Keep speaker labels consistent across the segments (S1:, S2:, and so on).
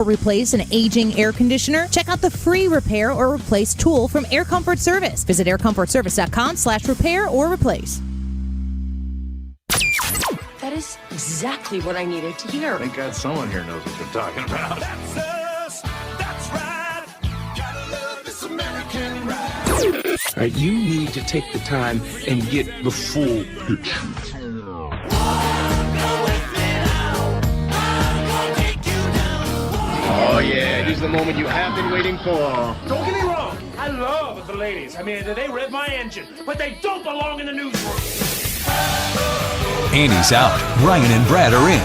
S1: Replace an aging air conditioner? Check out the free repair or replace tool from Air Comfort Service. Visit aircomfortservice.com/repair or replace.
S2: That is exactly what I needed to hear.
S3: Thank God someone here knows what they're talking about.
S4: That's us. That's right. Gotta love this American ride.
S5: All right, you need to take the time and get the full picture.
S6: Oh, yeah, this is the moment you have been waiting for.
S4: Don't get me wrong. I love the ladies. I mean, they rev my engine, but they don't belong in the newsroom.
S7: Annie's out. Ryan and Brad are in.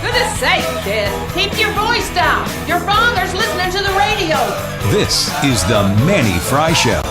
S2: Goodness sake, kid. Keep your voice down. Your father's listening to the radio.
S7: This is the Mannie Frey Show.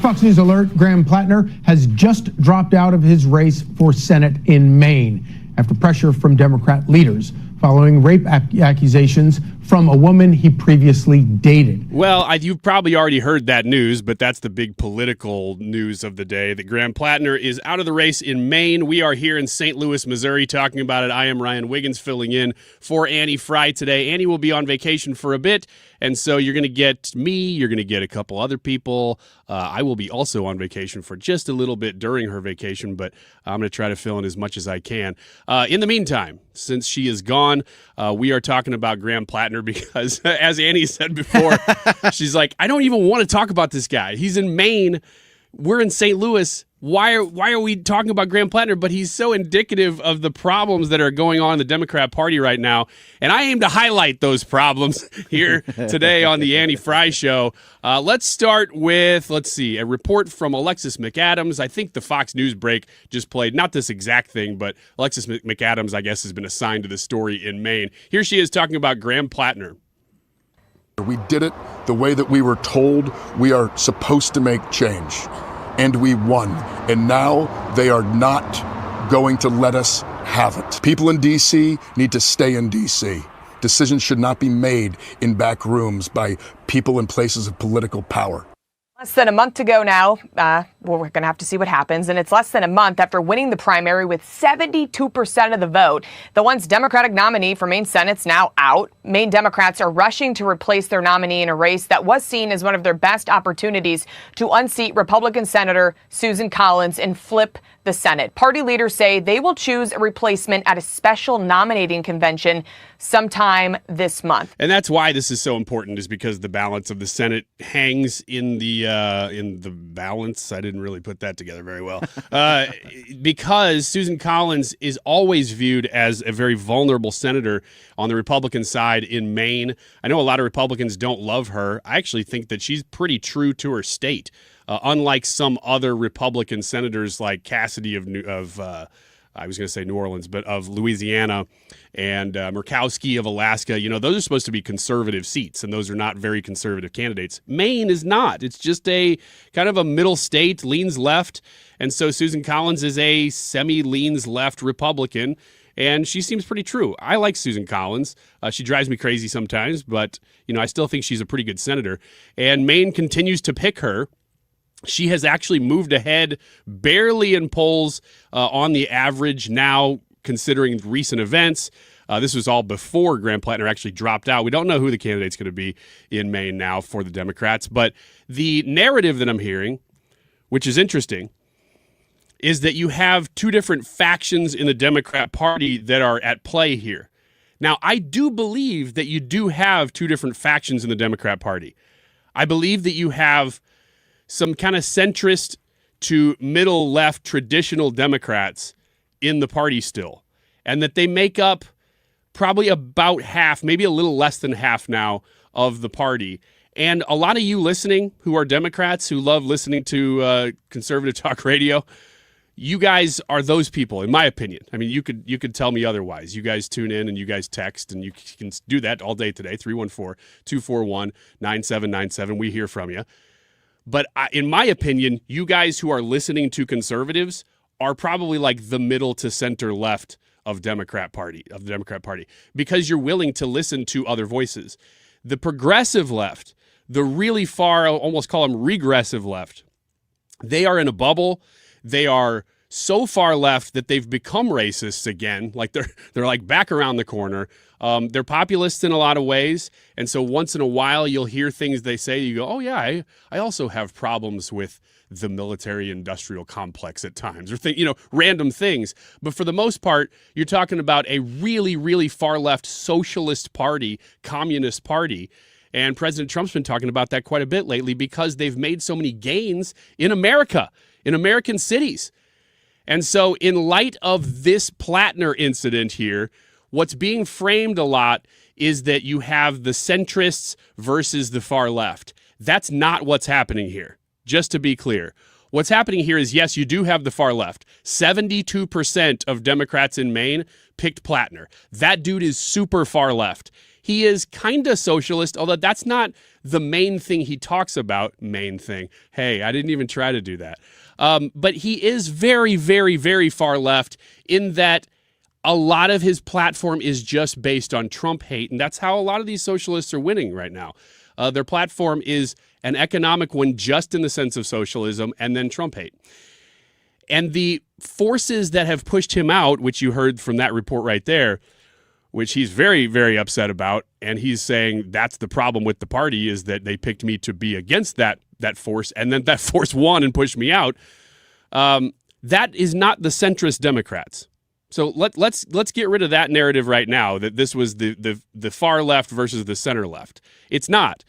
S8: Fox News alert, Graham Plattner has just dropped out of his race for Senate in Maine after pressure from Democrat leaders following rape accusations from a woman he previously dated.
S9: Well, you've probably already heard that news, but that's the big political news of the day, that Graham Plattner is out of the race in Maine. We are here in St. Louis, Missouri, talking about it. I am Ryan Wiggins filling in for Annie Frey today. Annie will be on vacation for a bit, and so you're going to get me, you're going to get a couple other people. I will be also on vacation for just a little bit during her vacation, but I'm going to try to fill in as much as I can. In the meantime, since she is gone, we are talking about Graham Plattner because, as Annie said before, she's like, I don't even want to talk about this guy. He's in Maine. We're in St. Louis. Why are we talking about Graham Plattner? But he's so indicative of the problems that are going on in the Democrat Party right now. And I aim to highlight those problems here today on the Annie Frey Show. Let's start with, a report from Alexis McAdams. I think the Fox News break just played, not this exact thing, but Alexis McAdams, I guess, has been assigned to the story in Maine. Here she is talking about Graham Plattner.
S10: We did it the way that we were told we are supposed to make change. And we won. And now they are not going to let us have it. People in D.C. need to stay in D.C. Decisions should not be made in back rooms by people in places of political power.
S11: Less than a month to go now. We're going to have to see what happens. And it's less than a month after winning the primary with 72% of the vote. The once Democratic nominee for Maine Senate's now out. Maine Democrats are rushing to replace their nominee in a race that was seen as one of their best opportunities to unseat Republican Senator Susan Collins and flip the Senate. Party leaders say they will choose a replacement at a special nominating convention sometime this month.
S9: And that's why this is so important, is because the balance of the Senate hangs in the balance. I didn't really put that together very well. Because Susan Collins is always viewed as a very vulnerable senator on the Republican side in Maine. I know a lot of Republicans don't love her. I actually think that she's pretty true to her state. Unlike some other Republican senators like Cassidy of I was going to say New Orleans, but of Louisiana, and Murkowski of Alaska, those are supposed to be conservative seats, and those are not very conservative candidates. Maine is not. It's just a kind of a middle state, leans left, and so Susan Collins is a semi-leans left Republican, and she seems pretty true. I like Susan Collins. She drives me crazy sometimes, but I still think she's a pretty good senator, and Maine continues to pick her. She has actually moved ahead barely in polls on the average now, considering recent events. This was all before Graham Plattner actually dropped out. We don't know who the candidate's going to be in Maine now for the Democrats. But the narrative that I'm hearing, which is interesting, is that you have two different factions in the Democrat Party that are at play here. Now, I do believe that you do have two different factions in the Democrat Party. I believe that you have some kind of centrist to middle left traditional Democrats in the party still, and that they make up probably about half, maybe a little less than half now of the party. And a lot of you listening who are Democrats, who love listening to conservative talk radio, you guys are those people, in my opinion. I mean, you could tell me otherwise. You guys tune in and you guys text, and you can do that all day today, 314-241-9797. We hear from you. But in my opinion, you guys who are listening to conservatives are probably like the middle to center left of the Democrat Party, because you're willing to listen to other voices. The progressive left, the really far, I'll almost call them regressive left, they are in a bubble. They are so far left that they've become racists again. Like they're like back around the corner. They're populists in a lot of ways. And so once in a while you'll hear things they say, you go, oh yeah, I also have problems with the military industrial complex at times, or random things. But for the most part, you're talking about a really, really far left socialist party, communist party. And President Trump's been talking about that quite a bit lately because they've made so many gains in America, in American cities. And so in light of this Plattner incident here, what's being framed a lot is that you have the centrists versus the far left. That's not what's happening here, just to be clear. What's happening here is, yes, you do have the far left. 72% of Democrats in Maine picked Plattner. That dude is super far left. He is kind of socialist, although that's not the main thing he talks about. Main thing. Hey, I didn't even try to do that. But he is very, very, very far left in that a lot of his platform is just based on Trump hate, and that's how a lot of these socialists are winning right now. Their platform is an economic one just in the sense of socialism and then Trump hate. And the forces that have pushed him out, which you heard from that report right there, which he's very, very upset about, and he's saying that's the problem with the party is that they picked me to be against that force, and then that force won and pushed me out. That is not the centrist Democrats. So let's get rid of that narrative right now, that this was the far left versus the center left. It's not.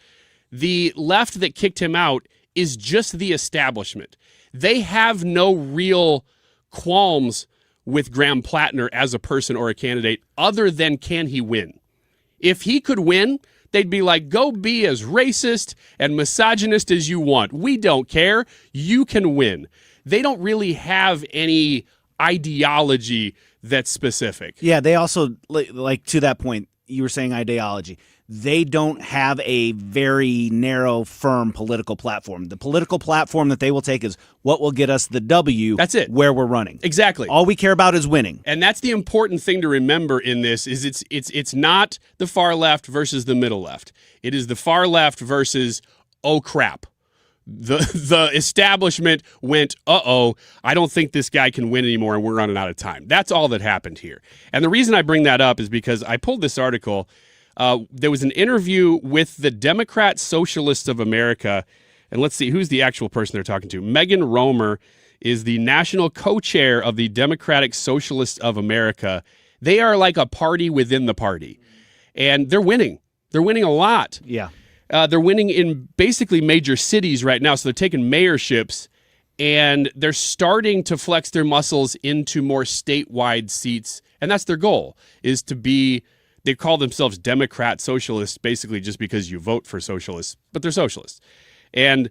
S9: The left that kicked him out is just the establishment. They have no real qualms with Graham Plattner as a person or a candidate other than can he win. If he could win, they'd be like, go be as racist and misogynist as you want. We don't care. You can win. They don't really have any ideology that's specific.
S12: Yeah, they also, like to that point, you were saying ideology. They don't have a very narrow, firm political platform. The political platform that they will take is what will get us the W.
S9: That's it.
S12: Where we're running.
S9: Exactly.
S12: All we care about is winning.
S9: And that's the important thing to remember in this is it's not the far left versus the middle left. It is the far left versus, oh crap. The establishment went, I don't think this guy can win anymore and we're running out of time. That's all that happened here. And the reason I bring that up is because I pulled this article. There was an interview with the Democrat Socialists of America. And let's see, who's the actual person they're talking to? Megan Romer is the national co-chair of the Democratic Socialists of America. They are like a party within the party. And they're winning. They're winning a lot.
S12: Yeah.
S9: They're winning in basically major cities right now. So they're taking mayorships and they're starting to flex their muscles into more statewide seats. And that's their goal, is to be, they call themselves Democrat socialists, basically just because you vote for socialists, but they're socialists. And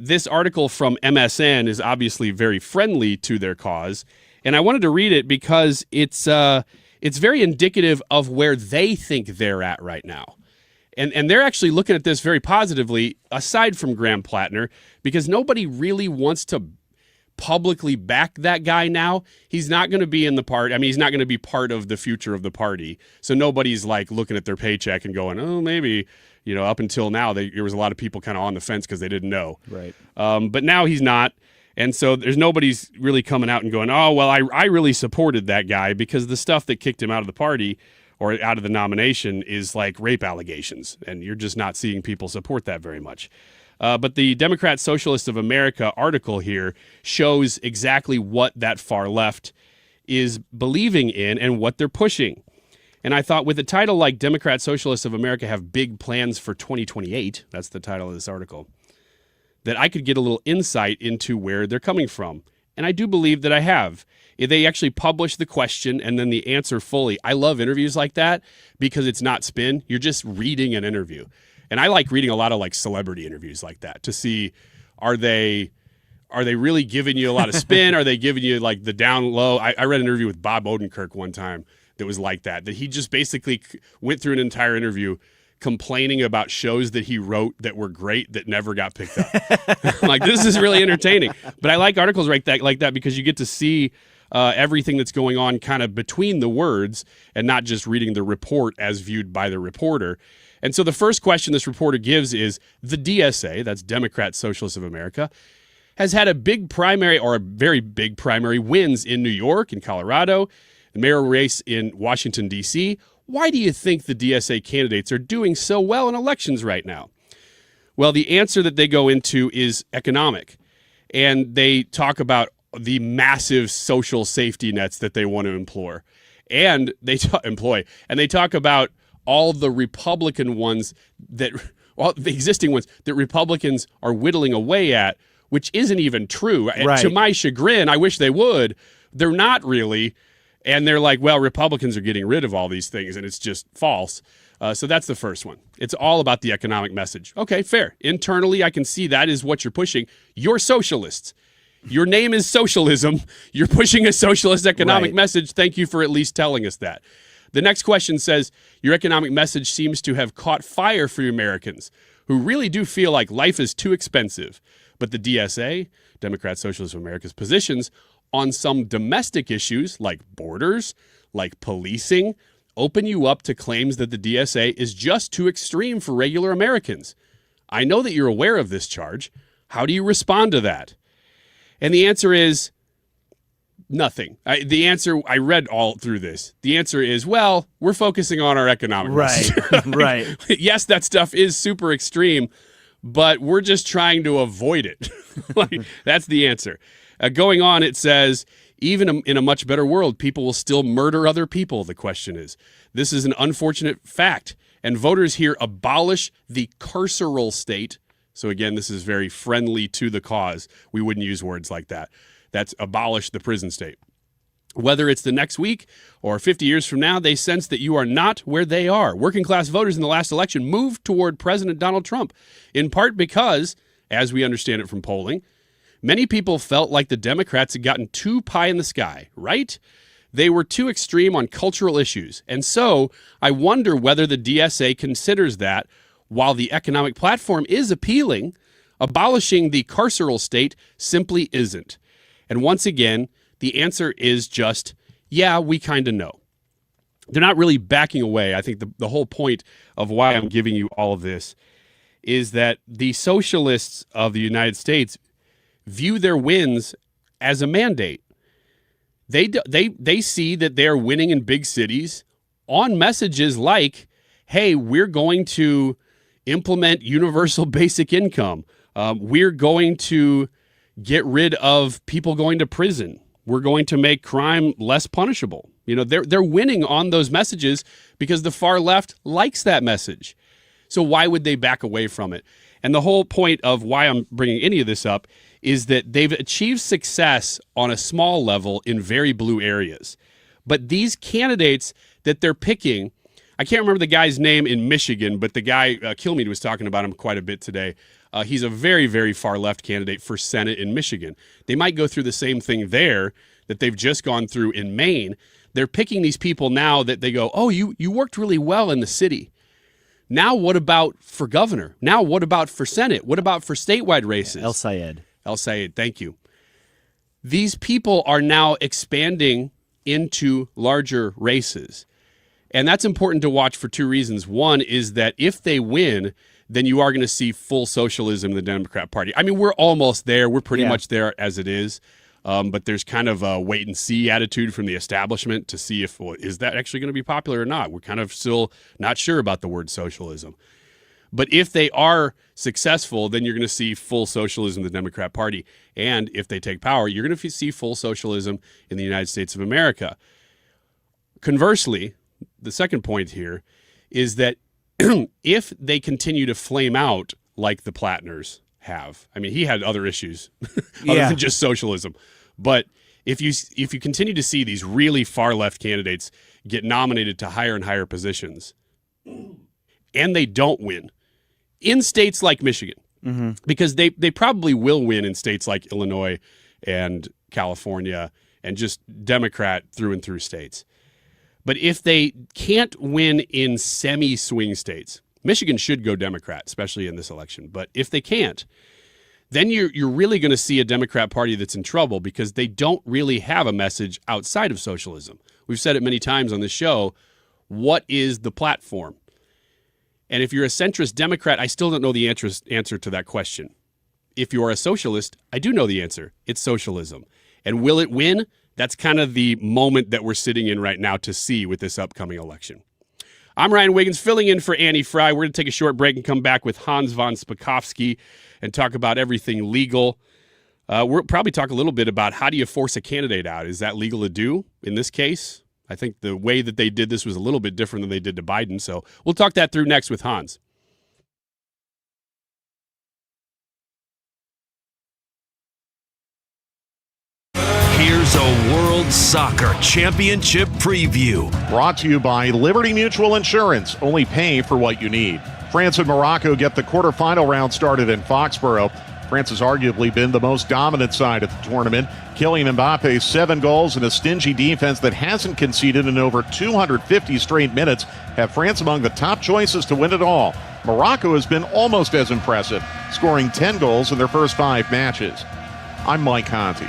S9: this article from MSN is obviously very friendly to their cause. And I wanted to read it because it's very indicative of where they think they're at right now. And they're actually looking at this very positively, aside from Graham Plattner, because nobody really wants to publicly back that guy now. He's not going to be in the party. I mean, he's not going to be part of the future of the party. So nobody's like looking at their paycheck and going, oh, maybe, up until now, there was a lot of people kind of on the fence because they didn't know.
S12: Right.
S9: But now he's not. And so there's nobody's really coming out and going, oh, well, I really supported that guy, because the stuff that kicked him out of the party or out of the nomination is like rape allegations. And you're just not seeing people support that very much. But the Democrat Socialists of America article here shows exactly what that far left is believing in and what they're pushing. And I thought with a title like Democrat Socialists of America have big plans for 2028, that's the title of this article, that I could get a little insight into where they're coming from. And I do believe that I have. They actually publish the question and then the answer fully. I love interviews like that because it's not spin. You're just reading an interview. And I like reading a lot of like celebrity interviews like that to see, are they really giving you a lot of spin? Are they giving you like the down low? I read an interview with Bob Odenkirk one time that was like that he just basically went through an entire interview complaining about shows that he wrote that were great that never got picked up. Like, this is really entertaining. But I like articles like that because you get to see everything that's going on kind of between the words and not just reading the report as viewed by the reporter. And so the first question this reporter gives is, the DSA, that's Democrat Socialists of America, has had a big primary or a very big primary wins in New York and Colorado, the mayoral race in Washington, D.C. Why do you think the DSA candidates are doing so well in elections right now? Well, the answer that they go into is economic. And they talk about the massive social safety nets that they want to employ. And they talk about all the Republican ones all the existing ones that Republicans are whittling away at, which isn't even true.
S12: Right.
S9: To my chagrin, I wish they would. They're not really. And they're like, well, Republicans are getting rid of all these things, and it's just false. So that's the first one. It's all about the economic message. Okay, fair. Internally, I can see that is what you're pushing. You're socialists. Your name is socialism. You're pushing a socialist economic message. Thank you for at least telling us that. The next question says, your economic message seems to have caught fire for Americans who really do feel like life is too expensive. But the DSA, Democrat Socialists of America's positions on some domestic issues like borders, like policing, open you up to claims that the DSA is just too extreme for regular Americans. I know that you're aware of this charge. How do you respond to that? And the answer is nothing. I read all through this. The answer is, well, we're focusing on our economic message.
S12: Right.
S9: Yes, that stuff is super extreme, but we're just trying to avoid it. That's the answer. Going on, it says, even in a much better world, people will still murder other people, the question is. This is an unfortunate fact, and voters here abolish the carceral state. So again, this is very friendly to the cause. We wouldn't use words like that. That's abolish the prison state. Whether it's the next week or 50 years from now, they sense that you are not where they are. Working class voters in the last election moved toward President Donald Trump, in part because, as we understand it from polling, many people felt like the Democrats had gotten too pie in the sky, right? They were too extreme on cultural issues. And so I wonder whether the DSA considers that while the economic platform is appealing, abolishing the carceral state simply isn't. And once again, the answer is just, yeah, we kind of know. They're not really backing away. I think the whole point of why I'm giving you all of this is that the socialists of the United States view their wins as a mandate. They see that they're winning in big cities on messages like, hey, we're going to implement universal basic income. We're going to get rid of people going to prison. We're going to make crime less punishable. You know, they're winning on those messages because the far left likes that message. So why would they back away from it? And the whole point of why I'm bringing any of this up is that they've achieved success on a small level in very blue areas. But these candidates that they're picking, I can't remember the guy's name in Michigan, but the guy, Kilmeade, was talking about him quite a bit today. He's a very, very far left candidate for Senate in Michigan. They might go through the same thing there that they've just gone through in Maine. They're picking these people now that they go, oh, you worked really well in the city. Now what about for governor? Now what about for Senate? What about for statewide races?
S12: El Sayed,
S9: thank you. These people are now expanding into larger races. And that's important to watch for two reasons. One is that if they win, then you are going to see full socialism in the Democrat Party. I mean, we're almost there. We're pretty much there as it is. But there's kind of a wait and see attitude from the establishment to see if, well, is that actually going to be popular or not? We're kind of still not sure about the word socialism. But if they are successful, then you're going to see full socialism in the Democrat Party. And if they take power, you're going to see full socialism in the United States of America. Conversely, the second point here is that if they continue to flame out like the Plattners have, I mean, he had other issues other than just socialism. But if you continue to see these really far left candidates get nominated to higher and higher positions, and they don't win in states like Michigan, because they probably will win in states like Illinois and California and just Democrat through and through states. But if they can't win in semi-swing states, Michigan should go Democrat, especially in this election. But if they can't, then you're really going to see a Democrat Party that's in trouble because they don't really have a message outside of socialism. We've said it many times on this show. What is the platform? And if you're a centrist Democrat, I still don't know the answer to that question. if you're a socialist, I do know the answer. It's socialism. And will it win? That's kind of the moment that we're sitting in right now to see with this upcoming election. I'm Ryan Wiggins, filling in for Annie Frey. We're going to take a short break and come back with Hans von Spakovsky and talk about everything legal. We'll probably talk a little bit about how do you force a candidate out? Is that legal to do in this case? I think the way that they did this was a little bit different than they did to Biden. So we'll talk that through next with Hans.
S13: Here's a World Soccer Championship preview.
S14: Brought to you by Liberty Mutual Insurance. Only pay for what you need. France and Morocco get the quarterfinal round started in Foxborough. France has arguably been the most dominant side of the tournament. Kylian Mbappe's 7 goals and a stingy defense that hasn't conceded in over 250 straight minutes have France among the top choices to win it all. Morocco has been almost as impressive, scoring 10 goals in their first 5 matches. I'm Mike Conti.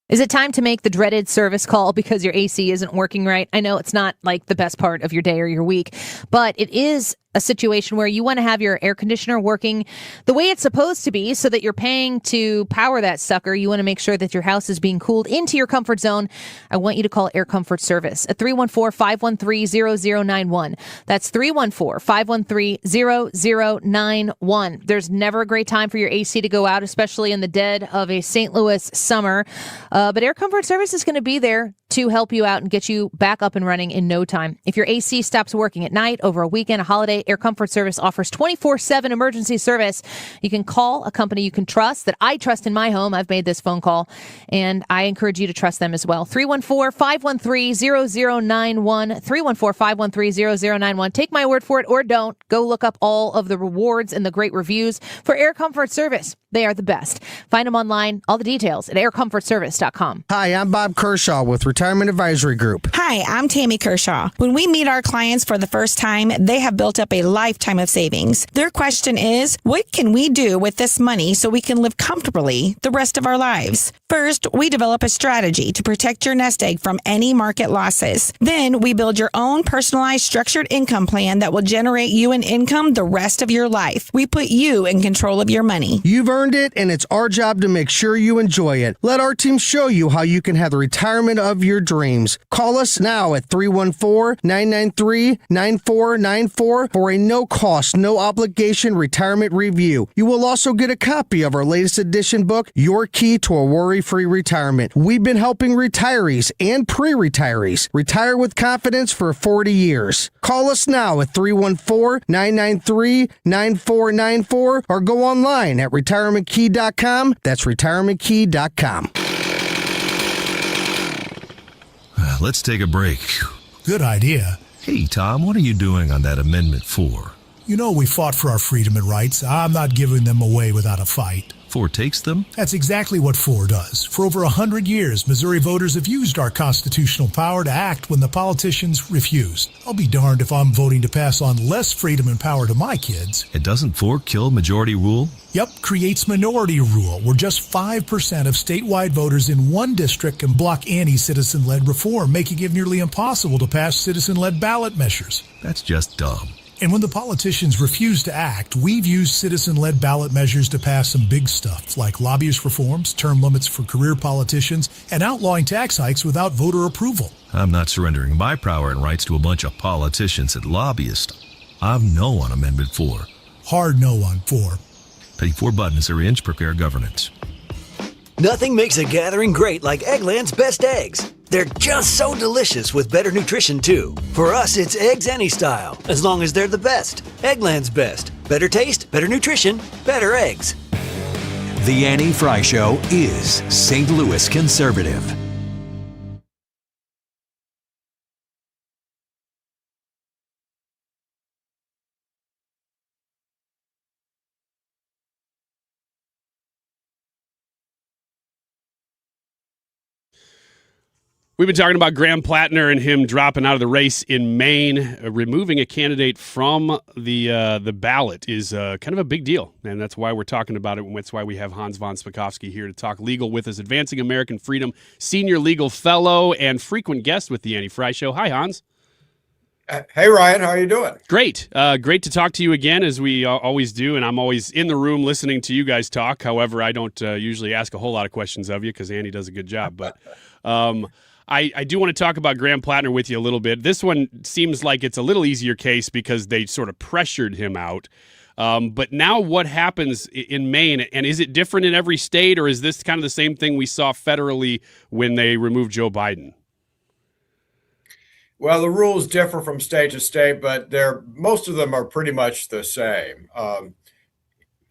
S1: Is it time to make the dreaded service call because your AC isn't working right? I know it's not like the best part of your day or your week, but it is a situation where you want to have your air conditioner working the way it's supposed to be so that you're paying to power that sucker. You want to make sure that your house is being cooled into your comfort zone. I want you to call Air Comfort Service at 314-513-0091. That's 314-513-0091. There's never a great time for your AC to go out, especially in the dead of a St. Louis summer. But Air Comfort Service is going to be there to help you out and get you back up and running in no time. If your AC stops working at night, over a weekend, a holiday, Air Comfort Service offers 24/7 emergency service. You can call a company you can trust, that I trust in my home. I've made this phone call, and I encourage you to trust them as well. 314-513-0091, 314-513-0091. Take my word for it or don't. Go look up all of the rewards and the great reviews for Air Comfort Service. They are the best. Find them online, all the details at aircomfortservice.com.
S15: Hi, I'm Bob Kershaw with Retirement Advisory Group.
S16: Hi, I'm Tammy Kershaw. When we meet our clients for the first time, they have built up a lifetime of savings. Their question is, what can we do with this money so we can live comfortably the rest of our lives? First, we develop a strategy to protect your nest egg from any market losses. Then we build your own personalized structured income plan that will generate you an income the rest of your life. We put you in control of your money.
S15: You've earned it, and it's our job to make sure you enjoy it. Let our team show you how you can have the retirement of your dreams. Call us now at 314-993-9494 for a no-cost, no-obligation retirement review. You will also get a copy of our latest edition book, Your Key to a Worry-Free Retirement. We've been helping retirees and pre-retirees retire with confidence for 40 years. Call us now at 314-993-9494 or go online at retirementkey.com. That's retirementkey.com.
S13: Let's take a break.
S17: Good idea.
S13: Hey, Tom, what are you doing on that Amendment 4?
S17: You know we fought for our freedom and rights. I'm not giving them away without a fight.
S13: 4 takes them?
S17: That's exactly what 4 does. For over 100 years, Missouri voters have used our constitutional power to act when the politicians refused. I'll be darned if I'm voting to pass on less freedom and power to my kids.
S13: It doesn't 4 kill majority rule?
S17: Yep, creates minority rule, where just 5% of statewide voters in one district can block anti-citizen-led reform, making it nearly impossible to pass citizen-led ballot measures.
S13: That's just dumb.
S17: And when the politicians refuse to act, we've used citizen-led ballot measures to pass some big stuff, like lobbyist reforms, term limits for career politicians, and outlawing tax hikes without voter approval.
S13: I'm not surrendering my power and rights to a bunch of politicians and lobbyists. I'm no on Amendment 4.
S17: Hard no on 4.
S13: Pay 4 buttons or inch, prepare governance.
S18: Nothing makes a gathering great like Eggland's Best Eggs. They're just so delicious with better nutrition, too. For us, it's eggs any style, as long as they're the best. Eggland's Best. Better taste, better nutrition, better eggs.
S7: The Annie Frey Show is St. Louis conservative.
S9: We've been talking about Graham Plattner and him dropping out of the race in Maine. Removing a candidate from the ballot is kind of a big deal, and that's why we're talking about it. That's why we have Hans von Spakovsky here to talk legal with us, Advancing American Freedom, senior legal fellow and frequent guest with the Annie Frey Show. Hi, Hans.
S19: Hey, Ryan, how are you doing?
S9: Great. Great to talk to you again, as we always do, and I'm always in the room listening to you guys talk. However, I don't usually ask a whole lot of questions of you because Annie does a good job. But I do want to talk about Graham Plattner with you a little bit. This one seems like it's a little easier case because they sort of pressured him out. But now what happens in Maine, and is it different in every state, or is this kind of the same thing we saw federally when they removed Joe Biden?
S19: Well, the rules differ from state to state, but most of them are pretty much the same.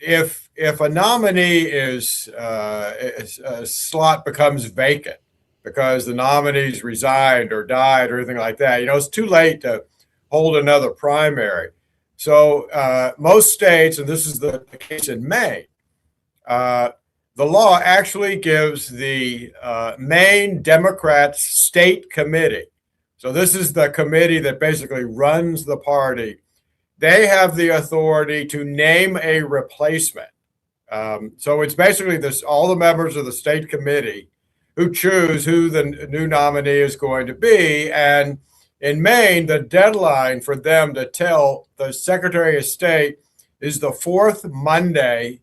S19: If a nominee is a slot becomes vacant because the nominees resigned or died or anything like that, it's too late to hold another primary. So most states, and this is the case in Maine, the law actually gives the Maine Democrats State Committee. So this is the committee that basically runs the party. They have the authority to name a replacement. So it's basically all the members of the state committee who choose who the new nominee is going to be. And in Maine, the deadline for them to tell the Secretary of State is the fourth Monday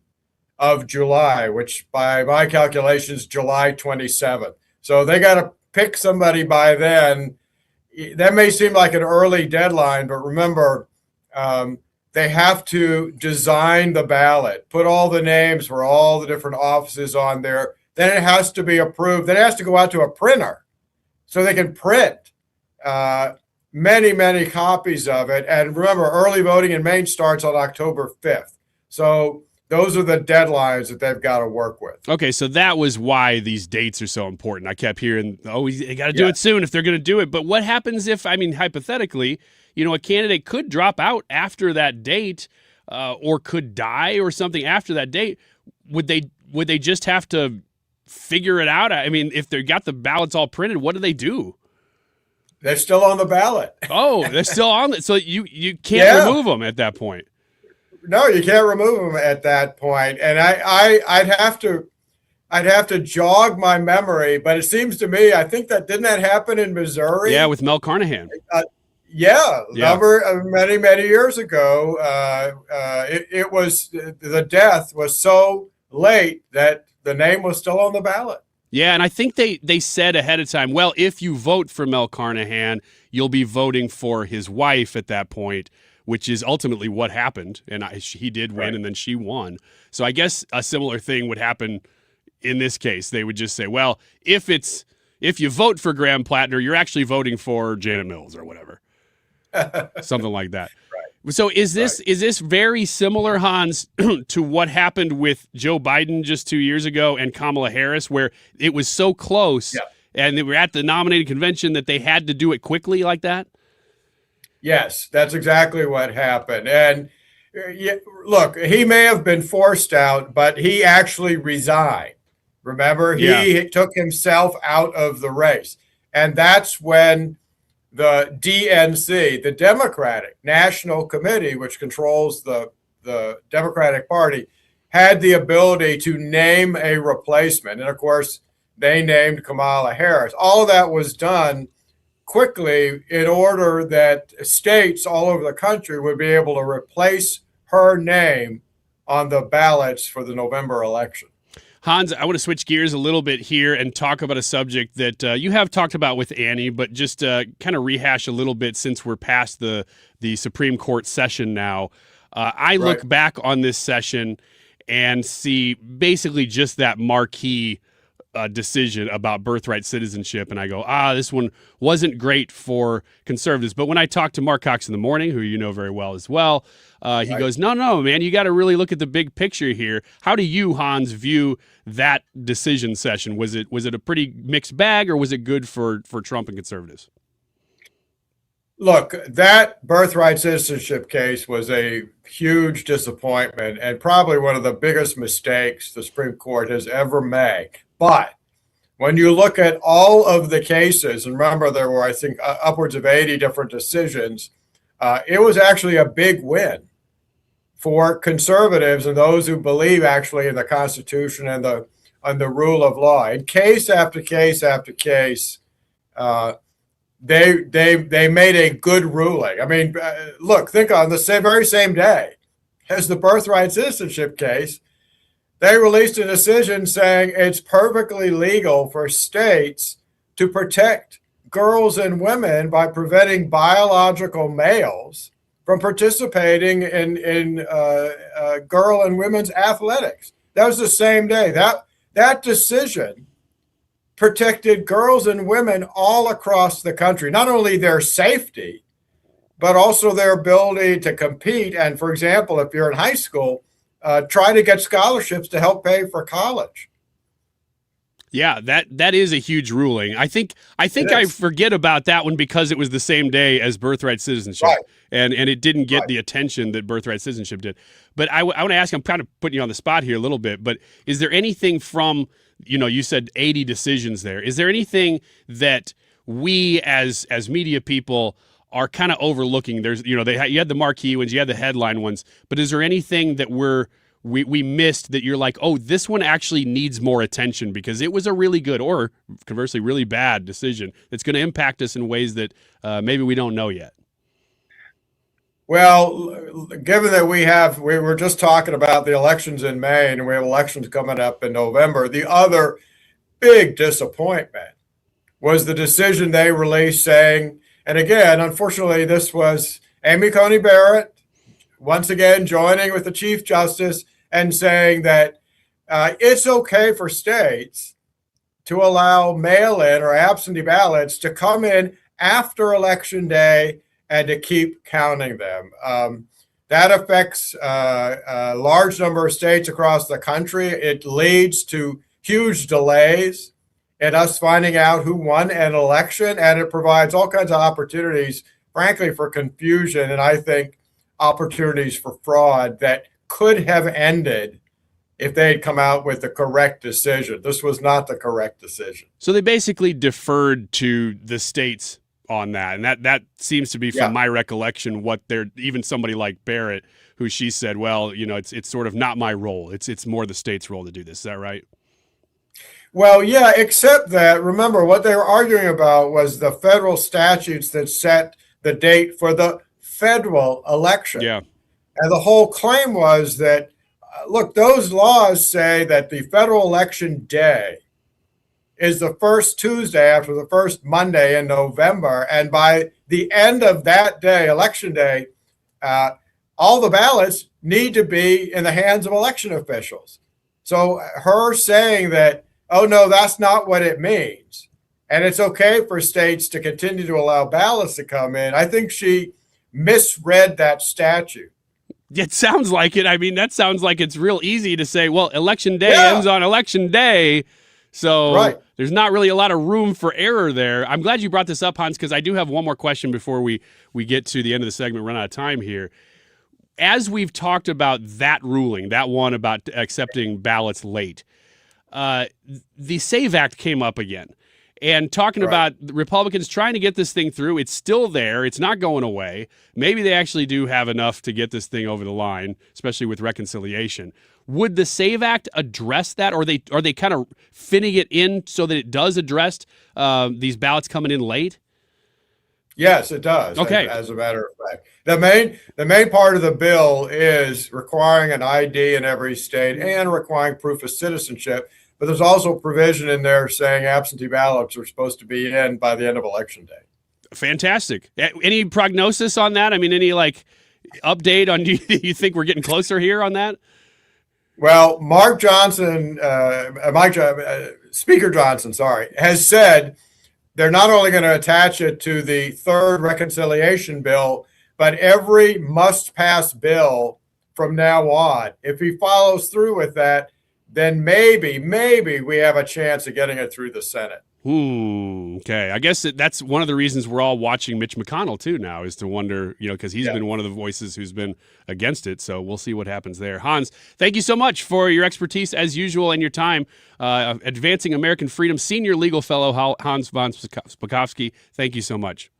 S19: of July, which by my calculations, July 27th. So they got to pick somebody by then. That may seem like an early deadline, but remember, they have to design the ballot, put all the names for all the different offices on there. Then it has to be approved. Then it has to go out to a printer so they can print many, many copies of it. And remember, early voting in Maine starts on October 5th. So those are the deadlines that they've got to work with.
S9: Okay, so that was why these dates are so important. I kept hearing, they got to do it soon if they're going to do it. But what happens if, hypothetically, a candidate could drop out after that date or could die or something after that date? Would they just have to figure it out? If they got the ballots all printed, what do they do?
S19: They're still on the ballot.
S9: Oh, they're still on it. So you can't remove them at that point.
S19: No, you can't remove them at that point. And I'd have to jog my memory, but it seems to me, didn't that happen in Missouri?
S9: Yeah, with Mel Carnahan.
S19: Many, many years ago, it was the death was so late that the name was still on the ballot.
S9: Yeah, and I think they said ahead of time, well, if you vote for Mel Carnahan, you'll be voting for his wife at that point, which is ultimately what happened. And he did win, and then she won. So I guess a similar thing would happen in this case. They would just say, well, if you vote for Graham Plattner, you're actually voting for Janet Mills or whatever. Something like that. Right. So is this very similar, Hans, to what happened with Joe Biden just 2 years ago and Kamala Harris, where it was so close and they were at the nominating convention that they had to do it quickly like that?
S19: Yes, that's exactly what happened. And look, he may have been forced out, but he actually resigned. Remember, he took himself out of the race. And that's when the DNC, the Democratic National Committee, which controls the Democratic Party, had the ability to name a replacement. And of course, they named Kamala Harris. All of that was done quickly in order that states all over the country would be able to replace her name on the ballots for the November election.
S9: Hans, I want to switch gears a little bit here and talk about a subject that you have talked about with Annie, but just kind of rehash a little bit since we're past the Supreme Court session now. I look back on this session and see basically just that marquee decision about birthright citizenship, and I go, this one wasn't great for conservatives. But when I talked to Mark Cox in the morning, who you know very well as well, he goes, no, man, you got to really look at the big picture here. How do you, Hans, view that decision session? Was it a pretty mixed bag, or was it good for Trump and conservatives?
S19: Look, that birthright citizenship case was a huge disappointment and probably one of the biggest mistakes the Supreme Court has ever made. But when you look at all of the cases, and remember there were, I think, upwards of 80 different decisions, it was actually a big win for conservatives and those who believe actually in the Constitution and the rule of law. In case after case after case, they made a good ruling. I mean, look, think on the very same day as the birthright citizenship case, they released a decision saying it's perfectly legal for states to protect girls and women by preventing biological males from participating in girl and women's athletics. That was the same day. That decision protected girls and women all across the country, not only their safety, but also their ability to compete. And for example, if you're in high school, try to get scholarships to help pay for college.
S9: Yeah, that is a huge ruling. I think I forget about that one because it was the same day as birthright citizenship,
S19: right.
S9: and it didn't get the attention that birthright citizenship did. But I want to ask, I'm kind of putting you on the spot here a little bit, but is there anything from, you said 80 decisions there. Is there anything that we as media people are kind of overlooking? There's, you had the marquee ones, you had the headline ones, but is there anything that we missed that you're like, oh, this one actually needs more attention because it was a really good or conversely really bad decision that's going to impact us in ways that maybe we don't know yet?
S19: Well, given that we were just talking about the elections in May and we have elections coming up in November, the other big disappointment was the decision they released saying, and again, unfortunately, this was Amy Coney Barrett once again joining with the Chief Justice and saying that it's okay for states to allow mail-in or absentee ballots to come in after Election Day and to keep counting them. That affects a large number of states across the country. It leads to huge delays in us finding out who won an election, and it provides all kinds of opportunities, frankly, for confusion, and I think opportunities for fraud that could have ended if they had come out with the correct decision. This was not the correct decision.
S9: So they basically deferred to the states on that, and that seems to be, from my recollection, what they're, even somebody like Barrett, who she said, well, it's sort of not my role. It's more the state's role to do this. Is that right?
S19: Well, yeah, except that, remember, what they were arguing about was the federal statutes that set the date for the federal election.
S9: Yeah.
S19: And the whole claim was that, look, those laws say that the federal election day is the first Tuesday after the first Monday in November. And by the end of that day, Election Day, all the ballots need to be in the hands of election officials. So her saying that, oh, no, that's not what it means, and it's okay for states to continue to allow ballots to come in, I think she misread that statute.
S9: It sounds like it. I mean, that sounds like it's real easy to say, well, Election Day ends on Election Day. So there's not really a lot of room for error there. I'm glad you brought this up, Hans, because I do have one more question before we get to the end of the segment, run out of time here. As we've talked about that ruling, that one about accepting ballots late, the SAVE Act came up again. And talking about the Republicans trying to get this thing through, it's still there. It's not going away. Maybe they actually do have enough to get this thing over the line, especially with reconciliation. Would the SAVE Act address that, or are they kind of fitting it in so that it does address these ballots coming in late?
S19: Yes, it does.
S9: Okay.
S19: As a matter of fact, the main part of the bill is requiring an ID in every state and requiring proof of citizenship. But there's also provision in there saying absentee ballots are supposed to be in by the end of Election Day.
S9: Fantastic. Any prognosis on that? I mean, any update on, do you think we're getting closer here on that?
S19: Well, Speaker Johnson, has said they're not only going to attach it to the third reconciliation bill, but every must-pass bill from now on. If he follows through with that, then maybe we have a chance of getting it through the Senate.
S9: Okay. I guess that's one of the reasons we're all watching Mitch McConnell too now, is to wonder, because he's been one of the voices who's been against it. So we'll see what happens there. Hans, thank you so much for your expertise as usual and your time advancing American freedom. Senior legal fellow Hans von Spakovsky, thank you so much.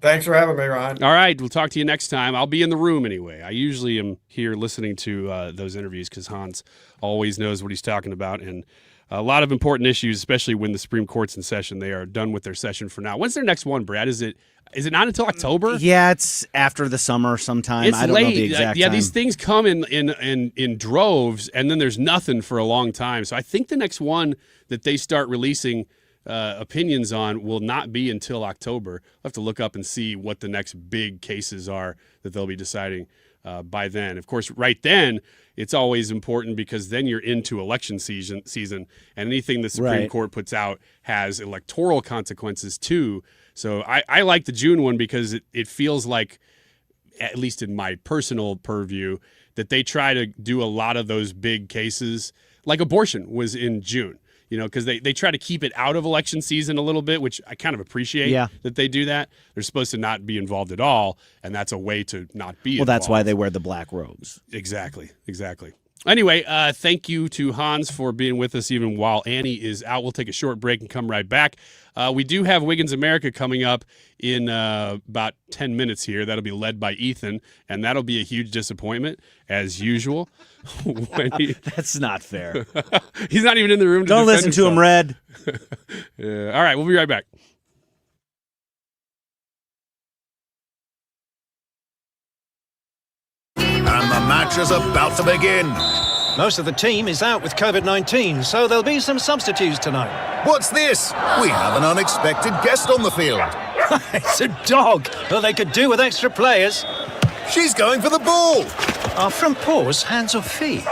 S19: Thanks for having me, Ron.
S9: All right. We'll talk to you next time. I'll be in the room anyway. I usually am here listening to those interviews because Hans always knows what he's talking about. And a lot of important issues, especially when the Supreme Court's in session. They are done with their session for now. When's their next one, Brad? Is it not until October?
S12: Yeah, it's after the summer sometime.
S9: It's
S12: I don't
S9: late.
S12: know the exact time.
S9: These things come in droves, and then there's nothing for a long time. So I think the next one that they start releasing opinions on will not be until October. I'll have to look up and see what the next big cases are that they'll be deciding by then. Of course, right then, it's always important because then you're into election season, and anything the Supreme Court puts out has electoral consequences too. So I like the June one because it feels like, at least in my personal purview, that they try to do a lot of those big cases, like abortion was in June, because they try to keep it out of election season a little bit, which I kind of appreciate that they do that. They're supposed to not be involved at all, and that's a way to not be involved.
S12: Well, that's why they wear the black robes.
S9: Exactly. Anyway, thank you to Hans for being with us even while Annie is out. We'll take a short break and come right back. We do have Wiggins America coming up in about 10 minutes here. That'll be led by Ethan, and that'll be a huge disappointment, as usual.
S12: That's not fair.
S9: He's not even in the room to
S12: Don't listen
S9: himself.
S12: to him, Red.
S9: Yeah. All right, we'll be right back.
S20: And the match is about to begin.
S21: Most of the team is out with COVID-19, so there'll be some substitutes tonight.
S20: What's this? We have an unexpected guest on the field.
S21: It's a dog. Well, they could do with extra players.
S20: She's going for the ball.
S21: Are front paws hands or feet?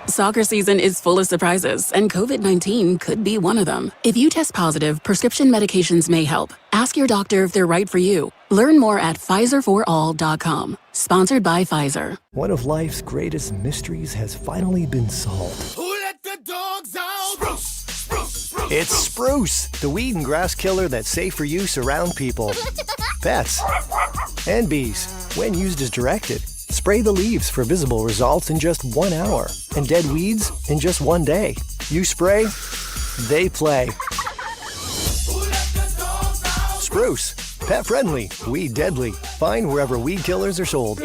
S22: Soccer season is full of surprises, and COVID-19 could be one of them. If you test positive, prescription medications may help. Ask your doctor if they're right for you. Learn more at PfizerForAll.com. Sponsored by Pfizer.
S23: One of life's greatest mysteries has finally been solved.
S20: Who let the dogs out? Spruce.
S23: It's Spruce, the weed and grass killer that's safe for use around people, pets, and bees. When used as directed, spray the leaves for visible results in just 1 hour, and dead weeds in just 1 day. You spray, they play. Spruce, pet friendly, weed deadly. Find wherever weed killers are sold.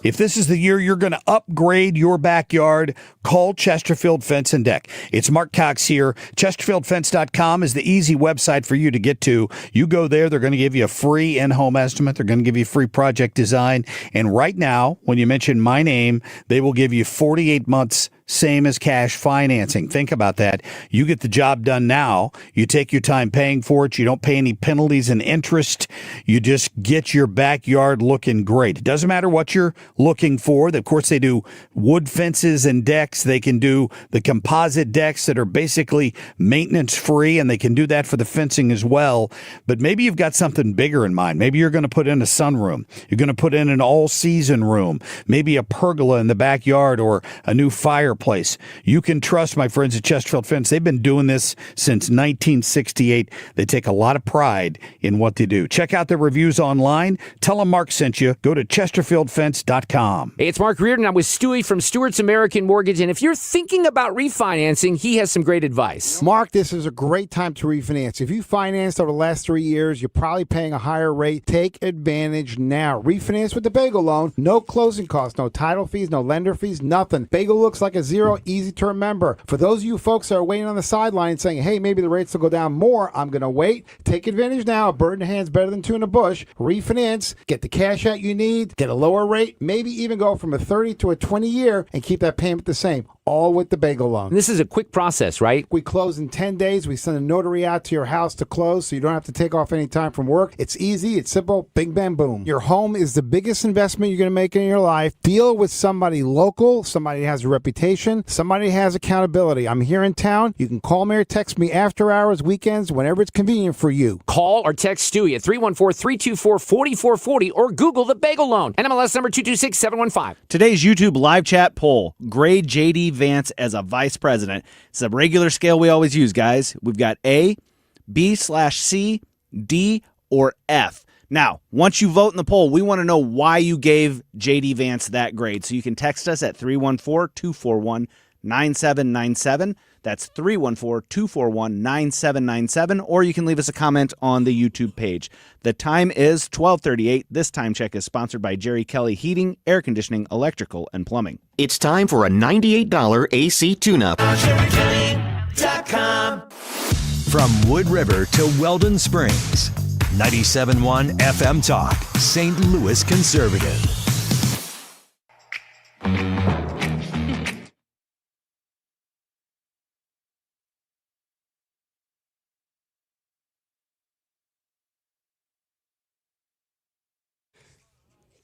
S24: If this is the year you're going to upgrade your backyard, call Chesterfield Fence and Deck. It's Mark Cox here. ChesterfieldFence.com is the easy website for you to get to. You go there, they're going to give you a free in-home estimate. They're going to give you a free project design. And right now, when you mention my name, they will give you 48 months same as cash financing. Think about that. You get the job done now. You take your time paying for it. You don't pay any penalties and interest. You just get your backyard looking great. It doesn't matter what you're looking for. Of course, they do wood fences and decks. They can do the composite decks that are basically maintenance free, and they can do that for the fencing as well. But maybe you've got something bigger in mind. Maybe you're going to put in a sunroom. You're going to put in an all-season room, maybe a pergola in the backyard or a new fireplace. You can trust my friends at Chesterfield Fence. They've been doing this since 1968. They take a lot of pride in what they do. Check out their reviews online. Tell them Mark sent you. Go to ChesterfieldFence.com.
S25: Hey, it's Mark Reardon. I'm with Stewie from Stewart's American Mortgage, and if you're thinking about refinancing, he has some great advice.
S26: Mark, this is a great time to refinance. If you financed over the last 3 years, you're probably paying a higher rate. Take advantage now. Refinance with the Bagel Loan. No closing costs, no title fees, no lender fees, nothing. Bagel looks like a zero, easy to remember. For those of you folks that are waiting on the sideline saying, hey, maybe the rates will go down more, I'm going to wait. Take advantage now. A bird in the hand's better than two in the bush. Refinance, get the cash out you need, get a lower rate, maybe even go from a 30 to a 20 year and keep that payment the same. All with the Bagel Loan.
S25: And this is a quick process, right?
S26: We close in 10 days. We send a notary out to your house to close so you don't have to take off any time from work. It's easy. It's simple. Bing, bang, boom. Your home is the biggest investment you're going to make in your life. Deal with somebody local, somebody who has a reputation, somebody who has accountability. I'm here in town. You can call me or text me after hours, weekends, whenever it's convenient for you.
S25: Call or text Stewie at 314-324-4440 or Google the Bagel Loan. NMLS number 226715.
S12: Today's YouTube live chat poll. Grade J.D. Vance as a vice president. It's a regular scale we always use, guys. We've got A, B/C, D, or F. Now, once you vote in the poll, we want to know why you gave J.D. Vance that grade. So you can text us at 314-241-9797. That's 314-241-9797. Or you can leave us a comment on the YouTube page. The time is 12:38. This time check is sponsored by Jerry Kelly Heating, Air Conditioning, Electrical, and Plumbing.
S27: It's time for a $98 AC tune-up.
S18: SpakovskySports.com.
S7: From Wood River to Weldon Springs, 97.1 FM Talk, St. Louis Conservative.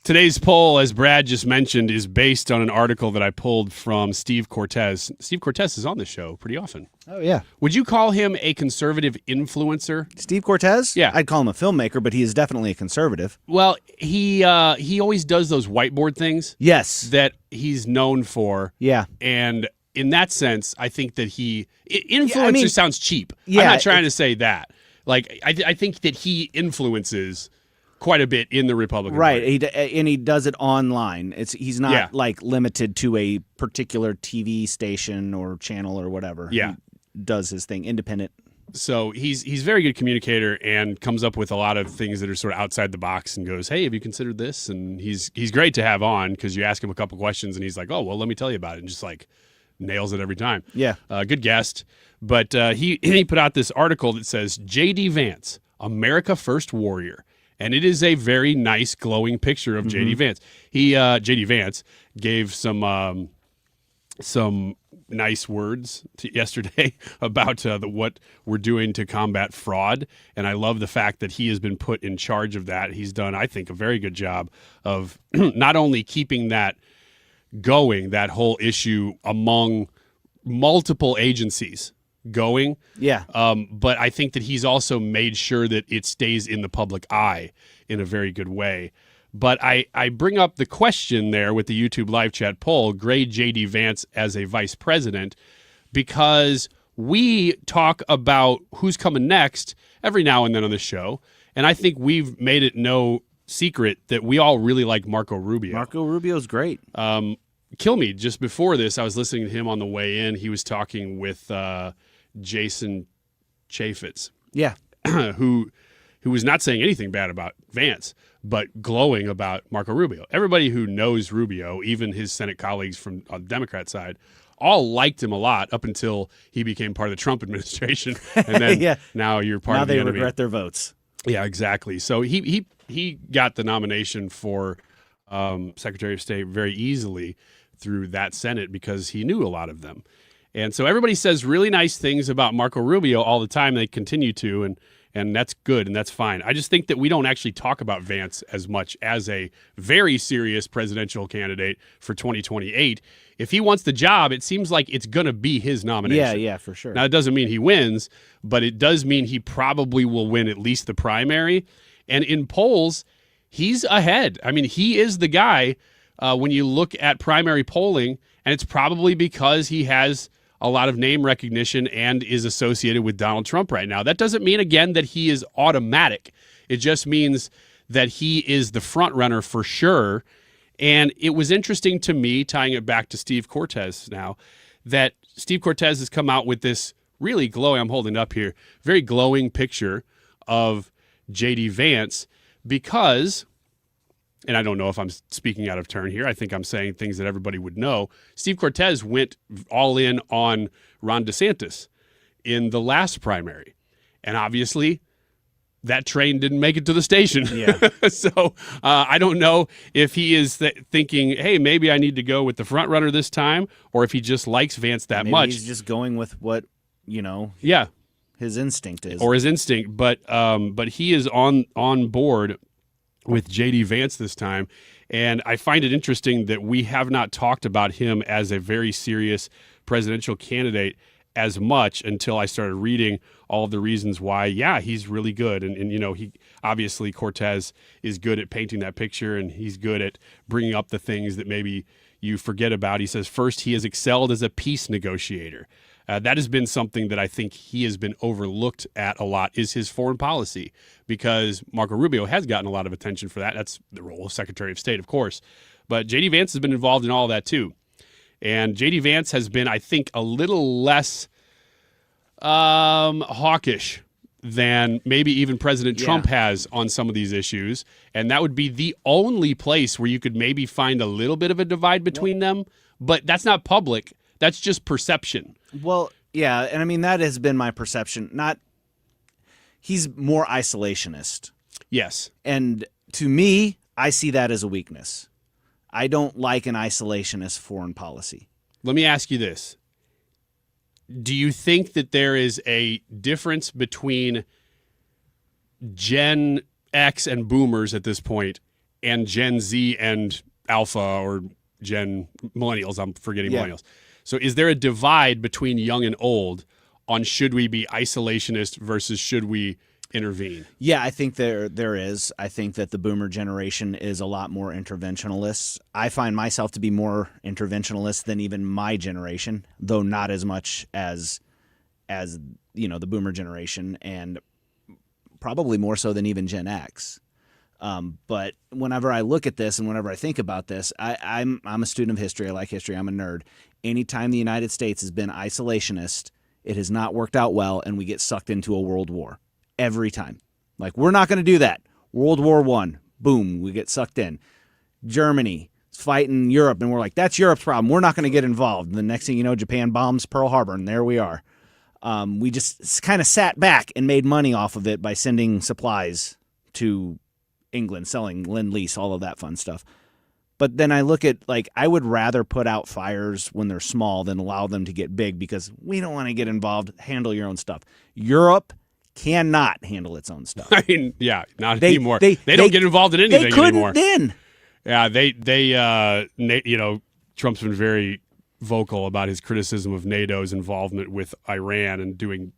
S9: Today's poll, as Brad just mentioned, is based on an article that I pulled from Steve Cortez. Steve Cortez is on the show pretty often.
S12: Oh, yeah.
S9: Would you call him a conservative influencer?
S12: Steve Cortez?
S9: Yeah.
S12: I'd call him a filmmaker, but he is definitely a conservative.
S9: Well, he always does those whiteboard things.
S12: Yes.
S9: That he's known for.
S12: Yeah.
S9: And in that sense, I think that influencer sounds cheap.
S12: Yeah,
S9: I'm not trying to say that. Like, I think that he influences quite a bit in the Republican Party.
S12: And he does it online. He's not like limited to a particular TV station or channel or whatever.
S9: Yeah.
S12: He does his thing, independent.
S9: So he's a very good communicator and comes up with a lot of things that are sort of outside the box and goes, hey, have you considered this? And he's great to have on because you ask him a couple questions and he's like, oh, well, let me tell you about it. And just like nails it every time.
S12: Yeah.
S9: Good guest. But he put out this article that says, J.D. Vance, America First Warrior. And it is a very nice, glowing picture of J.D. Vance. J.D. Vance gave some nice words yesterday about what we're doing to combat fraud. And I love the fact that he has been put in charge of that. He's done, I think, a very good job of not only keeping that going, that whole issue among multiple agencies going.
S12: Yeah.
S9: But I think that he's also made sure that it stays in the public eye in a very good way. But I bring up the question there with the YouTube live chat poll, grade J.D. Vance as a vice president, because we talk about who's coming next every now and then on the show. And I think we've made it no secret that we all really like Marco Rubio.
S12: Marco Rubio's great.
S9: Kill me. Just before this, I was listening to him on the way in. He was talking with Jason Chaffetz, who was not saying anything bad about Vance, but glowing about Marco Rubio. Everybody who knows Rubio, even his Senate colleagues from on the Democrat side, all liked him a lot up until he became part of the Trump administration, and then now you're part of the enemy.
S12: Now they regret their votes.
S9: Yeah, exactly. So he got the nomination for Secretary of State very easily through that Senate because he knew a lot of them. And so everybody says really nice things about Marco Rubio all the time. They continue to, and that's good, and that's fine. I just think that we don't actually talk about Vance as much as a very serious presidential candidate for 2028. If he wants the job, it seems like it's going to be his nomination.
S12: Yeah, for sure.
S9: Now, it doesn't mean he wins, but it does mean he probably will win at least the primary. And in polls, he's ahead. I mean, he is the guy when you look at primary polling, and it's probably because he has a lot of name recognition and is associated with Donald Trump right now. That doesn't mean, again, that he is automatic. It just means that he is the front runner for sure. And it was interesting to me, tying it back to Steve Cortez now, that Steve Cortez has come out with this really glowing, I'm holding it up here, very glowing picture of J.D. Vance because, and I don't know if I'm speaking out of turn here, I think I'm saying things that everybody would know, Steve Cortez went all in on Ron DeSantis in the last primary. And obviously, that train didn't make it to the station.
S12: Yeah.
S9: So I don't know if he is thinking, hey, maybe I need to go with the front runner this time, or if he just likes Vance that
S12: Maybe
S9: much.
S12: He's just going with what, his instinct is.
S9: Or his instinct. But he is on board with J.D. Vance this time. And I find it interesting that we have not talked about him as a very serious presidential candidate as much until I started reading all of the reasons why, he's really good. And he obviously, Cortez is good at painting that picture, and he's good at bringing up the things that maybe you forget about. He says, first, he has excelled as a peace negotiator. That has been something that I think he has been overlooked at a lot, is his foreign policy, because Marco Rubio has gotten a lot of attention for that. That's the role of Secretary of State, of course. But J.D. Vance has been involved in all of that, too. And J.D. Vance has been, I think, a little less hawkish than maybe even President Trump has on some of these issues. And that would be the only place where you could maybe find a little bit of a divide between them. But that's not public. That's just perception.
S12: Well, Yeah, and I mean, that has been my perception. He's more isolationist.
S9: Yes.
S12: And to me, I see that as a weakness. I don't like an isolationist foreign policy.
S9: Let me ask you this. Do you think that there is a difference between Gen X and boomers at this point and Gen Z and Alpha or Gen Millennials? I'm forgetting millennials. So is there a divide between young and old on should we be isolationist versus should we intervene?
S12: Yeah, I think there is. I think that the boomer generation is a lot more interventionalist. I find myself to be more interventionalist than even my generation, though not as much as the boomer generation, and probably more so than even Gen X. But whenever I look at this and whenever I think about this, I'm a student of history. I like history. I'm a nerd. Anytime the United States has been isolationist, it has not worked out well, and we get sucked into a world war. Every time. Like, we're not going to do that. World War I, boom, we get sucked in. Germany is fighting Europe, and we're like, that's Europe's problem. We're not going to get involved. And the next thing you know, Japan bombs Pearl Harbor, and there we are. We just kind of sat back and made money off of it by sending supplies to England, selling Lend-Lease, all of that fun stuff. But then I look at, I would rather put out fires when they're small than allow them to get big because we don't want to get involved. Handle your own stuff. Europe cannot handle its own stuff.
S9: I mean, yeah, not anymore. They don't get involved in anything anymore.
S12: They couldn't then.
S9: Yeah, Trump's been very vocal about his criticism of NATO's involvement with Iran and doing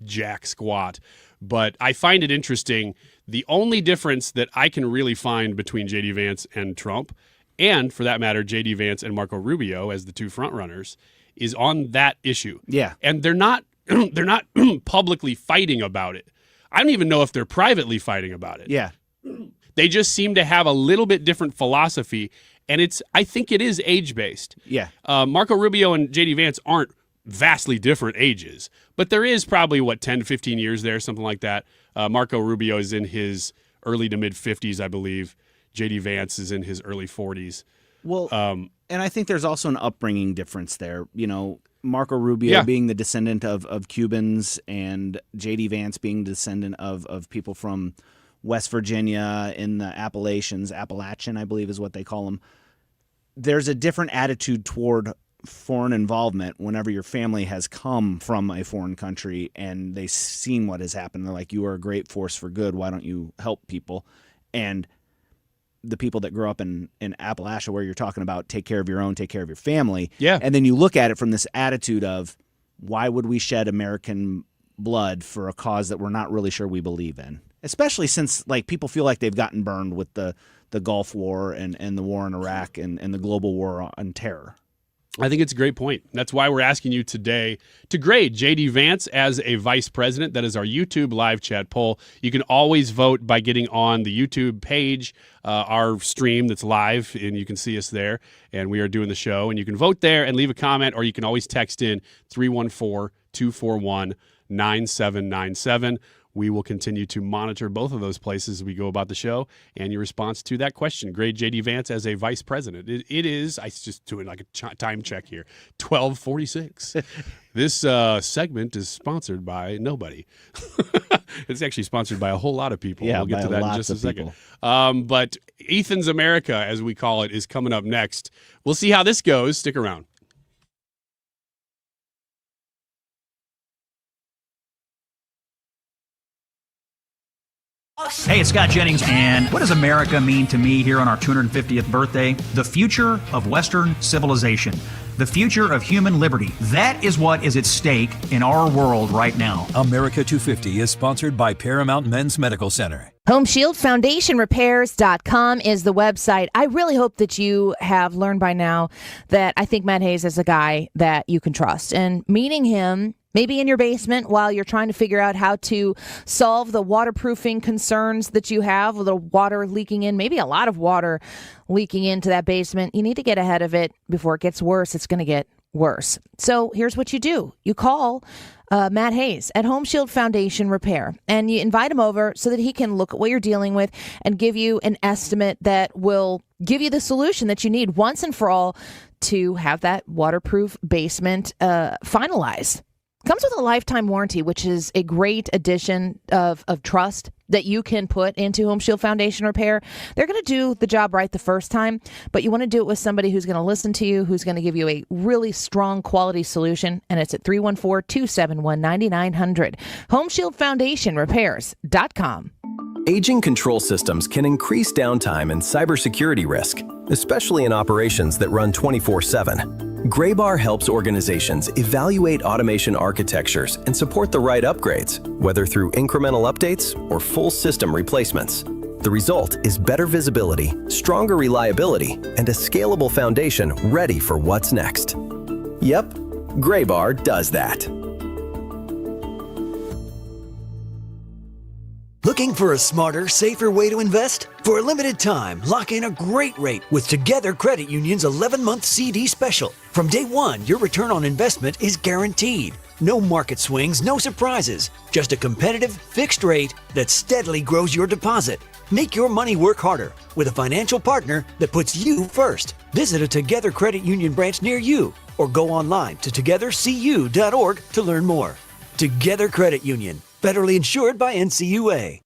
S9: jack squat. But I find it interesting. The only difference that I can really find between J.D. Vance and Trump, and for that matter, J.D. Vance and Marco Rubio as the two frontrunners, is on that issue.
S12: Yeah.
S9: And they're not publicly fighting about it. I don't even know if they're privately fighting about it.
S12: Yeah.
S9: They just seem to have a little bit different philosophy, and I think it is age-based.
S12: Yeah.
S9: Marco Rubio and J.D. Vance aren't vastly different ages, but there is probably, 10 to 15 years there, something like that. Marco Rubio is in his early to mid-50s, I believe. J.D. Vance is in his early 40s.
S12: Well, and I think there's also an upbringing difference there. Marco Rubio being the descendant of Cubans and J.D. Vance being the descendant of people from West Virginia in the Appalachian, I believe is what they call them. There's a different attitude toward foreign involvement whenever your family has come from a foreign country and they've seen what has happened. They're like, you are a great force for good. Why don't you help people? And the people that grow up in Appalachia where you're talking about take care of your own, take care of your family.
S9: Yeah.
S12: And then you look at it from this attitude of why would we shed American blood for a cause that we're not really sure we believe in? Especially since people feel like they've gotten burned with the Gulf War and the war in Iraq and the global war on terror.
S9: I think it's a great point. That's why we're asking you today to grade J.D. Vance as a vice president. That is our YouTube live chat poll. You can always vote by getting on the YouTube page, our stream that's live, and you can see us there. And we are doing the show. And you can vote there and leave a comment, or you can always text in 314-241-9797. We will continue to monitor both of those places as we go about the show and your response to that question. Grade J.D. Vance as a vice president. It is, I just doing a time check here, 12:46. This segment is sponsored by nobody. It's actually sponsored by a whole lot of people.
S12: Yeah,
S9: we'll get to that in just a second. But Ethan's America, as we call it, is coming up next. We'll see how this goes. Stick around.
S2: Hey, it's Scott Jennings, and what does America mean to me here on our 250th birthday? The future of Western civilization. The future of human liberty. That is what is at stake in our world right now.
S7: America 250 is sponsored by Paramount Men's Medical Center.
S1: HomeshieldFoundationRepairs.com is the website. I really hope that you have learned by now that I think Matt Hayes is a guy that you can trust. And meeting him maybe in your basement while you're trying to figure out how to solve the waterproofing concerns that you have with the water leaking in, maybe a lot of water leaking into that basement. You need to get ahead of it before it gets worse. It's going to get worse. So here's what you do. You call Matt Hayes at Home Shield Foundation Repair, and you invite him over so that he can look at what you're dealing with and give you an estimate that will give you the solution that you need once and for all to have that waterproof basement finalized. Comes with a lifetime warranty, which is a great addition of trust that you can put into Home Shield Foundation Repair. They're going to do the job right the first time, but you want to do it with somebody who's going to listen to you, who's going to give you a really strong quality solution, and it's at 314-271-9900. HomeshieldFoundationRepairs.com.
S3: Aging control systems can increase downtime and cybersecurity risk, especially in operations that run 24/7. Graybar helps organizations evaluate automation architectures and support the right upgrades, whether through incremental updates or full system replacements. The result is better visibility, stronger reliability, and a scalable foundation ready for what's next. Yep, Graybar does that.
S18: Looking for a smarter, safer way to invest? For a limited time, lock in a great rate with Together Credit Union's 11-month CD special. From day one, your return on investment is guaranteed. No market swings, no surprises. Just a competitive, fixed rate that steadily grows your deposit. Make your money work harder with a financial partner that puts you first. Visit a Together Credit Union branch near you or go online to togethercu.org to learn more. Together Credit Union. Federally insured by NCUA.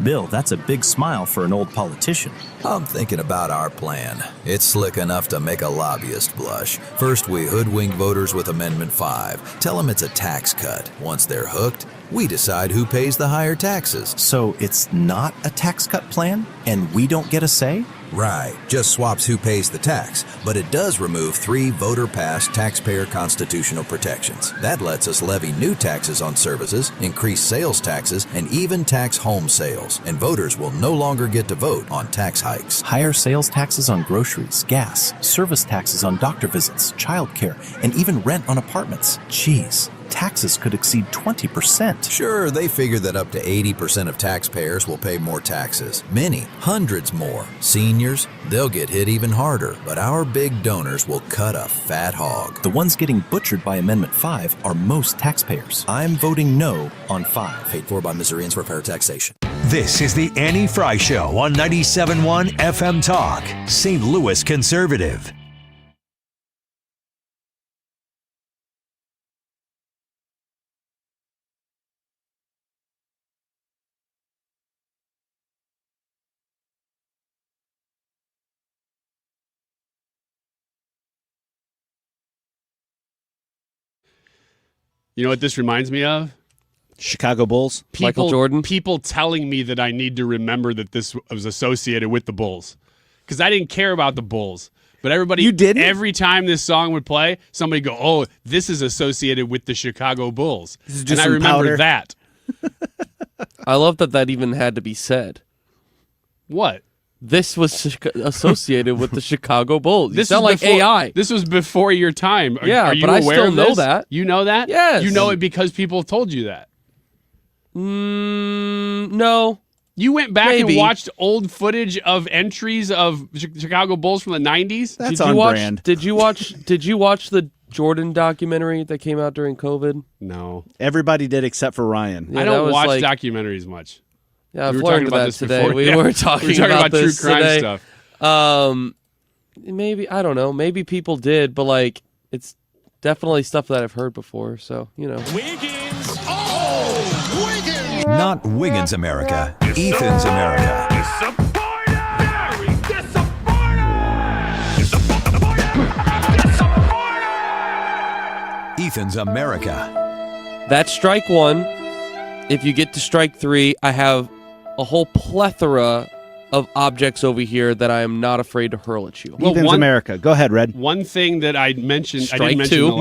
S4: Bill, that's a big smile for an old politician.
S5: I'm thinking about our plan. It's slick enough to make a lobbyist blush. First, we hoodwink voters with Amendment 5. Tell them it's a tax cut. Once they're hooked, we decide who pays the higher taxes.
S4: So it's not a tax cut plan, and we don't get a say?
S5: Right, just swaps who pays the tax, but it does remove 3 voter-passed taxpayer constitutional protections. That lets us levy new taxes on services, increase sales taxes, and even tax home sales, and voters will no longer get to vote on tax hikes.
S4: Higher sales taxes on groceries, gas, service taxes on doctor visits, childcare, and even rent on apartments. Jeez. Taxes could exceed 20%.
S5: Sure, they figure that up to 80% of taxpayers will pay more taxes. Many, hundreds more. Seniors, they'll get hit even harder, but our big donors will cut a fat hog.
S4: The ones getting butchered by Amendment 5 are most taxpayers. I'm voting no on 5.
S5: Paid for by Missourians for fair taxation.
S7: This is the Annie Frey Show on 97.1 FM Talk, St. Louis Conservative.
S9: You know what this reminds me of?
S12: Chicago Bulls.
S9: Michael Jordan. People telling me that I need to remember that this was associated with the Bulls. Because I didn't care about the Bulls. But everybody,
S12: you didn't?
S9: Every time this song would play, somebody go, oh, this is associated with the Chicago Bulls.
S12: This is just
S9: and I
S12: some
S9: remember
S12: powder.
S9: that.
S6: I love that even had to be said.
S9: What?
S6: This was associated with the Chicago Bulls. You
S9: This
S6: sound
S9: was
S6: like
S9: before,
S6: AI.
S9: This was before your time. Are you
S6: but I
S9: aware
S6: still
S9: of
S6: know
S9: this?
S6: that.
S9: You know that?
S6: Yes.
S9: You know it because people told you that.
S6: No.
S9: You went back
S6: Maybe.
S9: and watched old footage of entries of Chicago Bulls from the 90s?
S12: That's on brand.
S6: Did you watch the Jordan documentary that came out during COVID?
S9: No.
S12: Everybody did except for Ryan.
S6: Yeah,
S9: I
S6: that
S9: don't
S6: was
S9: watch
S6: like-
S9: documentaries much.
S6: Yeah, I've
S9: We were
S6: learned
S9: talking about
S6: that
S9: this
S6: today.
S9: before.
S6: We
S9: Yeah.
S6: were talking
S9: We were
S6: about
S9: true
S6: this
S9: crime
S6: today.
S9: stuff.
S6: Maybe, I don't know. Maybe people did, but like it's definitely stuff that I've heard before. So, you know.
S20: Wiggins. Oh, Wiggins.
S7: Not Wiggins America, Ethan's America. Ethan's America.
S6: That's strike one. If you get to strike three, I have a whole plethora of objects over here that I am not afraid to hurl at you.
S9: Well,
S12: Ethan's America. Go ahead, Red.
S9: One thing that I mentioned, I
S6: Strike
S9: didn't mention
S6: two.
S9: in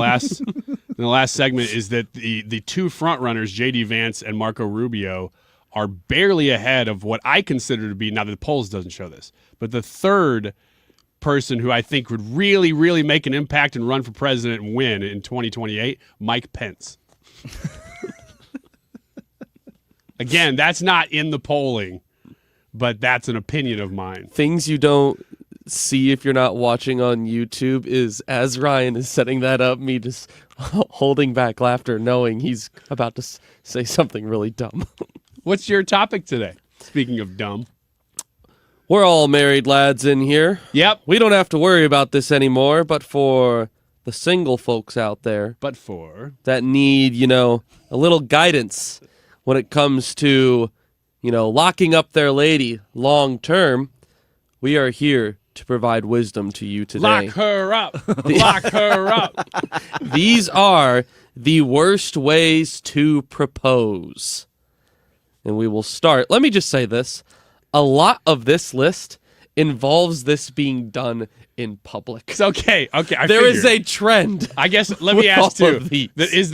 S9: the last segment is that the two front runners, J.D. Vance and Marco Rubio, are barely ahead of what I consider to be, now the polls doesn't show this, but the third person who I think would really, really make an impact and run for president and win in 2028, Mike Pence. Again, that's not in the polling, but that's an opinion of mine.
S6: Things you don't see if you're not watching on YouTube is, as Ryan is setting that up, me just holding back laughter knowing he's about to say something really dumb.
S9: What's your topic today? Speaking of dumb.
S6: We're all married lads in here.
S9: Yep.
S6: We don't have to worry about this anymore, but for the single folks out there.
S9: But for
S6: that need, a little guidance when it comes to, locking up their lady long term, we are here to provide wisdom to you today.
S9: Lock her up. Lock her up.
S6: These are the worst ways to propose. And we will start. Let me just say this. A lot of this list involves this being done in public.
S9: It's okay.
S6: There is a trend.
S9: I guess let me ask too. Is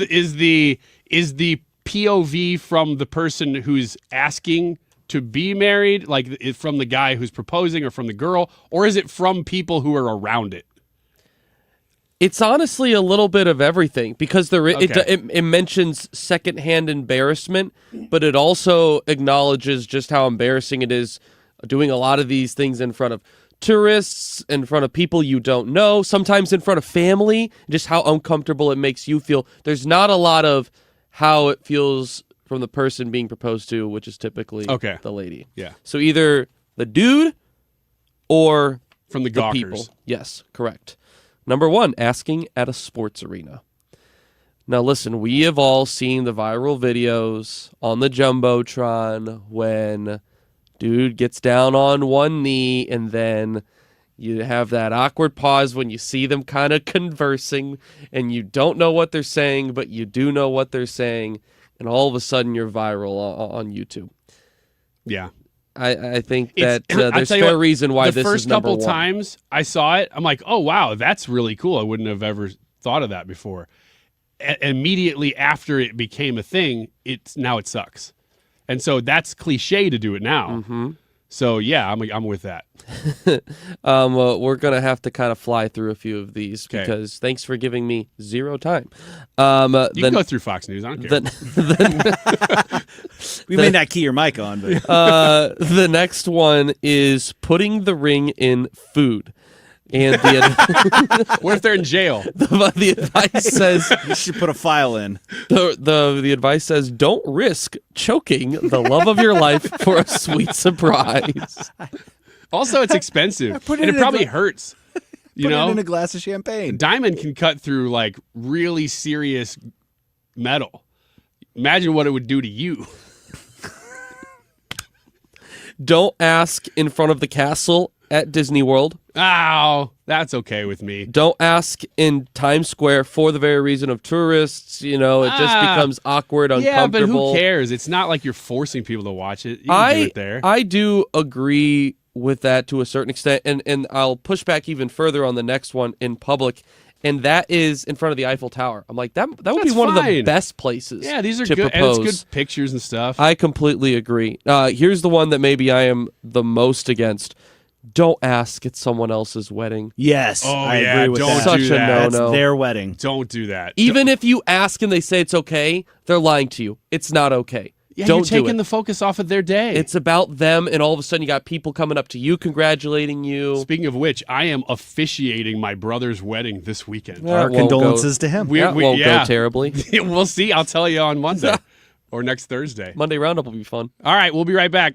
S9: the POV from the person who's asking to be married, like from the guy who's proposing or from the girl, or is it from people who are around it?
S6: It's honestly a little bit of everything because it mentions secondhand embarrassment, but it also acknowledges just how embarrassing it is doing a lot of these things in front of tourists, in front of people you don't know, sometimes in front of family, just how uncomfortable it makes you feel. There's not a lot of how it feels from the person being proposed to, which is typically the lady.
S9: Yeah.
S6: So either the dude or
S9: from the
S6: people.
S9: gawkers.
S6: Yes, correct. Number 1, asking at a sports arena. Now listen, we have all seen the viral videos on the Jumbotron when dude gets down on one knee and then you have that awkward pause when you see them kind of conversing and you don't know what they're saying, but you do know what they're saying, and all of a sudden you're viral on YouTube.
S9: Yeah.
S6: I think that there's fair reason why this is number 1.
S9: The first couple times I saw it, I'm like, oh, wow, that's really cool. I wouldn't have ever thought of that before. Immediately after it became a thing, it sucks. And so that's cliche to do it now.
S6: Mm-hmm.
S9: So, yeah, I'm with that.
S6: We're going to have to kind of fly through a few of these because thanks for giving me 0 time.
S9: You can go through Fox News. I don't care.
S12: We may not key your mic on. But
S6: the next one is putting the ring in food. And
S9: what if they're in jail?
S6: The advice says
S12: you should put a file in.
S6: The advice says don't risk choking the love of your life for a sweet surprise.
S9: Also, it's expensive, and it probably hurts. You know,
S12: it in a glass of champagne.
S9: Diamond can cut through like really serious metal. Imagine what it would do to you.
S6: Don't ask in front of the castle at Disney World.
S9: Oh, that's okay with me.
S6: Don't ask in Times Square for the very reason of tourists. You know, it just becomes awkward, uncomfortable.
S9: Yeah, but who cares? It's not like you're forcing people to watch it. You can do it there.
S6: I do agree with that to a certain extent, and I'll push back even further on the next one in public, and that is in front of the Eiffel Tower. I'm like, that would be one of the best places.
S9: Yeah, these are
S6: to
S9: good.
S6: propose.
S9: And it's good pictures and stuff.
S6: I completely agree. Here's the one that maybe I am the most against. Don't ask at someone else's wedding.
S12: Yes, I agree with that.
S9: Don't do that.
S12: That's their wedding.
S9: Don't do that.
S6: Even if you ask and they say it's okay, they're lying to you. It's not okay.
S9: Yeah,
S6: Don't
S9: you're
S6: do
S9: taking
S6: it.
S9: the focus off of their day.
S6: It's about them, and all of a sudden you got people coming up to you, congratulating you.
S9: Speaking of which, I am officiating my brother's wedding this weekend.
S12: Our condolences to him.
S6: That won't go terribly.
S9: We'll see. I'll tell you on Monday or next Thursday.
S6: Monday Roundup will be fun.
S9: All right, we'll be right back.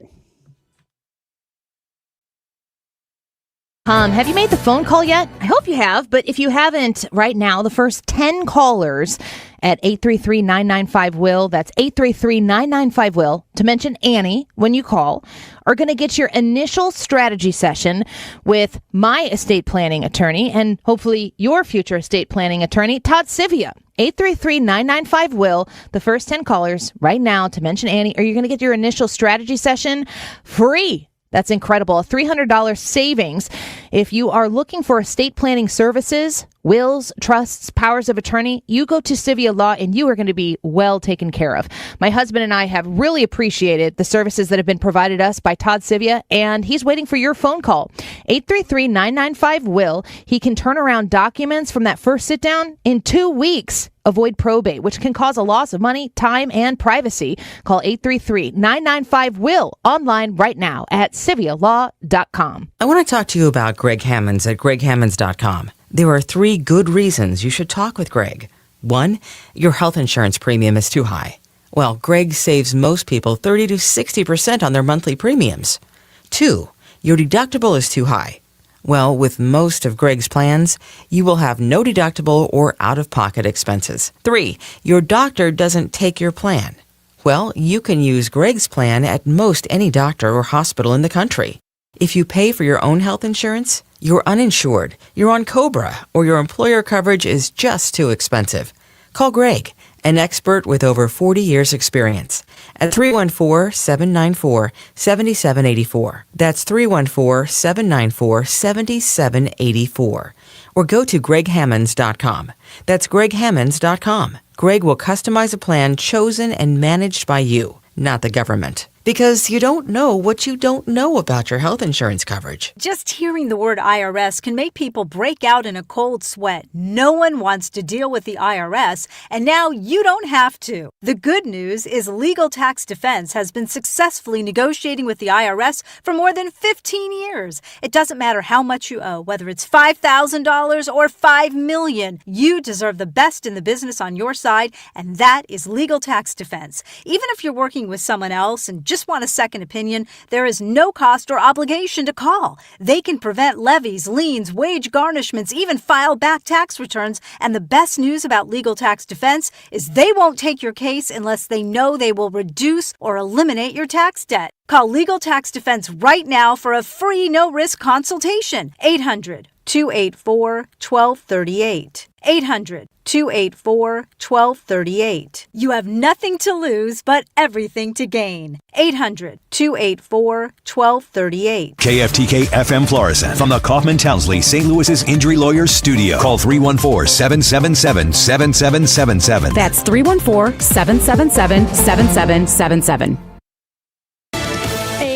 S1: Have you made the phone call yet? I hope you have, but if you haven't right now, the first 10 callers at 833-995-WILL, that's 833-995-WILL, to mention Annie when you call, are going to get your initial strategy session with my estate planning attorney and hopefully your future estate planning attorney, Todd Sivia. 833-995-WILL, the first 10 callers right now to mention Annie, are you going to get your initial strategy session free? That's incredible. A $300 savings. If you are looking for estate planning services, wills, trusts, powers of attorney, you go to Sivia Law and you are going to be well taken care of. My husband and I have really appreciated the services that have been provided us by Todd Sivia, and he's waiting for your phone call. 833-995-WILL. He can turn around documents from that first sit down in 2 weeks. Avoid probate, which can cause a loss of money, time, and privacy. Call 833-995-WILL online right now at civialaw.com.
S8: I want to talk to you about Greg Hammonds at greghammonds.com. There are 3 good reasons you should talk with Greg. 1, your health insurance premium is too high. Well, Greg saves most people 30 to 60% on their monthly premiums. 2, your deductible is too high. Well, with most of Greg's plans, you will have no deductible or out-of-pocket expenses. 3, your doctor doesn't take your plan. Well, you can use Greg's plan at most any doctor or hospital in the country. If you pay for your own health insurance, you're uninsured, you're on COBRA, or your employer coverage is just too expensive. Call Greg, an expert with over 40 years' experience, at 314-794-7784. That's 314-794-7784. Or go to greghammonds.com. That's greghammonds.com. Greg will customize a plan chosen and managed by you, not the government. Because you don't know what you don't know about your health insurance coverage.
S10: Just hearing the word IRS can make people break out in a cold sweat. No one wants to deal with the IRS, and now you don't have to. The good news is Legal Tax Defense has been successfully negotiating with the IRS for more than 15 years. It doesn't matter how much you owe, whether it's $5,000 or $5 million. You deserve the best in the business on your side, and that is Legal Tax Defense. Even if you're working with someone else and just want a second opinion, there is no cost or obligation to call. They can prevent levies, liens, wage garnishments, even file back tax returns. And the best news about Legal Tax Defense is they won't take your case unless they know they will reduce or eliminate your tax debt. Call Legal Tax Defense right now for a free no-risk consultation. 800-284-1238. 800-284-1238. You have nothing to lose, but everything to gain. 800-284-1238.
S7: KFTK FM Florissant from the Kaufman Townsley St. Louis's Injury Lawyers Studio. Call 314-777-7777.
S11: That's 314-777-7777.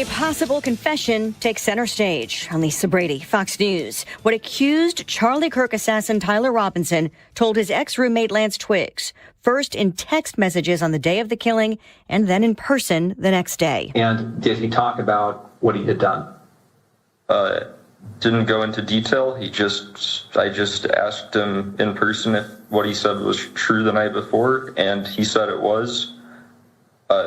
S11: Possible confession takes center stage on Lisa Brady, Fox News. What accused Charlie Kirk assassin Tyler Robinson told his ex-roommate Lance Twiggs, first in text messages on the day of the killing and then in person the next day.
S14: And did he talk about what he had done?
S15: Didn't go into detail. I just asked him in person if what he said was true the night before, and he said it was.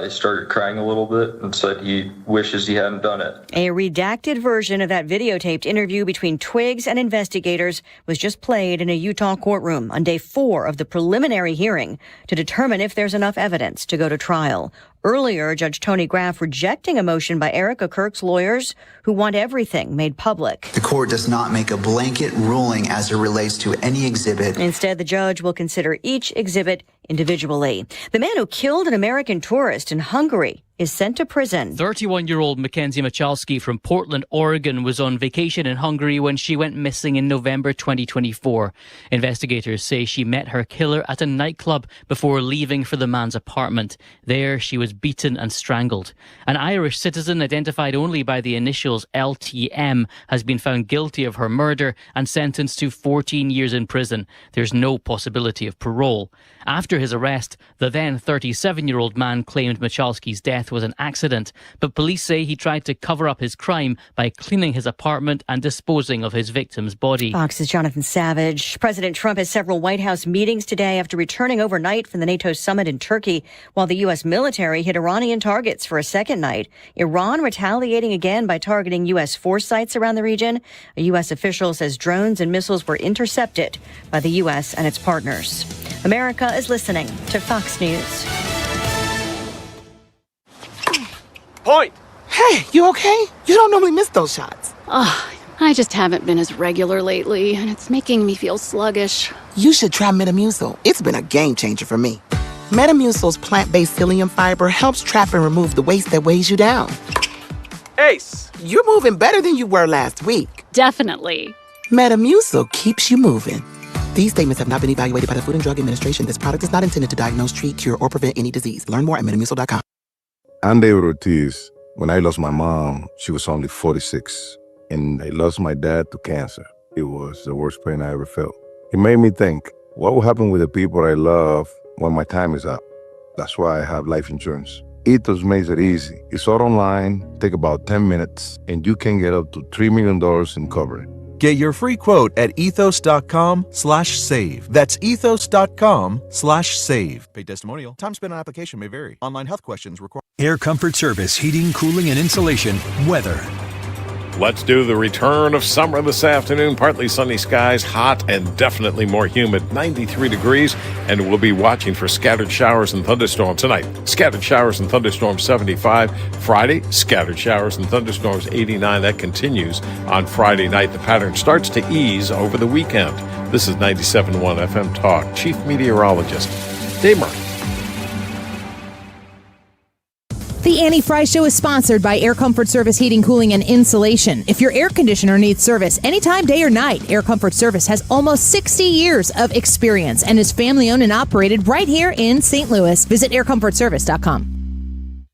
S15: He started crying a little bit and said he wishes he hadn't done it.
S11: A redacted version of that videotaped interview between Twiggs and investigators was just played in a Utah courtroom on day 4 of the preliminary hearing to determine if there's enough evidence to go to trial. Earlier, Judge Tony Graff rejecting a motion by Erica Kirk's lawyers who want everything made public.
S16: The court does not make a blanket ruling as it relates to any exhibit.
S11: Instead, the judge will consider each exhibit individually. The man who killed an American tourist in Hungary is sent to prison.
S17: 31-year-old Mackenzie Michalski from Portland, Oregon was on vacation in Hungary when she went missing in November 2024. Investigators say she met her killer at a nightclub before leaving for the man's apartment. There, she was beaten and strangled. An Irish citizen identified only by the initials LTM has been found guilty of her murder and sentenced to 14 years in prison. There's no possibility of parole. After his arrest, the then 37-year-old man claimed Michalski's death was an accident, but police say he tried to cover up his crime by cleaning his apartment and disposing of his victim's body.
S11: Fox's Jonathan Savage. President Trump has several White House meetings today after returning overnight from the NATO summit in Turkey, while the U.S. military hit Iranian targets for a second night. Iran retaliating again by targeting U.S. force sites around the region. A U.S. official says drones and missiles were intercepted by the U.S. and its partners. America is listening to Fox News.
S27: Point! Hey, you okay? You don't normally miss those shots.
S28: Oh, I just haven't been as regular lately, and it's making me feel sluggish.
S27: You should try Metamucil. It's been a game changer for me. Metamucil's plant-based psyllium fiber helps trap and remove the waste that weighs you down. Ace, you're moving better than you were last week.
S28: Definitely.
S27: Metamucil keeps you moving. These statements have not been evaluated by the Food and Drug Administration. This product is not intended to diagnose, treat, cure, or prevent any disease. Learn more at metamucil.com.
S29: I'm David Ortiz. When I lost my mom, she was only 46. And I lost my dad to cancer. It was the worst pain I ever felt. It made me think, what will happen with the people I love when my time is up? That's why I have life insurance. Ethos makes it easy. It's all online, take about 10 minutes, and you can get up to $3 million in coverage.
S30: Get your free quote at ethos.com/save. That's ethos.com/save. Paid testimonial. Time spent on application may vary. Online health questions require.
S7: Air Comfort Service, heating, cooling, and insulation. Weather.
S2: Let's do the return of summer this afternoon. Partly sunny skies, hot and definitely more humid, 93 degrees, and we'll be watching for scattered showers and thunderstorms tonight. Scattered showers and thunderstorms, 75. Friday, scattered showers and thunderstorms, 89. That continues on Friday night. The pattern starts to ease over the weekend. This is 97.1 FM Talk. Chief Meteorologist Dave Murray.
S1: The Annie Frey Show is sponsored by Air Comfort Service Heating, Cooling, and Insulation. If your air conditioner needs service anytime, day or night, Air Comfort Service has almost 60 years of experience and is family-owned and operated right here in St. Louis. Visit aircomfortservice.com.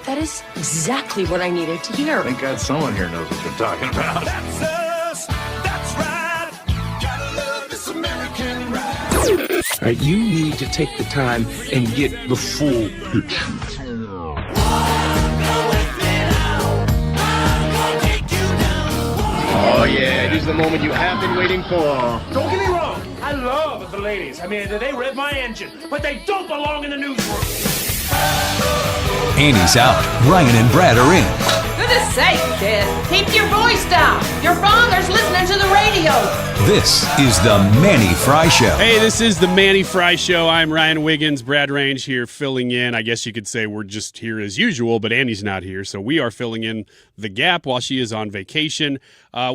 S3: That is exactly what I needed to hear.
S13: Thank God someone here knows what they're talking about.
S20: That's us. That's right. Gotta love this American ride.
S13: All right, you need to take the time and get the full picture.
S19: Oh, yeah, it is the moment you have been waiting for.
S21: Don't get me wrong, I love the ladies. I mean, they rev my engine, but they don't belong in the newsroom.
S7: Annie's out. Ryan and Brad are in.
S22: Goodness sake, kid. Keep your voice down. Your father's listening to the radio.
S7: This is the Mannie Frey Show.
S9: Hey, this is the Mannie Frey Show. I'm Ryan Wiggins, Brad Range here filling in. I guess you could say we're just here as usual, but Annie's not here, so we are filling in the gap while she is on vacation.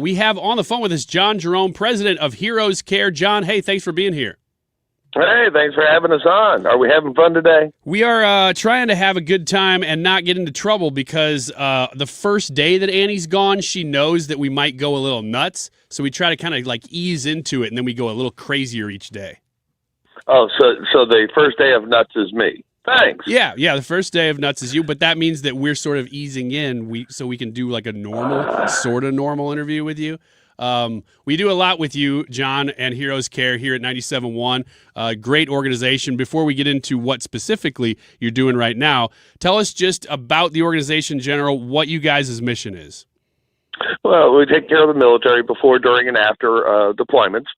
S9: We have on the phone with us Jon Jermoe, president of Heroes Care. John, hey, thanks for being here.
S23: Hey, thanks for having us on. Are we having fun today?
S9: We are trying to have a good time and not get into trouble because the first day that Annie's gone, she knows that we might go a little nuts. So we try to kind of like ease into it, and then we go a little crazier each day.
S23: Oh, so the first day of nuts is me. Thanks.
S9: Yeah, the first day of nuts is you, but that means that we're sort of easing in so we can do like a normal, sort of normal interview with you. We do a lot with you, John, and Heroes Care here at 97.1. Great organization. Before we get into what specifically you're doing right now, tell us just about the organization in general, what you guys' mission is.
S23: Well, we take care of the military before, during, and after deployments.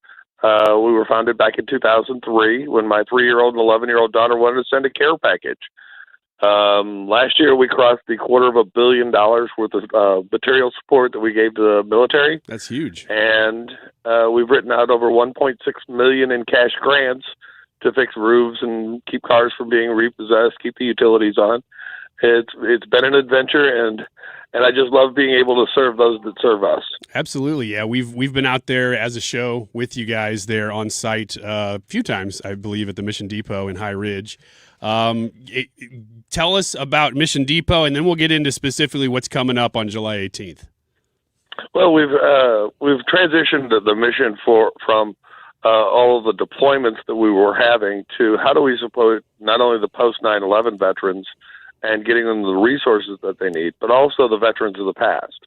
S23: We were founded back in 2003 when my 3-year-old and 11-year-old daughter wanted to send a care package. Last year, we crossed the $250 million worth of material support that we gave to the military.
S9: That's huge.
S23: And we've written out over $1.6 million in cash grants to fix roofs and keep cars from being repossessed, keep the utilities on. It's been an adventure, and I just love being able to serve those that serve us.
S9: Absolutely, yeah. We've been out there as a show with you guys there on site a few times, I believe, at the Mission Depot in High Ridge. Tell us about Mission Depot, and then we'll get into specifically what's coming up on July 18th.
S23: Well, we've transitioned the mission from all of the deployments that we were having to how do we support not only the post 9/11 veterans and getting them the resources that they need, but also the veterans of the past.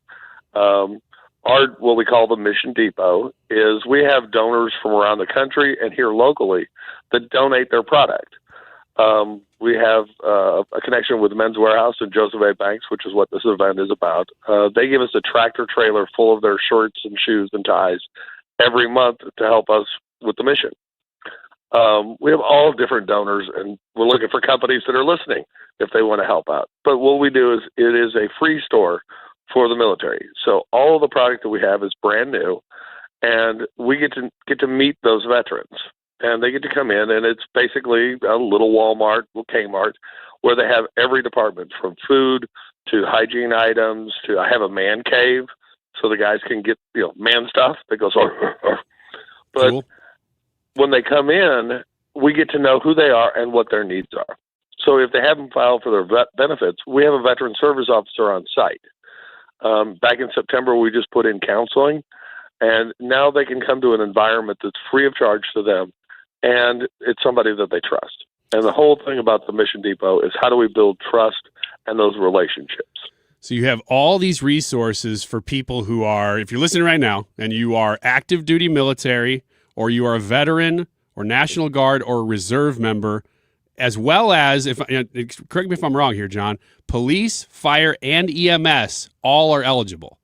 S23: What we call the Mission Depot is we have donors from around the country and here locally that donate their product. We have a connection with Men's Warehouse and Joseph A. Banks, which is what this event is about. They give us a tractor trailer full of their shirts and shoes and ties every month to help us with the mission. We have all different donors, and we're looking for companies that are listening if they want to help out. But what we do is it is a free store for the military. So all of the product that we have is brand new, and we get to meet those veterans. And they get to come in, and it's basically a little Walmart, little Kmart, where they have every department from food to hygiene items to I have a man cave so the guys can get man stuff that goes on. But cool. When they come in, we get to know who they are and what their needs are. So if they haven't filed for their benefits, we have a veteran service officer on site. Back in September, we just put in counseling, and now they can come to an environment that's free of charge to them. And it's somebody that they trust. And the whole thing about the Mission Depot is how do we build trust and those relationships?
S9: So you have all these resources for people who are, if you're listening right now, and you are active duty military, or you are a veteran, or National Guard, or a reserve member, as well as, correct me if I'm wrong here, John, police, fire, and EMS all are eligible.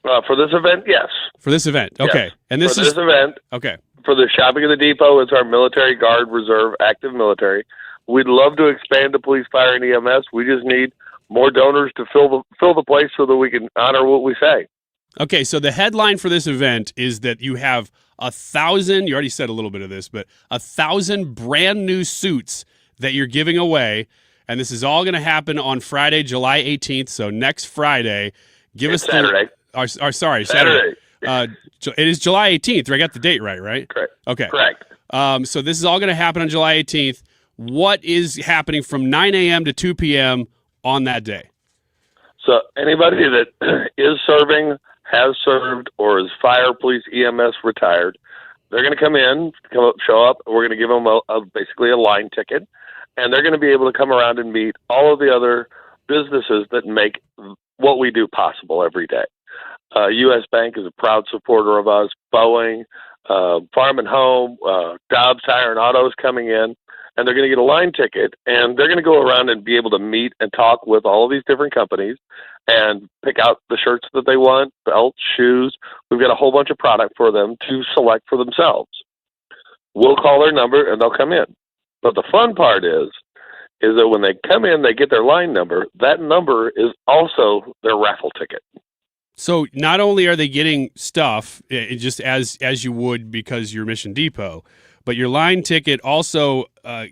S23: For this event, yes.
S9: For this event, okay.
S23: Yes.
S9: And this
S23: for this event,
S9: okay.
S23: For the shopping at the depot, it's our military, guard, reserve, active military. We'd love to expand to police, fire, and EMS. We just need more donors to fill the place so that we can honor what we say.
S9: Okay, so the headline for this event is that you have 1,000, you already said a little bit of this, but 1,000 brand new suits that you're giving away, and this is all going to happen on Friday, July 18th, so next Friday. Give us
S23: Saturday.
S9: Sorry, Saturday. It is July 18th. I got the date right?
S23: Correct.
S9: Okay.
S23: Correct.
S9: So this is all going to happen on July 18th. What is happening from 9 a.m. to 2 p.m. on that day?
S23: So anybody that is serving, has served, or is fire, police, EMS retired, they're going to come in, show up. We're going to give them basically a line ticket, and they're going to be able to come around and meet all of the other businesses that make what we do possible every day. U.S. Bank is a proud supporter of us. Boeing, Farm and Home, Dobbs Tire and Auto is coming in, and they're going to get a line ticket, and they're going to go around and be able to meet and talk with all of these different companies and pick out the shirts that they want, belts, shoes. We've got a whole bunch of product for them to select for themselves. We'll call their number, and they'll come in. But the fun part is that when they come in, they get their line number. That number is also their raffle ticket.
S9: So not only are they getting stuff, just as you would because you're Mission Depot, but your line ticket also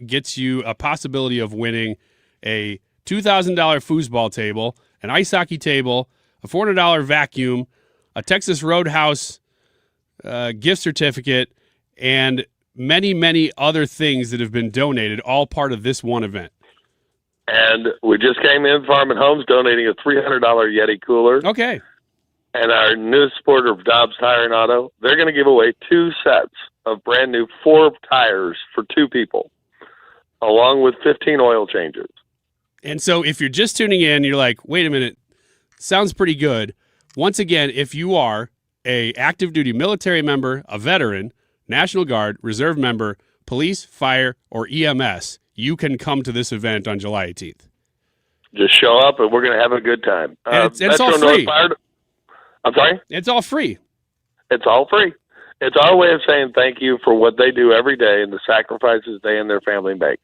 S9: gets you a possibility of winning a $2,000 foosball table, an ice hockey table, a $400 vacuum, a Texas Roadhouse gift certificate, and many, many other things that have been donated, all part of this one event.
S23: And we just came in, Farm and Home's donating a $300 Yeti cooler.
S9: Okay.
S23: And our newest supporter of Dobbs Tire and Auto, they're going to give away 2 sets of brand new 4 tires for 2 people, along with 15 oil changes.
S9: And so if you're just tuning in, you're like, wait a minute, sounds pretty good. Once again, if you are a active duty military member, a veteran, National Guard, reserve member, police, fire, or EMS, you can come to this event on July 18th.
S23: Just show up, and we're going to have a good time.
S9: And it's all free.
S23: I'm sorry?
S9: It's all free.
S23: It's all free. It's our way of saying thank you for what they do every day and the sacrifices they and their family make.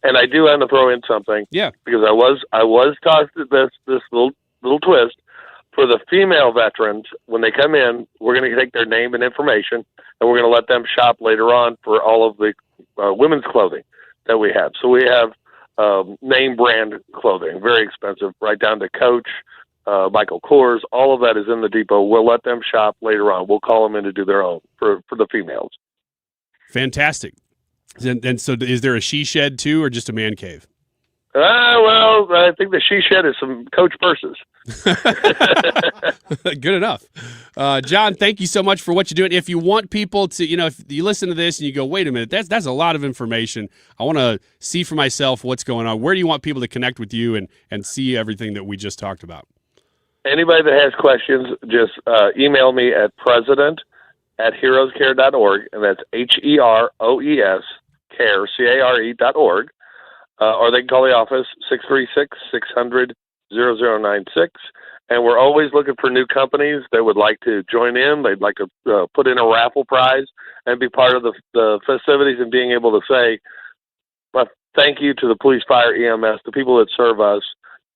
S23: And I do want to throw in something.
S9: Yeah.
S23: Because I was taught this little twist. For the female veterans, when they come in, we're going to take their name and information, and we're going to let them shop later on for all of the women's clothing that we have. So we have name brand clothing, very expensive, right down to Coach, Michael Kors. All of that is in the depot. We'll let them shop later on. We'll call them in to do their own for the females.
S9: Fantastic. And so is there a she shed too, or just a man cave?
S23: Well, I think the she shed is some Coach purses.
S9: Good enough. Jon, thank you so much for what you're doing. If you want people to, if you listen to this and you go, wait a minute, that's a lot of information. I want to see for myself what's going on. Where do you want people to connect with you and see everything that we just talked about?
S23: Anybody that has questions, just email me at president@heroescare.org, and that's HEROES care, CARE.org. Or they can call the office, 636-600-0096. And we're always looking for new companies that would like to join in. They'd like to put in a raffle prize and be part of the festivities and being able to say, well, thank you to the police, fire, EMS, the people that serve us.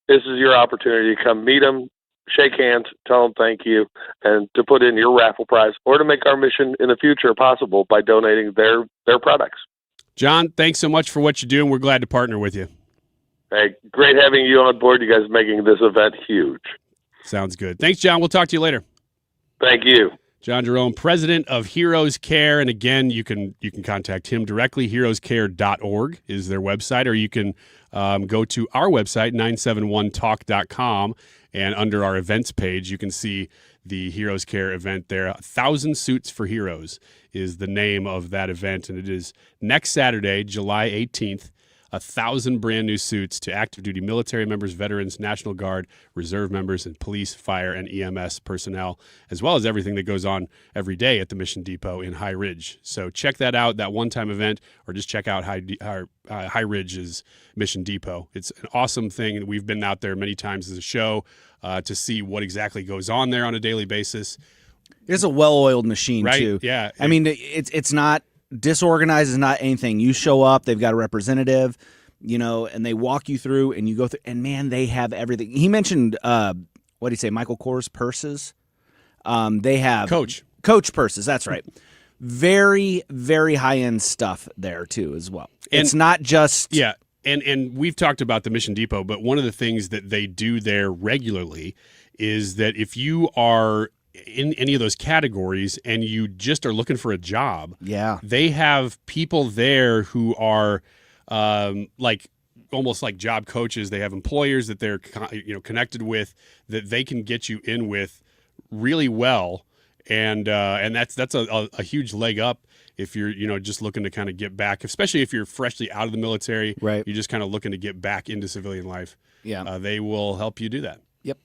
S23: This is your opportunity to come meet them, shake hands, tell them thank you, and to put in your raffle prize or to make our mission in the future possible by donating their products.
S9: Jon, thanks so much for what you're doing. We're glad to partner with you.
S23: Hey, great having you on board. You guys are making this event huge.
S9: Sounds good. Thanks, Jon. We'll talk to you later.
S23: Thank you.
S9: Jon Jermoe, president of Heroes Care. And again, you can contact him directly. Heroescare.org is their website, or you can go to our website, 971talk.com, and under our events page, you can see the Heroes Care event there. 1,000 Suits for Heroes is the name of that event, and it is next Saturday, July 18th. 1,000 brand new suits to active duty military members, veterans, National Guard, reserve members, and police, fire, and EMS personnel, as well as everything that goes on every day at the Mission Depot in High Ridge. So check that out, that one-time event, or just check out High Ridge's Mission Depot. It's an awesome thing, and we've been out there many times as a show to see what exactly goes on there on a daily basis.
S4: It's a well-oiled machine,
S9: right?
S4: Too.
S9: Yeah.
S4: I mean, it's not disorganized, it's not anything. You show up, they've got a representative. and they walk you through and you go through, and man, they have everything. He mentioned, what did he say, Michael Kors purses? They have Coach purses, that's right. Very, very high-end stuff there, too, as well. It's not just...
S9: Yeah, and we've talked about the Mission Depot, but one of the things that they do there regularly is that if you are in any of those categories and you just are looking for a job, they have people there who are almost like job coaches. They have employers that they're connected with that they can get you in with really well. And that's a huge leg up if you're just looking to kind of get back, especially if you're freshly out of the military.
S4: Right.
S9: You're just kind of looking to get back into civilian life.
S4: Yeah.
S9: They will help you do that.
S4: Yep.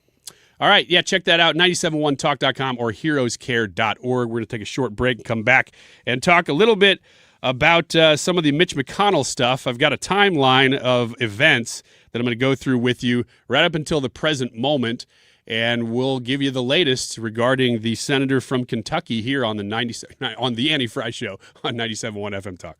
S9: All right. Yeah, check that out. 971talk.com or heroescare.org. We're going to take a short break and come back and talk a little bit about some of the Mitch McConnell stuff. I've got a timeline of events that I'm going to go through with you right up until the present moment. And we'll give you the latest regarding the senator from Kentucky here on the Annie Frey Show on 97.1 FM Talk.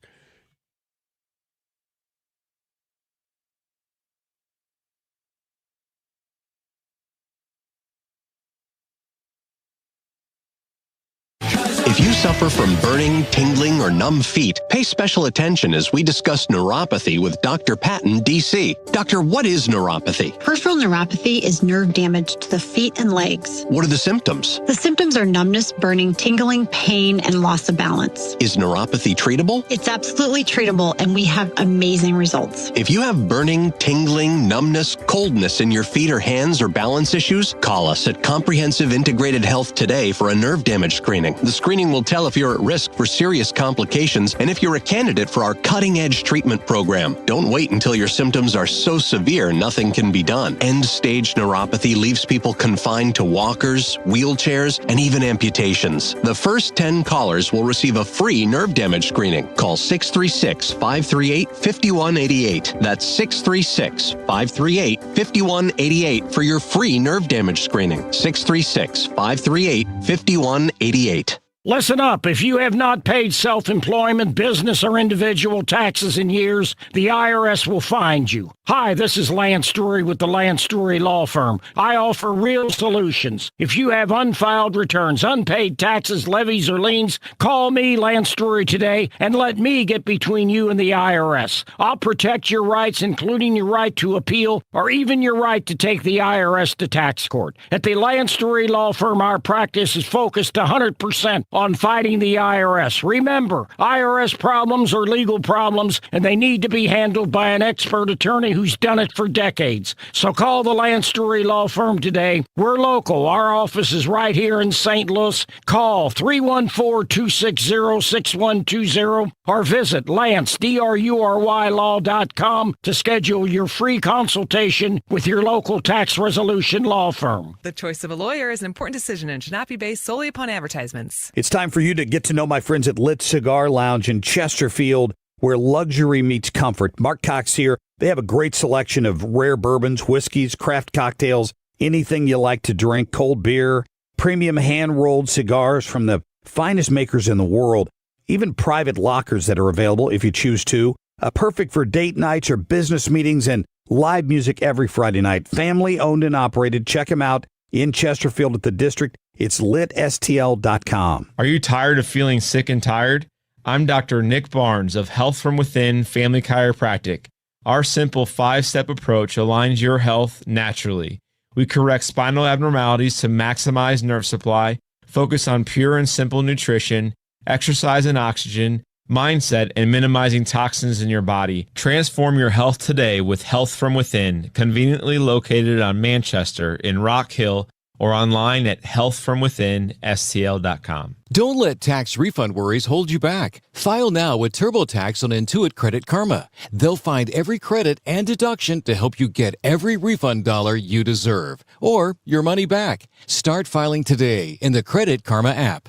S5: If you suffer from burning, tingling, or numb feet, pay special attention as we discuss neuropathy with Dr. Patton, D.C. Doctor, what is neuropathy?
S6: Peripheral neuropathy is nerve damage to the feet and legs.
S5: What are the symptoms?
S6: The symptoms are numbness, burning, tingling, pain, and loss of balance.
S5: Is neuropathy treatable?
S6: It's absolutely treatable, and we have amazing results.
S5: If you have burning, tingling, numbness, coldness in your feet or hands or balance issues, call us at Comprehensive Integrated Health today for a nerve damage screening. The screening will tell if you're at risk for serious complications and if you're a candidate for our cutting-edge treatment program. Don't wait until your symptoms are so severe nothing can be done. End-stage neuropathy leaves people confined to walkers, wheelchairs, and even amputations. The first 10 callers will receive a free nerve damage screening. Call 636-538-5188. That's 636-538-5188 for your free nerve damage screening. 636-538-5188.
S8: Listen up. If you have not paid self-employment, business, or individual taxes in years, the IRS will find you. Hi, this is Lance Drury with the Lance Drury Law Firm. I offer real solutions. If you have unfiled returns, unpaid taxes, levies, or liens, call me, Lance Drury, today and let me get between you and the IRS. I'll protect your rights, including your right to appeal or even your right to take the IRS to tax court. At the Lance Drury Law Firm, our practice is focused 100% on fighting the IRS. Remember, IRS problems are legal problems, and they need to be handled by an expert attorney who's done it for decades. So call the Lance Drury Law Firm today. We're local. Our office is right here in St. Louis. Call 314-260-6120 or visit LanceDruryLaw.com to schedule your free consultation with your local tax resolution law firm.
S10: The choice of a lawyer is an important decision and should not be based solely upon advertisements.
S12: It's time for you to get to know my friends at Lit Cigar Lounge in Chesterfield, where luxury meets comfort. Mark Cox here. They have a great selection of rare bourbons, whiskeys, craft cocktails, anything you like to drink, cold beer, premium hand-rolled cigars from the finest makers in the world, even private lockers that are available if you choose to. Perfect for date nights or business meetings, and live music every Friday night. Family owned and operated. Check them out in Chesterfield at the District. It's litstl.com.
S14: Are you tired of feeling sick and tired? I'm Dr. Nick Barnes of Health From Within Family Chiropractic. Our simple 5-step approach aligns your health naturally. We correct spinal abnormalities to maximize nerve supply, focus on pure and simple nutrition, exercise and oxygen, mindset, and minimizing toxins in your body. Transform your health today with Health From Within, conveniently located on Manchester in Rock Hill, or online at healthfromwithinstl.com.
S18: Don't let tax refund worries hold you back. File now with TurboTax on Intuit Credit Karma. They'll find every credit and deduction to help you get every refund dollar you deserve, or your money back. Start filing today in the Credit Karma app.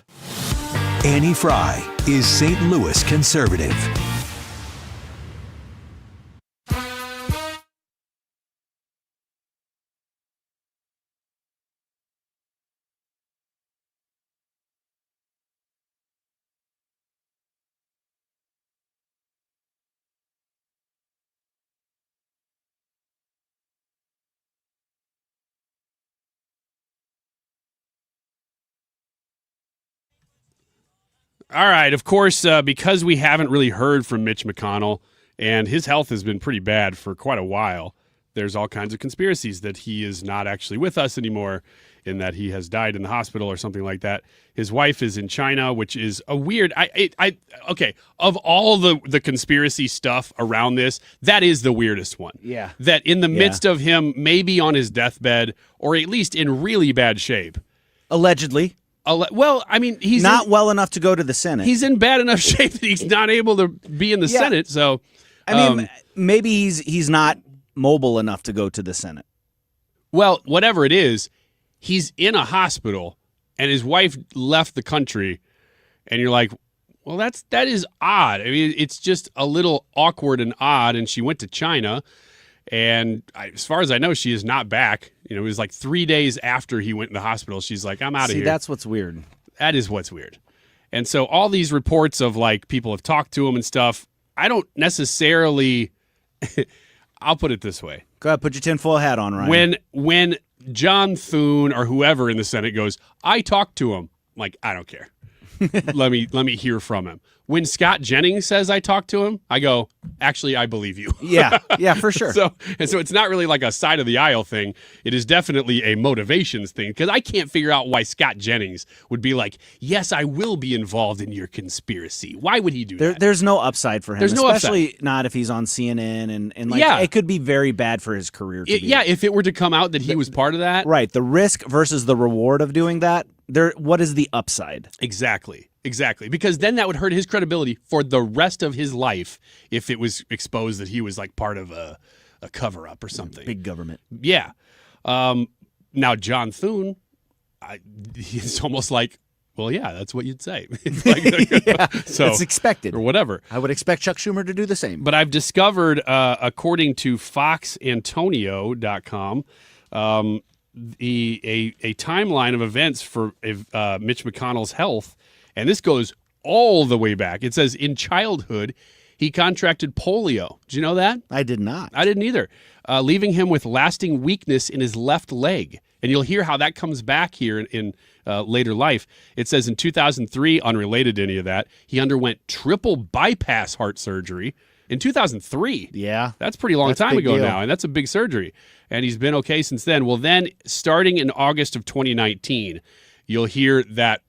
S7: Annie Frey is St. Louis conservative.
S9: All right. Of course, because we haven't really heard from Mitch McConnell, and his health has been pretty bad for quite a while, there's all kinds of conspiracies that he is not actually with us anymore, in that he has died in the hospital or something like that. His wife is in China, which is a weird. Okay. Of all the conspiracy stuff around this, that is the weirdest one.
S4: Yeah.
S9: That in the midst of him maybe on his deathbed, or at least in really bad shape,
S4: allegedly.
S9: Well, I mean, he's
S4: not well enough to go to the Senate.
S9: He's in bad enough shape that he's not able to be in the Senate. So,
S4: I mean, maybe he's not mobile enough to go to the Senate.
S9: Well, whatever it is, he's in a hospital, and his wife left the country, and you're like, well, that is odd. I mean, it's just a little awkward and odd. And she went to China, and as far as I know, she is not back. You know, it was like 3 days after he went in the hospital. She's like, I'm out of here.
S4: That's what's weird.
S9: That is what's weird. And so all these reports of like people have talked to him and stuff, I don't necessarily. I'll put it this way.
S4: Go ahead, put your tinfoil hat on, Ryan.
S9: When John Thune or whoever in the Senate goes, I talked to him, I'm like, I don't care. let me hear from him. When Scott Jennings says I talked to him, I go, actually, I believe you.
S4: Yeah, for sure.
S9: So it's not really like a side of the aisle thing. It is definitely a motivations thing, because I can't figure out why Scott Jennings would be like, yes, I will be involved in your conspiracy. Why would he do that?
S4: There's no upside for him.
S9: There's no
S4: especially
S9: upside.
S4: Not if he's on CNN and like it could be very bad for his career.
S9: If it were to come out that he was part of that.
S4: Right. The risk versus the reward of doing that. What is the upside?
S9: Exactly. Because then that would hurt his credibility for the rest of his life if it was exposed that he was like part of a cover-up or something.
S4: Big government.
S9: Yeah. Now, John Thune, he's almost like, well, yeah, that's what you'd say. It's like, so,
S4: it's expected.
S9: Or whatever.
S4: I would expect Chuck Schumer to do the same.
S9: But I've discovered, according to FoxAntonio.com, a timeline of events for Mitch McConnell's health. And this goes all the way back. It says in childhood, he contracted polio. Did you know that?
S4: I did not.
S9: I didn't either. Leaving him with lasting weakness in his left leg. And you'll hear how that comes back here in later life. It says in 2003, unrelated to any of that, he underwent triple bypass heart surgery in 2003.
S4: Yeah.
S9: That's a pretty long time ago now, and that's a big surgery. And he's been okay since then. Well, then, starting in August of 2019, you'll hear that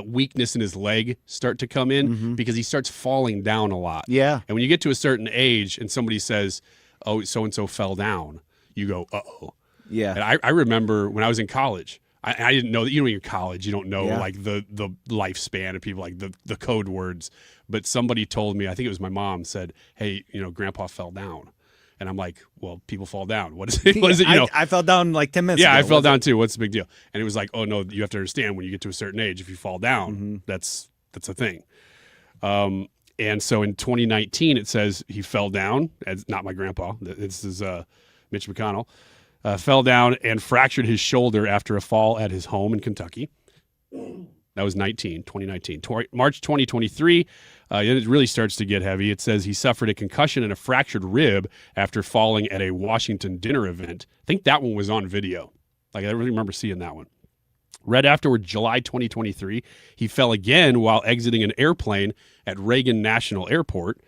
S9: weakness in his leg start to come in because he starts falling down a lot.
S4: Yeah.
S9: And when you get to a certain age and somebody says, oh, so-and-so fell down, you go, uh-oh.
S4: Yeah.
S9: And I remember when I was in college, I didn't know that, when you're in college, you don't know like the lifespan of people, like the code words. But somebody told me, I think it was my mom, said, hey, Grandpa fell down. And I'm like, well, people fall down. What is it? What is it?
S4: I fell down like 10 minutes ago.
S9: Yeah, I fell down too. What's the big deal? And it was like, oh, no, you have to understand when you get to a certain age, if you fall down, that's a thing. And so in 2019, it says he fell down. It's not my grandpa. This is Mitch McConnell. Fell down and fractured his shoulder after a fall at his home in Kentucky. That was 2019. March 2023, it really starts to get heavy. It says he suffered a concussion and a fractured rib after falling at a Washington dinner event. I think that one was on video. Like, I really remember seeing that one. Right afterward, July 2023, he fell again while exiting an airplane at Reagan National Airport.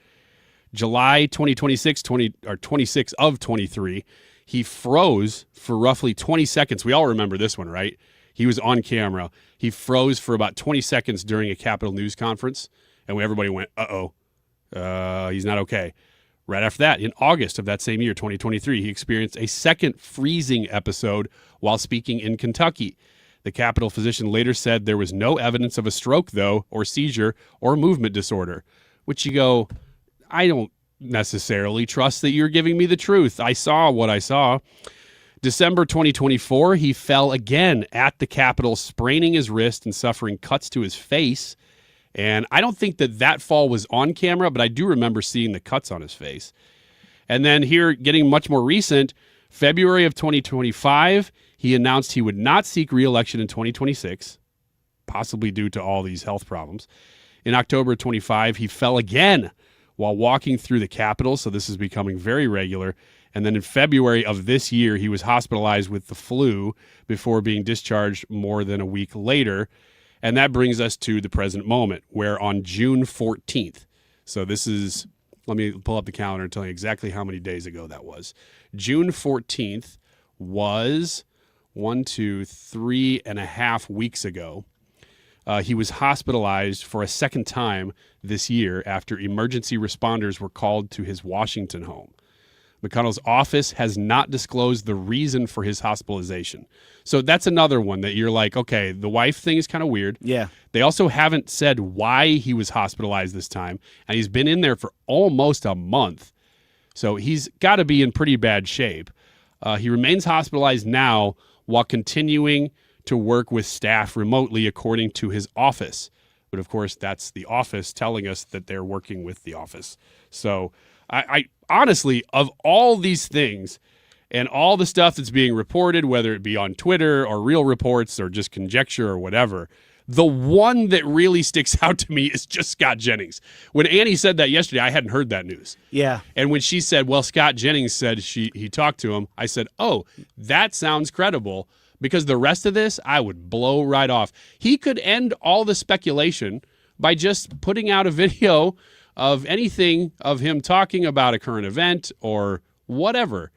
S9: July 2026, 26 of 23, he froze for roughly 20 seconds. We all remember this one, right? He was on camera. He froze for about 20 seconds during a Capitol News conference, and everybody went, uh-oh, he's not okay. Right after that, in August of that same year, 2023, he experienced a second freezing episode while speaking in Kentucky. The Capitol physician later said there was no evidence of a stroke, though, or seizure, or movement disorder, which you go, I don't necessarily trust that you're giving me the truth. I saw what I saw. December 2024, he fell again at the Capitol, spraining his wrist and suffering cuts to his face. And I don't think that fall was on camera, but I do remember seeing the cuts on his face. And then here, getting much more recent, February of 2025, he announced he would not seek re-election in 2026, possibly due to all these health problems. In October 25, he fell again while walking through the Capitol, so this is becoming very regular. And then in February of this year, he was hospitalized with the flu before being discharged more than a week later. And that brings us to the present moment, where on June 14th, so this is, let me pull up the calendar and tell you exactly how many days ago that was. June 14th was 3.5 weeks ago. He was hospitalized for a second time this year after emergency responders were called to his Washington home. McConnell's office has not disclosed the reason for his hospitalization. So that's another one that you're like, okay, the wife thing is kind of weird.
S4: Yeah.
S9: They also haven't said why he was hospitalized this time, and he's been in there for almost a month. So he's got to be in pretty bad shape. He remains hospitalized now while continuing to work with staff remotely, according to his office. But of course, that's the office telling us that they're working with the office. So I honestly, of all these things and all the stuff that's being reported, whether it be on Twitter or real reports or just conjecture or whatever, the one that really sticks out to me is just Scott Jennings. When Annie said that yesterday, I hadn't heard that news.
S4: Yeah.
S9: And when she said, well, Scott Jennings said he talked to him, I said, oh, that sounds credible, because the rest of this, I would blow right off. He could end all the speculation by just putting out a video of anything of him talking about a current event or whatever.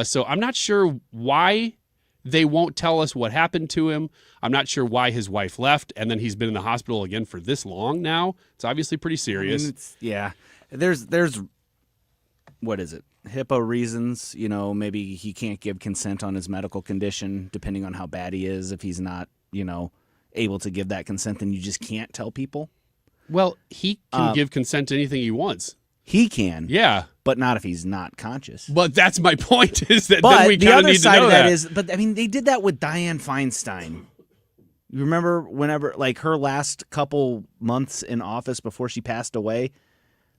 S9: So I'm not sure why they won't tell us what happened to him. I'm not sure why his wife left, and then he's been in the hospital again for this long now. It's obviously pretty serious.
S4: Yeah. There's what is it? HIPAA reasons, maybe he can't give consent on his medical condition, depending on how bad he is. If he's not, able to give that consent, then you just can't tell people.
S9: Well, he can give consent to anything he wants.
S4: He can.
S9: Yeah.
S4: But not if he's not conscious.
S9: But that's my point, is that
S4: but
S9: then we kind of need to know that.
S4: They did that with Dianne Feinstein. You remember whenever, her last couple months in office before she passed away?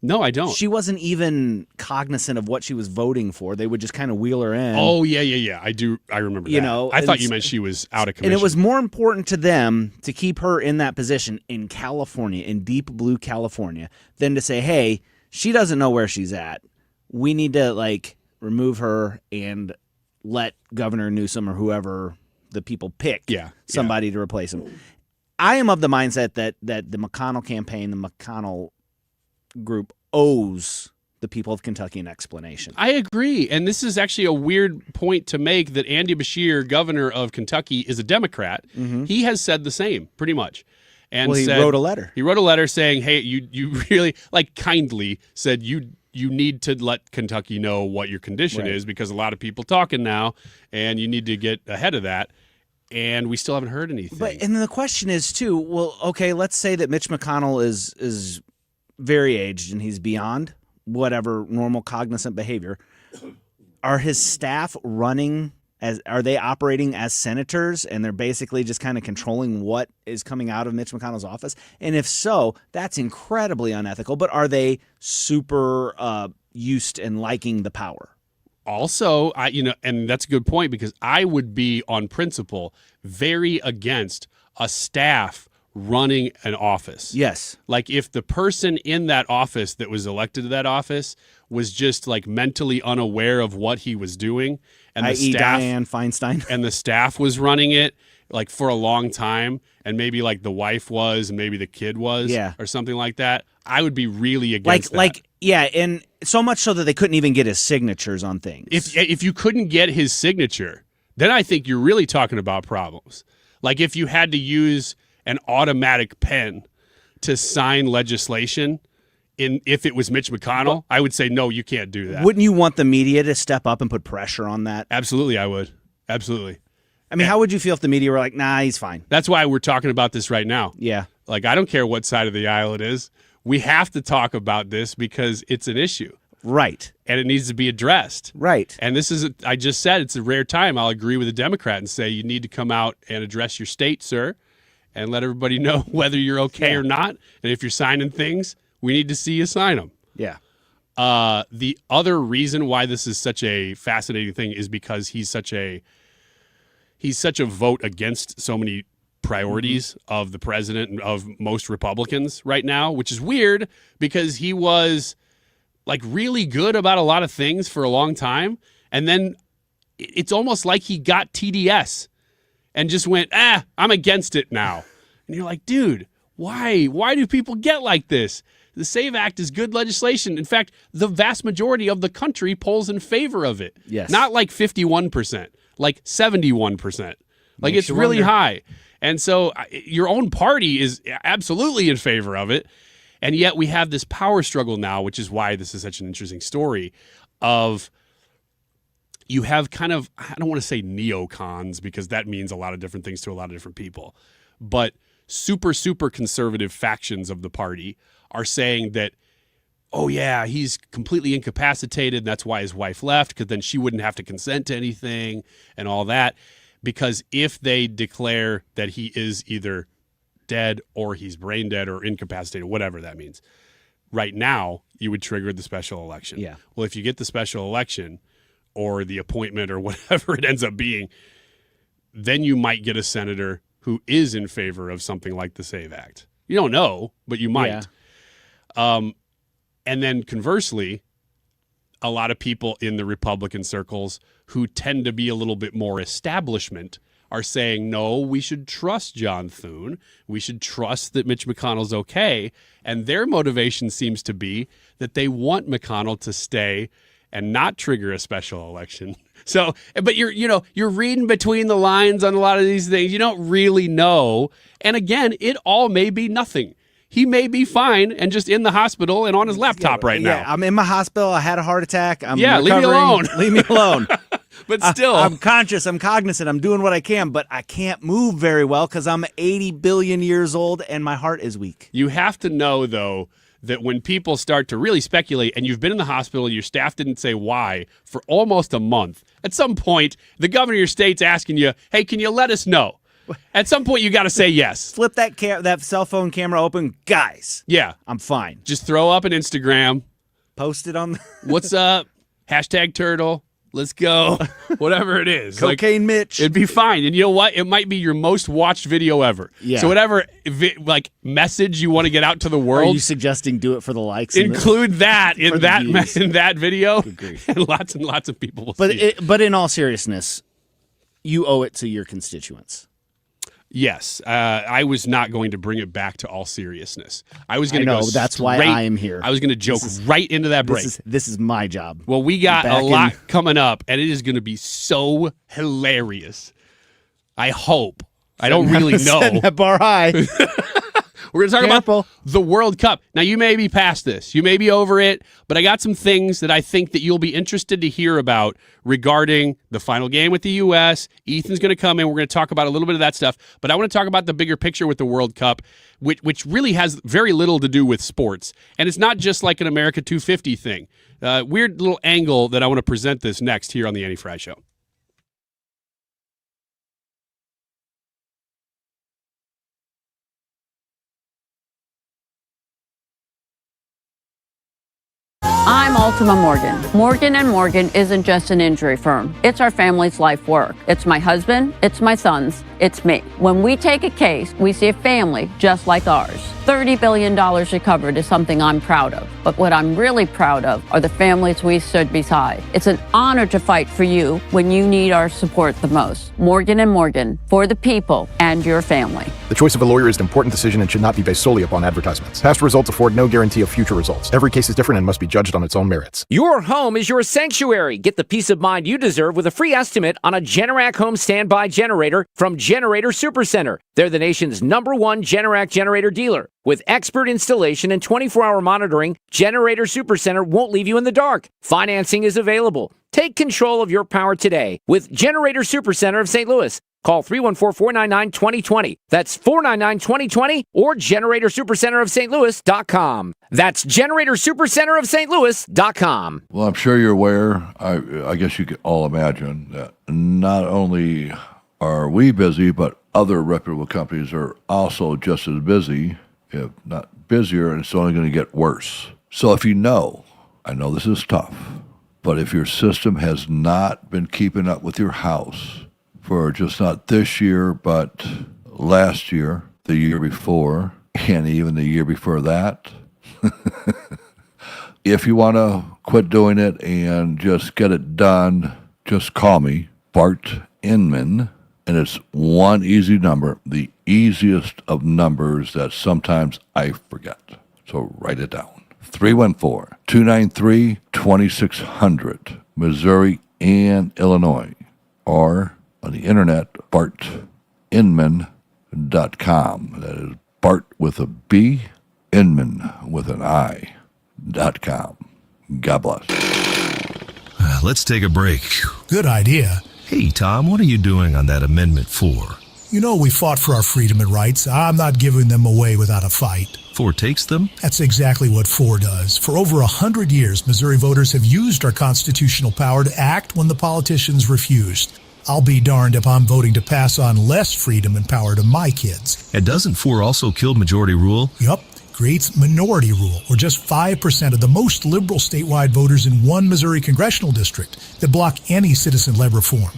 S9: No, I don't.
S4: She wasn't even cognizant of what she was voting for. They would just kind of wheel her in.
S9: Oh, yeah. I do. I remember that. I thought you meant she was out of commission.
S4: And it was more important to them to keep her in that position in California, in deep blue California, than to say, hey, she doesn't know where she's at. We need to, remove her and let Governor Newsom or whoever the people pick somebody to replace him. I am of the mindset that the McConnell campaign, the McConnell group, owes the people of Kentucky an explanation.
S9: I agree. And this is actually a weird point to make, that Andy Beshear, governor of Kentucky, is a Democrat. Mm-hmm. He has said the same, pretty much. And
S4: he wrote a letter.
S9: He wrote a letter saying, hey, you really, kindly said you need to let Kentucky know what your condition is, because a lot of people talking now, and you need to get ahead of that. And we still haven't heard anything.
S4: And then the question is, too, well, okay, let's say that Mitch McConnell is very aged and he's beyond whatever normal cognizant behavior. Are his staff are they operating as senators, and they're basically just kind of controlling what is coming out of Mitch McConnell's office? And if so, that's incredibly unethical. But are they super used and liking the power?
S9: Also, and that's a good point, because I would be on principle very against a staff running an office.
S4: Yes.
S9: If the person in that office that was elected to that office was just mentally unaware of what he was doing, and the staff,
S4: Dianne Feinstein,
S9: and the staff was running it for a long time, and maybe the wife was, and maybe the kid was, or something like that, I would be really against that.
S4: And so much so that they couldn't even get his signatures on things.
S9: If you couldn't get his signature, then I think you're really talking about problems. If you had to use an automatic pen to sign legislation, if it was Mitch McConnell, I would say, no, you can't do that.
S4: Wouldn't you want the media to step up and put pressure on that?
S9: Absolutely, I would. Absolutely.
S4: I mean, how would you feel if the media were like, nah, he's fine?
S9: That's why we're talking about this right now.
S4: Yeah.
S9: I don't care what side of the aisle it is. We have to talk about this because it's an issue.
S4: Right.
S9: And it needs to be addressed.
S4: Right.
S9: And this is, I just said, it's a rare time. I'll agree with a Democrat and say you need to come out and address your state, sir, and let everybody know whether you're okay or not. And if you're signing things, we need to see you sign them.
S4: Yeah.
S9: The other reason why this is such a fascinating thing is because he's such a vote against so many priorities of the president and of most Republicans right now, which is weird because he was really good about a lot of things for a long time. And then it's almost like he got TDS and just went, I'm against it now. And you're like, dude, why? Why do people get like this? The SAVE Act is good legislation. In fact, the vast majority of the country polls in favor of it.
S4: Yes.
S9: Not like 51%, like 71%. Like,
S4: Makes
S9: it's
S4: you
S9: really
S4: wonder.
S9: high. And so your own party is absolutely in favor of it. And yet we have this power struggle now, which is why this is such an interesting story of you have kind of, I don't want to say neocons because that means a lot of different things to a lot of different people, but super, super conservative factions of the party are saying that, oh yeah, he's completely incapacitated and that's why his wife left, because then she wouldn't have to consent to anything and all that. Because if they declare that he is either dead or he's brain dead or incapacitated, whatever that means, right now you would trigger the special election.
S4: Yeah.
S9: Well, if you get the special election or the appointment or whatever it ends up being, then you might get a senator who is in favor of something like the SAVE Act. You don't know, but you might. Yeah. And then conversely, a lot of people in the Republican circles who tend to be a little bit more establishment are saying, no, we should trust John Thune. We should trust that Mitch McConnell's okay. And their motivation seems to be that they want McConnell to stay and not trigger a special election. So, but you're reading between the lines on a lot of these things. You don't really know. And again, it all may be nothing. He may be fine and just in the hospital and on his laptop right now.
S4: Yeah, I'm in my hospital. I had a heart attack. I'm
S9: recovering.
S4: Leave me alone. Leave me alone.
S9: But still.
S4: I'm conscious. I'm cognizant. I'm doing what I can, but I can't move very well because I'm 80 billion years old and my heart is weak.
S9: You have to know, though, that when people start to really speculate and you've been in the hospital, your staff didn't say why for almost a month, at some point, the governor of your state's asking you, hey, can you let us know? At some point, you got to say yes.
S4: Flip that cell phone camera open. Guys.
S9: Yeah.
S4: I'm fine.
S9: Just throw up an Instagram.
S4: Post it on.
S9: What's up? Hashtag turtle. Let's go. Whatever it is.
S4: Cocaine Mitch.
S9: It'd be fine. And you know what? It might be your most watched video ever.
S4: Yeah.
S9: So whatever message you want to get out to the world.
S4: Are you suggesting do it for the likes?
S9: Include that in that video. And lots of people will see it.
S4: But in all seriousness, you owe it to your constituents.
S9: Yes, I was not going to bring it back to all seriousness. I was going to go.
S4: That's why I am here.
S9: I was going to joke right into that break.
S4: This is my job.
S9: Well, we got a lot coming up, and it is going to be so hilarious. I hope. I don't really know.
S4: Setting that bar high.
S9: We're going to talk about the World Cup. Now, you may be past this. You may be over it, but I got some things that I think that you'll be interested to hear about regarding the final game with the U.S. Ethan's going to come in. We're going to talk about a little bit of that stuff, but I want to talk about the bigger picture with the World Cup, which really has very little to do with sports. And it's not just like an America 250 thing. Weird little angle that I want to present this next here on the Annie Frey Show.
S11: I'm Ultima Morgan. Morgan & Morgan isn't just an injury firm. It's our family's life work. It's my husband, it's my sons, it's me. When we take a case, we see a family just like ours. $30 billion recovered is something I'm proud of. But what I'm really proud of are the families we stood beside. It's an honor to fight for you when you need our support the most. Morgan & Morgan, for the people and your family.
S15: The choice of a lawyer is an important decision and should not be based solely upon advertisements. Past results afford no guarantee of future results. Every case is different and must be judged on its own merits.
S16: Your home is your sanctuary. Get the peace of mind you deserve with a free estimate on a Generac home standby generator from Generator Supercenter. They're the nation's #1 Generac generator dealer. With expert installation and 24-hour monitoring, Generator Supercenter won't leave you in the dark. Financing is available. Take control of your power today with Generator Supercenter of St. Louis. Call 314-499-2020. That's 499-2020 or GeneratorSupercenterofStLouis.com. That's GeneratorSupercenterofStLouis.com.
S17: Well, I'm sure you're aware, I guess you can all imagine, that not only are we busy, but other reputable companies are also just as busy, if not busier, and it's only going to get worse. So if you know, I know this is tough, but if your system has not been keeping up with your house for just not this year, but last year, the year before, and even the year before that, if you want to quit doing it and just get it done, just call me, Bart Inman, and it's one easy number. The easiest of numbers that sometimes I forget. So write it down. 314-293-2600, Missouri and Illinois. Or on the internet, bartinman.com. That is Bart with a B, Inman with an I.com. God bless.
S1: Let's take a break.
S2: Good idea.
S1: Hey, Tom, what are you doing on that Amendment 4?
S2: You know we fought for our freedom and rights. I'm not giving them away without a fight.
S1: 4 takes them?
S2: That's exactly what 4 does. For over 100 years, Missouri voters have used our constitutional power to act when the politicians refused. I'll be darned if I'm voting to pass on less freedom and power to my kids.
S1: And doesn't 4 also kill majority rule?
S2: Yup. Creates minority rule, where just 5% of the most liberal statewide voters in one Missouri congressional district that block any citizen-led reform,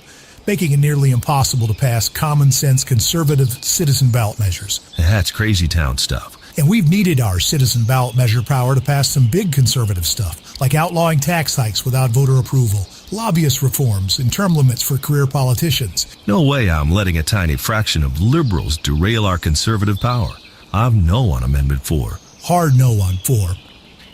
S2: making it nearly impossible to pass common-sense conservative citizen ballot measures.
S1: That's crazy town stuff.
S2: And we've needed our citizen ballot measure power to pass some big conservative stuff, like outlawing tax hikes without voter approval, lobbyist reforms, and term limits for career politicians.
S1: No way I'm letting a tiny fraction of liberals derail our conservative power. I'm no on Amendment 4.
S2: Hard no on 4.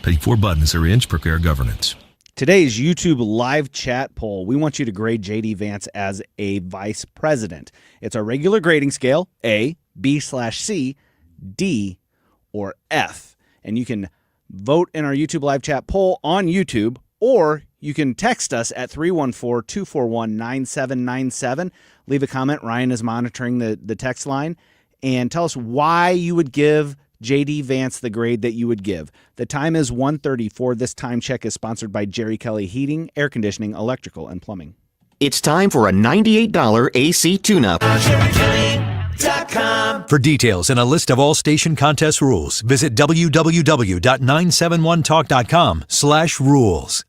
S1: Pay 4 buttons or inch per governance.
S4: Today's YouTube live chat poll, we want you to grade J.D. Vance as a vice president. It's our regular grading scale, A, B/C, D, or F. And you can vote in our YouTube live chat poll on YouTube, or you can text us at 314-241-9797. Leave a comment. Ryan is monitoring the text line. And tell us why you would give J.D. Vance the grade that you would give. The time is 1:34. This time check is sponsored by Jerry Kelly Heating, Air Conditioning, Electrical, and Plumbing.
S3: It's time for a $98 AC tune-up.
S7: For details and a list of all station contest rules, visit www.971talk.com/rules.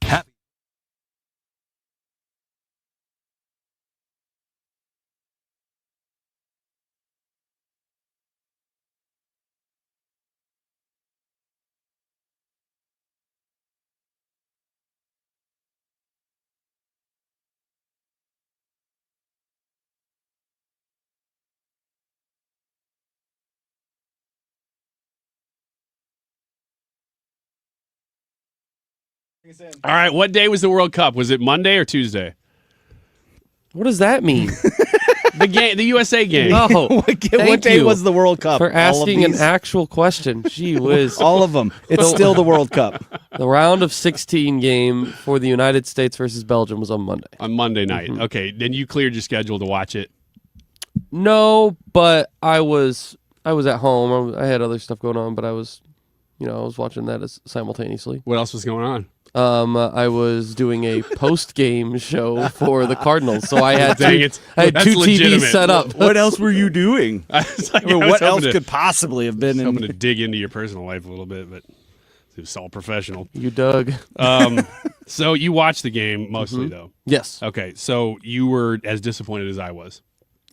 S9: All right, what day was the World Cup? Was it Monday or Tuesday?
S24: What does that mean?
S9: The USA game.
S24: Oh,
S4: what day was the World Cup?
S24: For asking an actual question. Gee whiz.
S4: All of them. It's still the World Cup.
S24: The round of 16 game for the United States versus Belgium was on Monday.
S9: On Monday night. Mm-hmm. Okay, then you cleared your schedule to watch it.
S24: No, but I was at home. I had other stuff going on, but I was watching that simultaneously.
S9: What else was going on?
S24: I was doing a post-game show for the Cardinals, so I had two
S9: legitimate.
S24: TVs set up.
S4: What else were you doing? What else could possibly have been?
S9: Hoping to dig into your personal life a little bit, but it was all professional.
S24: You dug.
S9: So you watched the game mostly, though?
S24: Yes.
S9: Okay, so you were as disappointed as I was.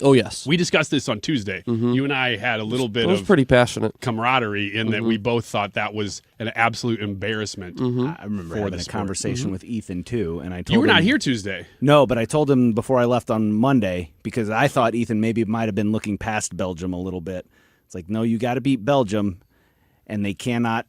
S24: Oh, yes.
S9: We discussed this on Tuesday. Mm-hmm. You and I had a little bit of
S24: pretty passionate
S9: camaraderie in that we both thought that was an absolute embarrassment.
S4: I remember having a conversation with Ethan, too. And I told
S9: you were
S4: him,
S9: not here Tuesday.
S4: No, but I told him before I left on Monday because I thought Ethan maybe might have been looking past Belgium a little bit. It's like, no, you got to beat Belgium, and they cannot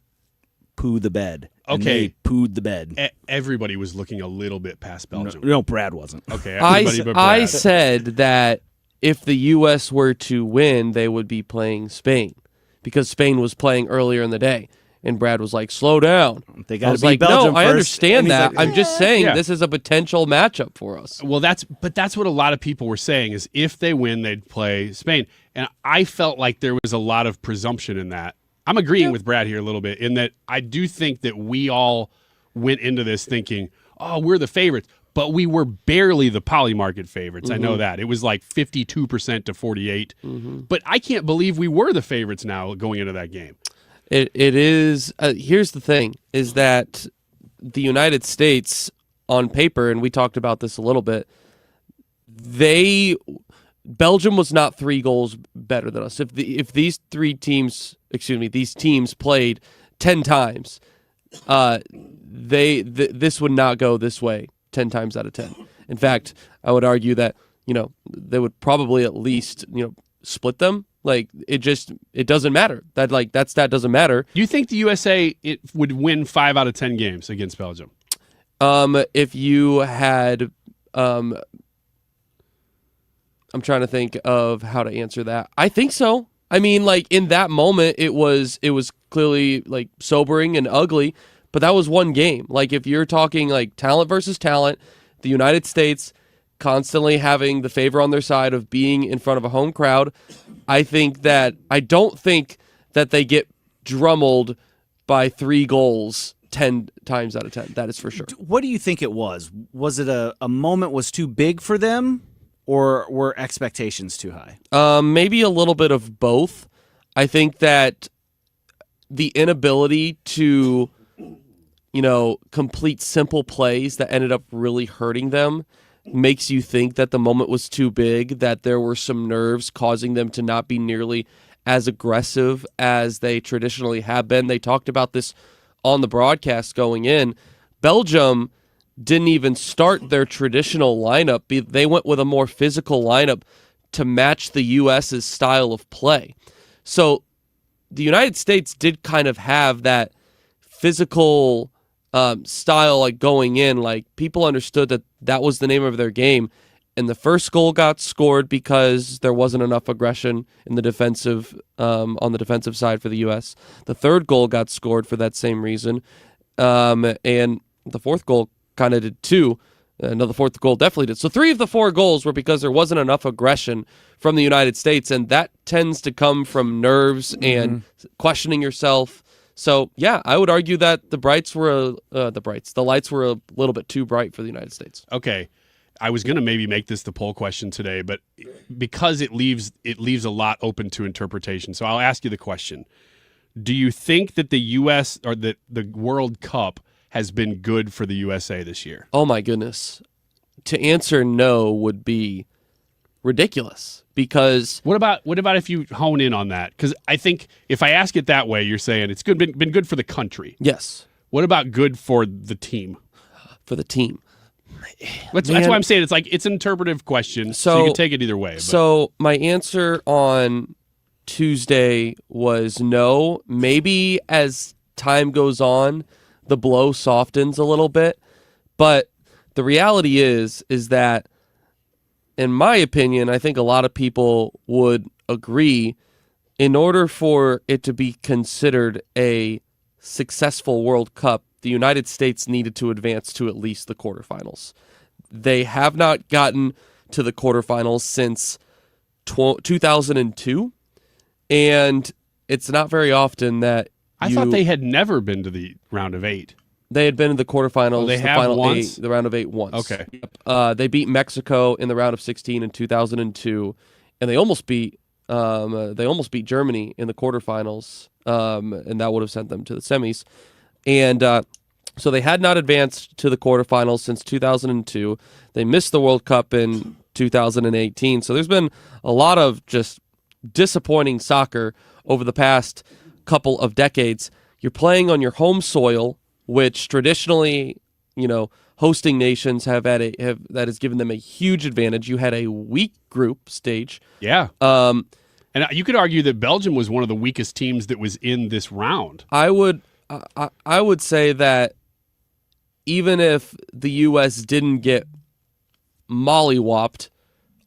S4: poo the bed. And
S9: okay.
S4: They pooed the bed.
S9: Everybody was looking a little bit past Belgium.
S4: No, Brad wasn't.
S9: Okay, everybody but Brad.
S24: I said that if the U.S. were to win, they would be playing Spain because Spain was playing earlier in the day. And Brad was like, slow down.
S4: They got to beat Belgium
S24: no,
S4: first.
S24: I understand that.
S4: Like,
S24: I'm just saying this is a potential matchup for us.
S9: Well, that's what a lot of people were saying is if they win, they'd play Spain. And I felt like there was a lot of presumption in that. I'm agreeing with Brad here a little bit in that I do think that we all went into this thinking, oh, we're the favorites. But we were barely the poly market favorites. I know that. It was like 52% to 48%. But I can't believe we were the favorites now going into that game.
S24: It is. Here's the thing, is that the United States on paper, and we talked about this a little bit, Belgium was not 3 goals better than us. If these teams played 10 times, this would not go this way 10 times out of 10. In fact, I would argue that, they would probably at least, split them Like it doesn't matter. That stat doesn't matter.
S9: Do you think the USA would win 5 out of 10 games against Belgium?
S24: If you had, I'm trying to think of how to answer that. I think so. I mean, like in that moment, it was clearly like sobering and ugly, but that was one game. Like if you're talking like talent versus talent, the United States constantly having the favor on their side of being in front of a home crowd, I don't think that they get drummeled by 3 goals 10 times out of 10. That is for sure.
S4: What do you think it was? Was it a moment was too big for them, or were expectations too high?
S24: Maybe a little bit of both. I think that the inability to, complete simple plays that ended up really hurting them makes you think that the moment was too big, that there were some nerves causing them to not be nearly as aggressive as they traditionally have been. They talked about this on the broadcast going in. Belgium didn't even start their traditional lineup. They went with a more physical lineup to match the U.S.'s style of play. So the United States did kind of have that physical style like going in. Like people understood that was the name of their game. And the first goal got scored because there wasn't enough aggression in the defensive on the defensive side for the U.S. The third goal got scored for that same reason. And the fourth goal kind of did too. No, the fourth goal definitely did. So 3 of the 4 goals were because there wasn't enough aggression from the United States, and that tends to come from nerves and questioning yourself. So yeah, I would argue that the lights were a little bit too bright for the United States.
S9: Okay, I was going to maybe make this the poll question today, but because it leaves a lot open to interpretation, so I'll ask you the question: do you think that the U.S. or the World Cup has been good for the USA this year?
S24: Oh my goodness. To answer no would be ridiculous, because
S9: what about if you hone in on that? Because I think if I ask it that way, you're saying it's been good for the country.
S24: Yes.
S9: What about good for the team?
S24: For the team.
S9: That's why I'm saying it's an interpretive question, so you can take it either way. But.
S24: So my answer on Tuesday was no. Maybe as time goes on, the blow softens a little bit, but the reality is that, in my opinion, I think a lot of people would agree, in order for it to be considered a successful World Cup, the United States needed to advance to at least the quarterfinals. They have not gotten to the quarterfinals since 2002, and it's not very often that
S9: I thought they had never been to the round of 8.
S24: They had been in the quarterfinals,
S9: they
S24: the
S9: have
S24: final
S9: once?
S24: 8, the round of 8 once.
S9: Okay.
S24: They beat Mexico in the round of 16 in 2002, and they almost beat Germany in the quarterfinals, and that would have sent them to the semis. And so they had not advanced to the quarterfinals since 2002. They missed the World Cup in 2018. So there's been a lot of just disappointing soccer over the past couple of decades. You're playing on your home soil, which traditionally, hosting nations have that has given them a huge advantage. You had a weak group stage.
S9: Yeah. And you could argue that Belgium was one of the weakest teams that was in this round.
S24: I would say that even if the U.S. didn't get mollywopped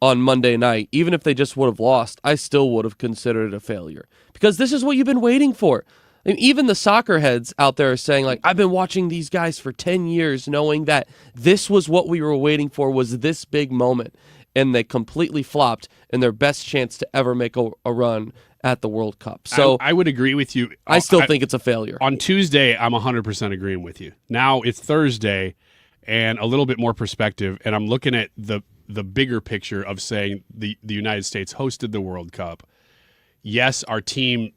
S24: on Monday night, even if they just would have lost, I still would have considered it a failure, because this is what you've been waiting for. I mean, even the soccer heads out there are saying, like, I've been watching these guys for 10 years knowing that this was what we were waiting for, was this big moment, and they completely flopped in their best chance to ever make a run at the World Cup. So
S9: I would agree with you.
S24: I still think it's a failure.
S9: On Tuesday, I'm 100% agreeing with you. Now it's Thursday, and a little bit more perspective, and I'm looking at the bigger picture of saying the United States hosted the World Cup. Yes, our team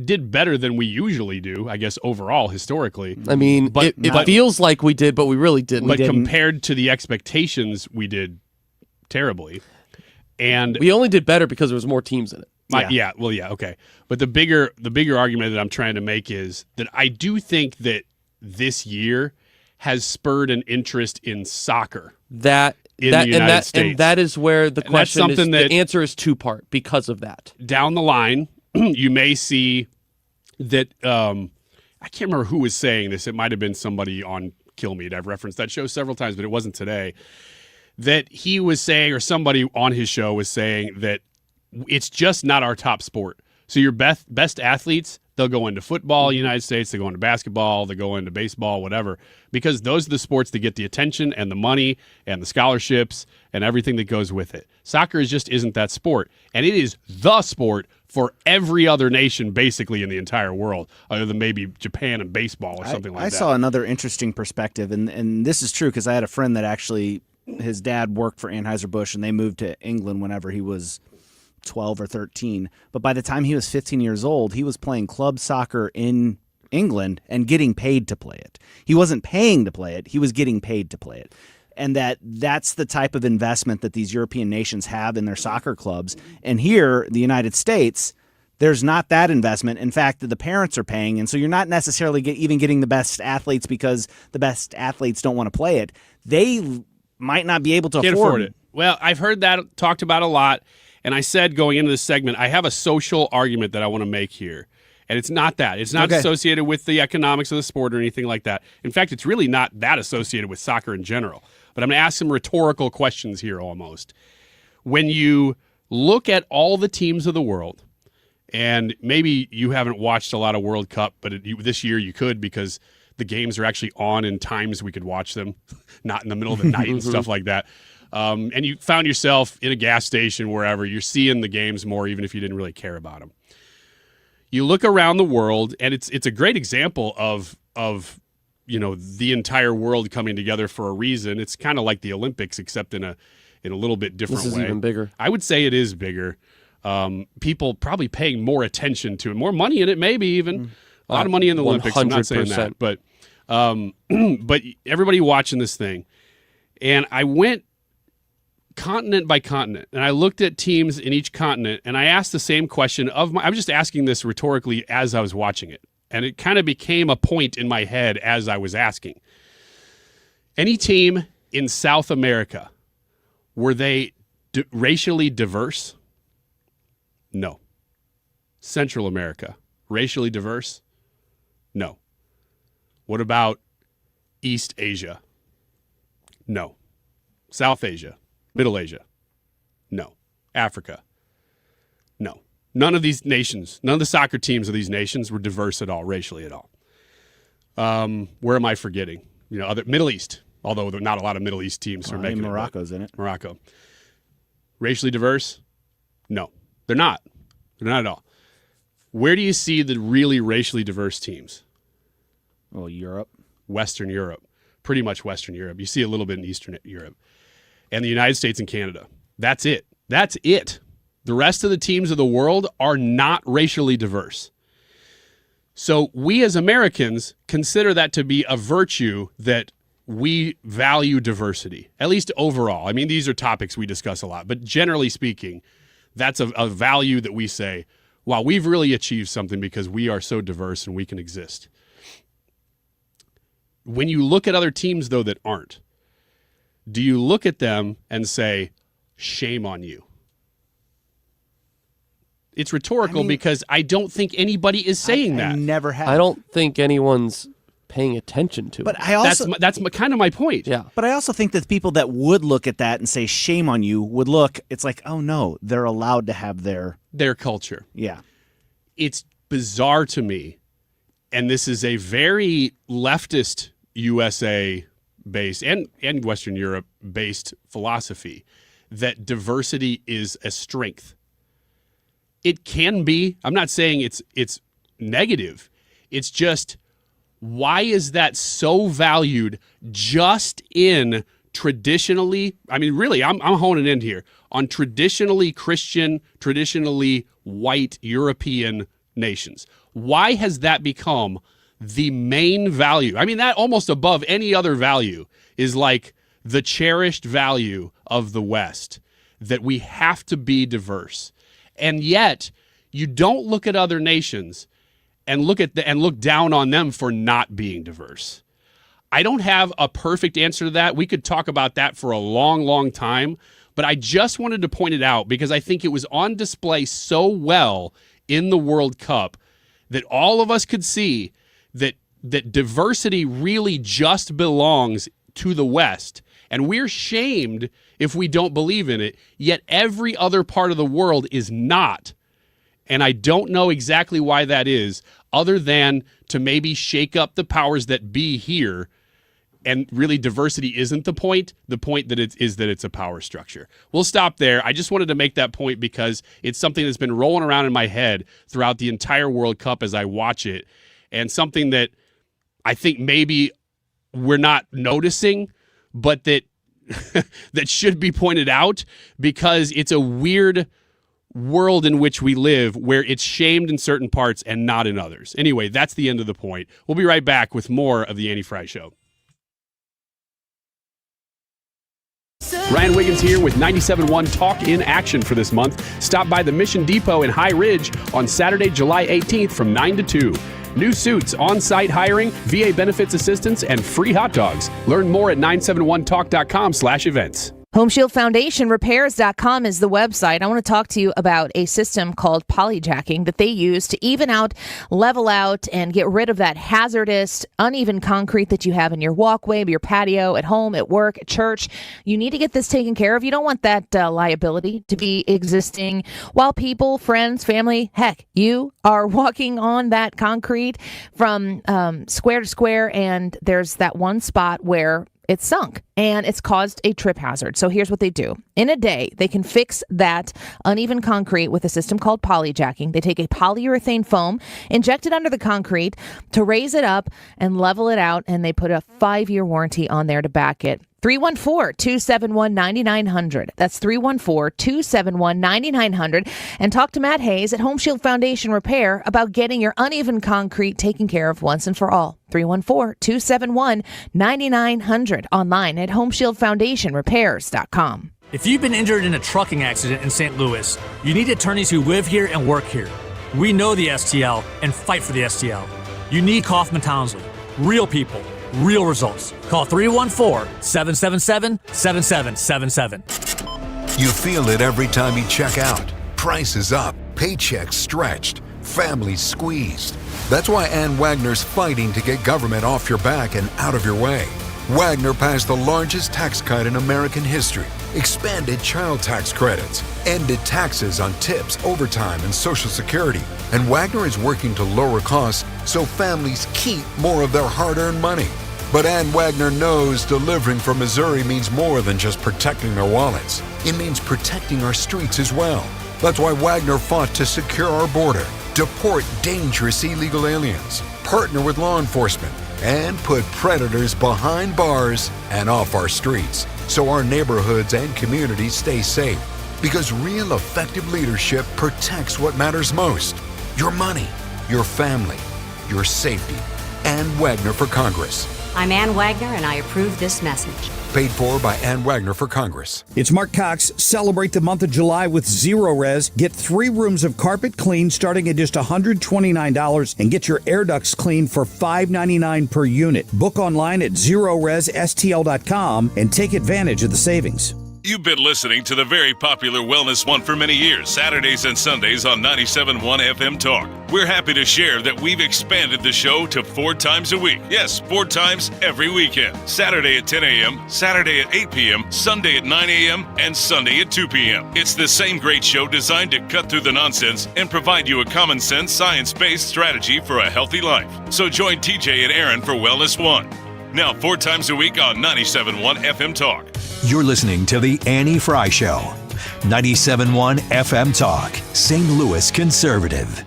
S9: did better than we usually do, I guess, overall, historically.
S24: I mean, it feels like we did, but we really didn't.
S9: But compared to the expectations, we did terribly. And
S24: we only did better because there was more teams in it.
S9: Okay. But the bigger argument that I'm trying to make is that I do think that this year has spurred an interest in soccer.
S24: That
S9: in the United States.
S24: And that is where the question is. The answer is two-part because of that.
S9: Down the line, you may see that. I can't remember who was saying this. It might have been somebody on Kill Meat. I've referenced that show several times, but it wasn't today. That he was saying, or somebody on his show was saying, that it's just not our top sport. So your best athletes, they'll go into football in the United States, they go into basketball, they go into baseball, whatever, because those are the sports that get the attention and the money and the scholarships and everything that goes with it. Soccer just isn't that sport, and it is the sport for every other nation basically in the entire world, other than maybe Japan and baseball or something like that.
S4: I saw another interesting perspective, and this is true because I had a friend that actually, his dad worked for Anheuser-Busch, and they moved to England whenever he was 12 or 13. But by the time he was 15 years old, he was playing club soccer in England and getting paid to play it. He wasn't paying to play it. He was getting paid to play it. And that's the type of investment that these European nations have in their soccer clubs. And here, the United States, there's not that investment. In fact, the parents are paying, and so you're not necessarily even getting the best athletes because the best athletes don't want to play it. They might not be able to afford it.
S9: Well, I've heard that talked about a lot, and I said going into this segment, I have a social argument that I want to make here. And it's not that. It's not associated with the economics of the sport or anything like that. In fact, it's really not that associated with soccer in general. But I'm going to ask some rhetorical questions here almost. When you look at all the teams of the world, and maybe you haven't watched a lot of World Cup, but this year you could because the games are actually on in times we could watch them, not in the middle of the night and stuff like that. And you found yourself in a gas station, wherever, you're seeing the games more, even if you didn't really care about them. You look around the world, and it's a great example of the entire world coming together for a reason. It's kind of like the Olympics, except in a little bit different way.
S24: This is even bigger.
S9: I would say it is bigger. People probably paying more attention to it, more money in it, maybe even a lot of money in the Olympics. 100%. I'm not saying that, but everybody watching this thing, and I went continent by continent, and I looked at teams in each continent, and I asked the same question I was just asking this rhetorically as I was watching it, and it kind of became a point in my head as I was asking. Any team in South America, were they racially diverse? No. Central America, racially diverse? No. What about East Asia? No. South Asia? Middle Asia? No. Africa? No. None of these nations, none of the soccer teams of these nations were diverse at all, racially at all. Where am I forgetting? Middle East, although there are not a lot of Middle East teams are making
S4: Morocco's in it.
S9: Morocco. Racially diverse? No. They're not. They're not at all. Where do you see the really racially diverse teams?
S4: Well, Europe.
S9: Western Europe. Pretty much Western Europe. You see a little bit in Eastern Europe. And the United States and Canada. That's it. That's it. The rest of the teams of the world are not racially diverse. So we as Americans consider that to be a virtue that we value diversity, at least overall. I mean, these are topics we discuss a lot, but generally speaking, that's a value that we say, wow, we've really achieved something because we are so diverse and we can exist. When you look at other teams, though, that aren't, do you look at them and say, shame on you? It's rhetorical because I don't think anybody is saying that.
S4: I never have.
S24: I don't think anyone's paying attention to it.
S4: But I also
S9: that's kind of my point.
S24: Yeah.
S4: But I also think that the people that would look at that and say shame on you would look, it's like, oh no, they're allowed to have their
S9: culture.
S4: Yeah.
S9: It's bizarre to me, and this is a very leftist USA based and Western Europe based philosophy that diversity is a strength. It can be. I'm not saying it's negative. It's just, why is that so valued just in traditionally, I mean, really, I'm honing in here on traditionally Christian, traditionally white European nations? Why has that become the main value? I mean, that almost above any other value is like the cherished value of the West, that we have to be diverse. And yet you don't look at other nations and look down on them for not being diverse. I don't have a perfect answer to that. We could talk about that for a long, long time, but I just wanted to point it out because I think it was on display so well in the World Cup that all of us could see that diversity really just belongs to the West. And we're shamed if we don't believe in it, yet every other part of the world is not. And I don't know exactly why that is, other than to maybe shake up the powers that be here. And really, diversity isn't the point. The point that it's a power structure. We'll stop there. I just wanted to make that point because it's something that's been rolling around in my head throughout the entire World Cup as I watch it, and something that I think maybe we're not noticing, but that that should be pointed out because it's a weird world in which we live where it's shamed in certain parts and not in others. Anyway, that's the end of the point. We'll be right back with more of the Annie Frey Show. Ryan Wiggins here with 97.1 Talk in Action for this month. Stop by the Mission Depot in High Ridge on Saturday, July 18th from 9 to 2. New suits, on-site hiring, VA benefits assistance, and free hot dogs. Learn more at 971talk.com/events.
S13: HomeshieldFoundationRepairs.com is the website. I want to talk to you about a system called polyjacking that they use to even out, level out, and get rid of that hazardous, uneven concrete that you have in your walkway, your patio, at home, at work, at church. You need to get this taken care of. You don't want that liability to be existing while people, friends, family, heck, you are walking on that concrete from square to square, and there's that one spot where it's sunk and it's caused a trip hazard. So here's what they do. In a day, they can fix that uneven concrete with a system called polyjacking. They take a polyurethane foam, inject it under the concrete to raise it up and level it out, and they put a 5-year warranty on there to back it. 314-271-9900. That's 314-271-9900. And talk to Matt Hayes at Home Shield Foundation Repair about getting your uneven concrete taken care of once and for all. 314-271-9900. Online at HomeshieldFoundationRepairs.com.
S19: If you've been injured in a trucking accident in St. Louis, you need attorneys who live here and work here. We know the STL and fight for the STL. You need Kaufman Townsley. Real people. Real results. Call 314-777-7777.
S20: You feel it every time you check out. Prices up, paychecks stretched, families squeezed. That's why Ann Wagner's fighting to get government off your back and out of your way. Wagner passed the largest tax cut in American history, expanded child tax credits, ended taxes on tips, overtime, and Social Security. And Wagner is working to lower costs so families keep more of their hard-earned money. But Ann Wagner knows delivering for Missouri means more than just protecting their wallets. It means protecting our streets as well. That's why Wagner fought to secure our border, deport dangerous illegal aliens, partner with law enforcement, and put predators behind bars and off our streets so our neighborhoods and communities stay safe. Because real effective leadership protects what matters most: your money, your family, your safety. Ann Wagner for Congress.
S21: I'm Ann Wagner, and I approve this message.
S20: Paid for by Ann Wagner for Congress.
S12: It's Mark Cox. Celebrate the month of July with Zero Res. Get 3 rooms of carpet clean starting at just $129 and get your air ducts cleaned for $5.99 per unit. Book online at ZeroResSTL.com and take advantage of the savings.
S25: You've been listening to the very popular Wellness One for many years, Saturdays and Sundays on 97.1 FM Talk. We're happy to share that we've expanded the show to 4 times a week. Yes, 4 times every weekend. Saturday at 10 a.m., Saturday at 8 p.m., Sunday at 9 a.m., and Sunday at 2 p.m. It's the same great show designed to cut through the nonsense and provide you a common sense, science-based strategy for a healthy life. So join TJ and Aaron for Wellness One. Now 4 times a week on 97.1 FM Talk.
S7: You're listening to The Annie Frey Show. 97.1 FM Talk, St. Louis Conservative.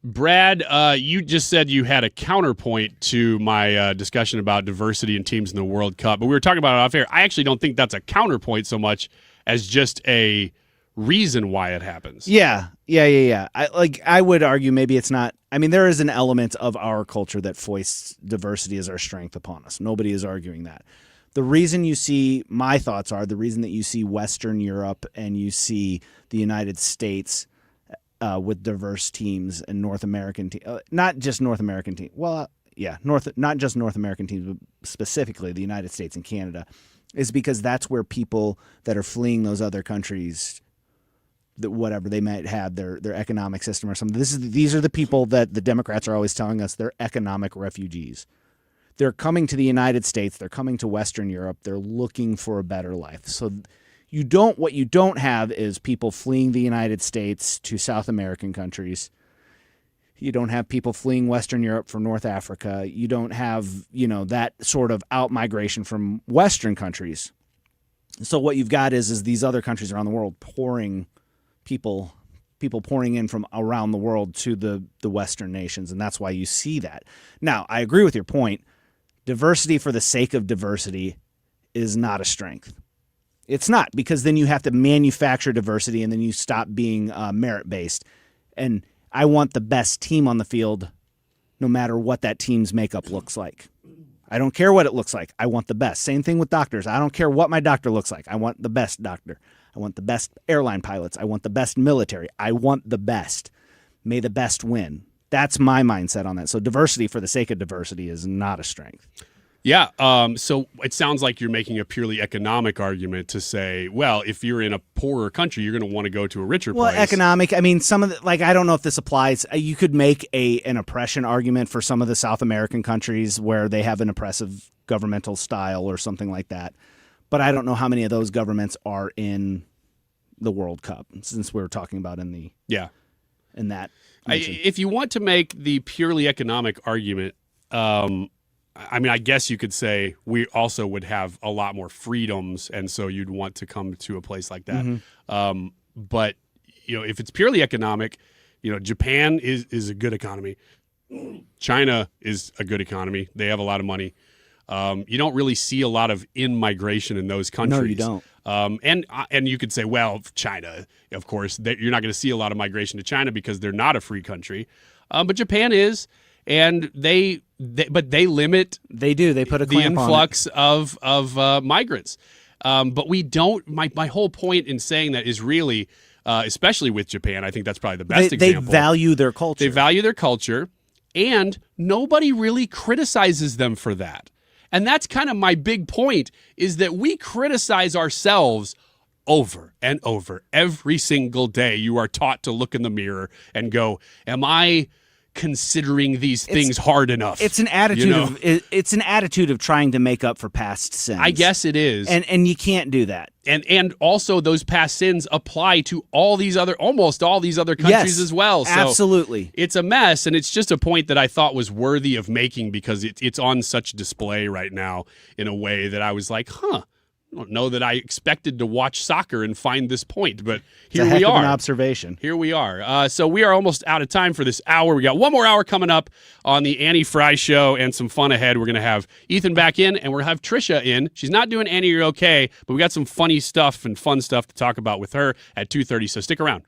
S9: Brad, you just said you had a counterpoint to my discussion about diversity in teams in the World Cup, but we were talking about it off air. I actually don't think that's a counterpoint so much as just a reason why it happens.
S4: Yeah. I would argue maybe it's not. I mean, there is an element of our culture that foists diversity as our strength upon us. Nobody is arguing that. The reason you see, my thoughts are, the reason that you see Western Europe and you see the United States with diverse teams and North American teams, not just North American teams. Well, yeah, not just North American teams, but specifically the United States and Canada, is because that's where people that are fleeing those other countries, that whatever they might have, their economic system or something. These are the people that the Democrats are always telling us they're economic refugees. They're coming to the United States. They're coming to Western Europe. They're looking for a better life. So what you don't have is people fleeing the United States to South American countries. You don't have people fleeing Western Europe from North Africa. You don't have, that sort of out-migration from Western countries. So what you've got is these other countries around the world pouring people pouring in from around the world to the Western nations, and that's why you see that. Now, I agree with your point. Diversity for the sake of diversity is not a strength. It's not, because then you have to manufacture diversity and then you stop being merit-based. And I want the best team on the field no matter what that team's makeup looks like. I don't care what it looks like. I want the best. Same thing with doctors. I don't care what my doctor looks like. I want the best doctor. I want the best airline pilots. I want the best military. I want the best. May the best win. That's my mindset on that. So diversity for the sake of diversity is not a strength.
S9: Yeah. So it sounds like you're making a purely economic argument to say, well, if you're in a poorer country, you're going to want to go to a richer place.
S4: Well, economic. I mean, some of the, I don't know if this applies. You could make an oppression argument for some of the South American countries where they have an oppressive governmental style or something like that. But I don't know how many of those governments are in the World Cup, since we were talking about in that.
S9: If you want to make the purely economic argument, I guess you could say we also would have a lot more freedoms, and so you'd want to come to a place like that. Mm-hmm. But if it's purely economic, Japan is a good economy. China is a good economy. They have a lot of money. You don't really see a lot of in-migration in those countries.
S4: No, you don't.
S9: And you could say, well, China, of course, you're not going to see a lot of migration to China because they're not a free country. But Japan is, and they limit.
S4: They do. They put
S9: the influx of migrants. But we don't. My whole point in saying that is really, especially with Japan, I think that's probably the best example.
S4: They value their culture.
S9: They value their culture, and nobody really criticizes them for that. And that's kind of my big point, is that we criticize ourselves over and over. Every single day you are taught to look in the mirror and go, am I considering these things hard enough?
S4: It's an attitude it's an attitude of trying to make up for past sins.
S9: I guess it is.
S4: And you can't do that.
S9: And also those past sins apply to almost all these other countries as well. So
S4: absolutely.
S9: It's a mess, and it's just a point that I thought was worthy of making because it's on such display right now in a way that I was like, I don't know that I expected to watch soccer and find this point, but here we are.
S4: Of an observation.
S9: Here we are. So we are almost out of time for this hour. We got one more hour coming up on the Annie Frey Show and some fun ahead. We're going to have Ethan back in, and we're going to have Trisha in. She's not doing Annie, You're Okay, but we got some funny stuff and fun stuff to talk about with her at 2:30, so stick around.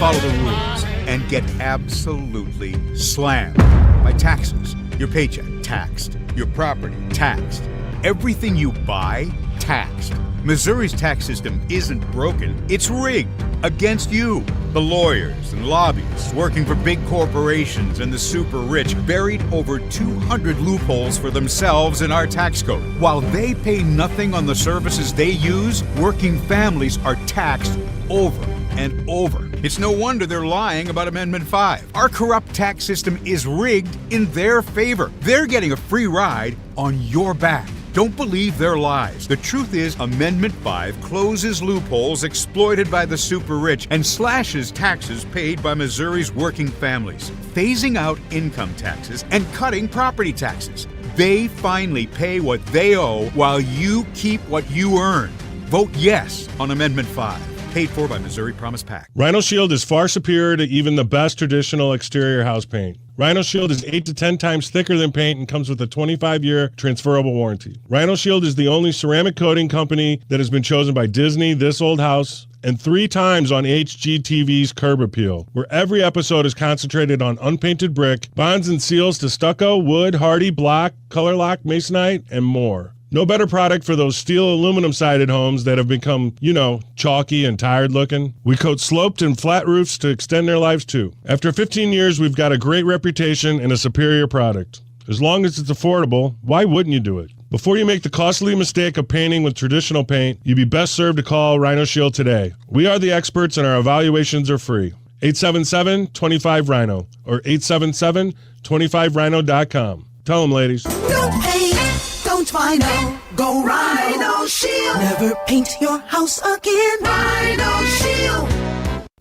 S5: Follow the rules and get absolutely slammed by taxes. Your paycheck taxed, your property taxed, everything you buy taxed. Missouri's tax system isn't broken, it's rigged against you. The lawyers and lobbyists working for big corporations and the super rich buried over 200 loopholes for themselves in our tax code. While they pay nothing on the services they use, working families are taxed over and over. It's no wonder they're lying about Amendment 5. Our corrupt tax system is rigged in their favor. They're getting a free ride on your back. Don't believe their lies. The truth is, Amendment 5 closes loopholes exploited by the super rich and slashes taxes paid by Missouri's working families, phasing out income taxes and cutting property taxes. They finally pay what they owe while you keep what you earn. Vote yes on Amendment 5. Paid for by Missouri Promise Pack.
S6: Rhino Shield is far superior to even the best traditional exterior house paint. Rhino Shield is 8 to 10 times thicker than paint and comes with a 25-year transferable warranty. Rhino Shield is the only ceramic coating company that has been chosen by Disney, This Old House, and 3 times on HGTV's Curb Appeal, where every episode is concentrated on unpainted brick, bonds and seals to stucco, wood, hardy, block, color lock, masonite, and more. No better product for those steel aluminum-sided homes that have become, chalky and tired looking. We coat sloped and flat roofs to extend their lives too. After 15 years, we've got a great reputation and a superior product. As long as it's affordable, why wouldn't you do it? Before you make the costly mistake of painting with traditional paint, you'd be best served to call Rhino Shield today. We are the experts and our evaluations are free. 877-25-RHINO or 877-25rhino.com. Tell them, ladies.
S8: No paint, don't Rhino. Go Rhino Shield. Never paint your house again. Rhino Shield.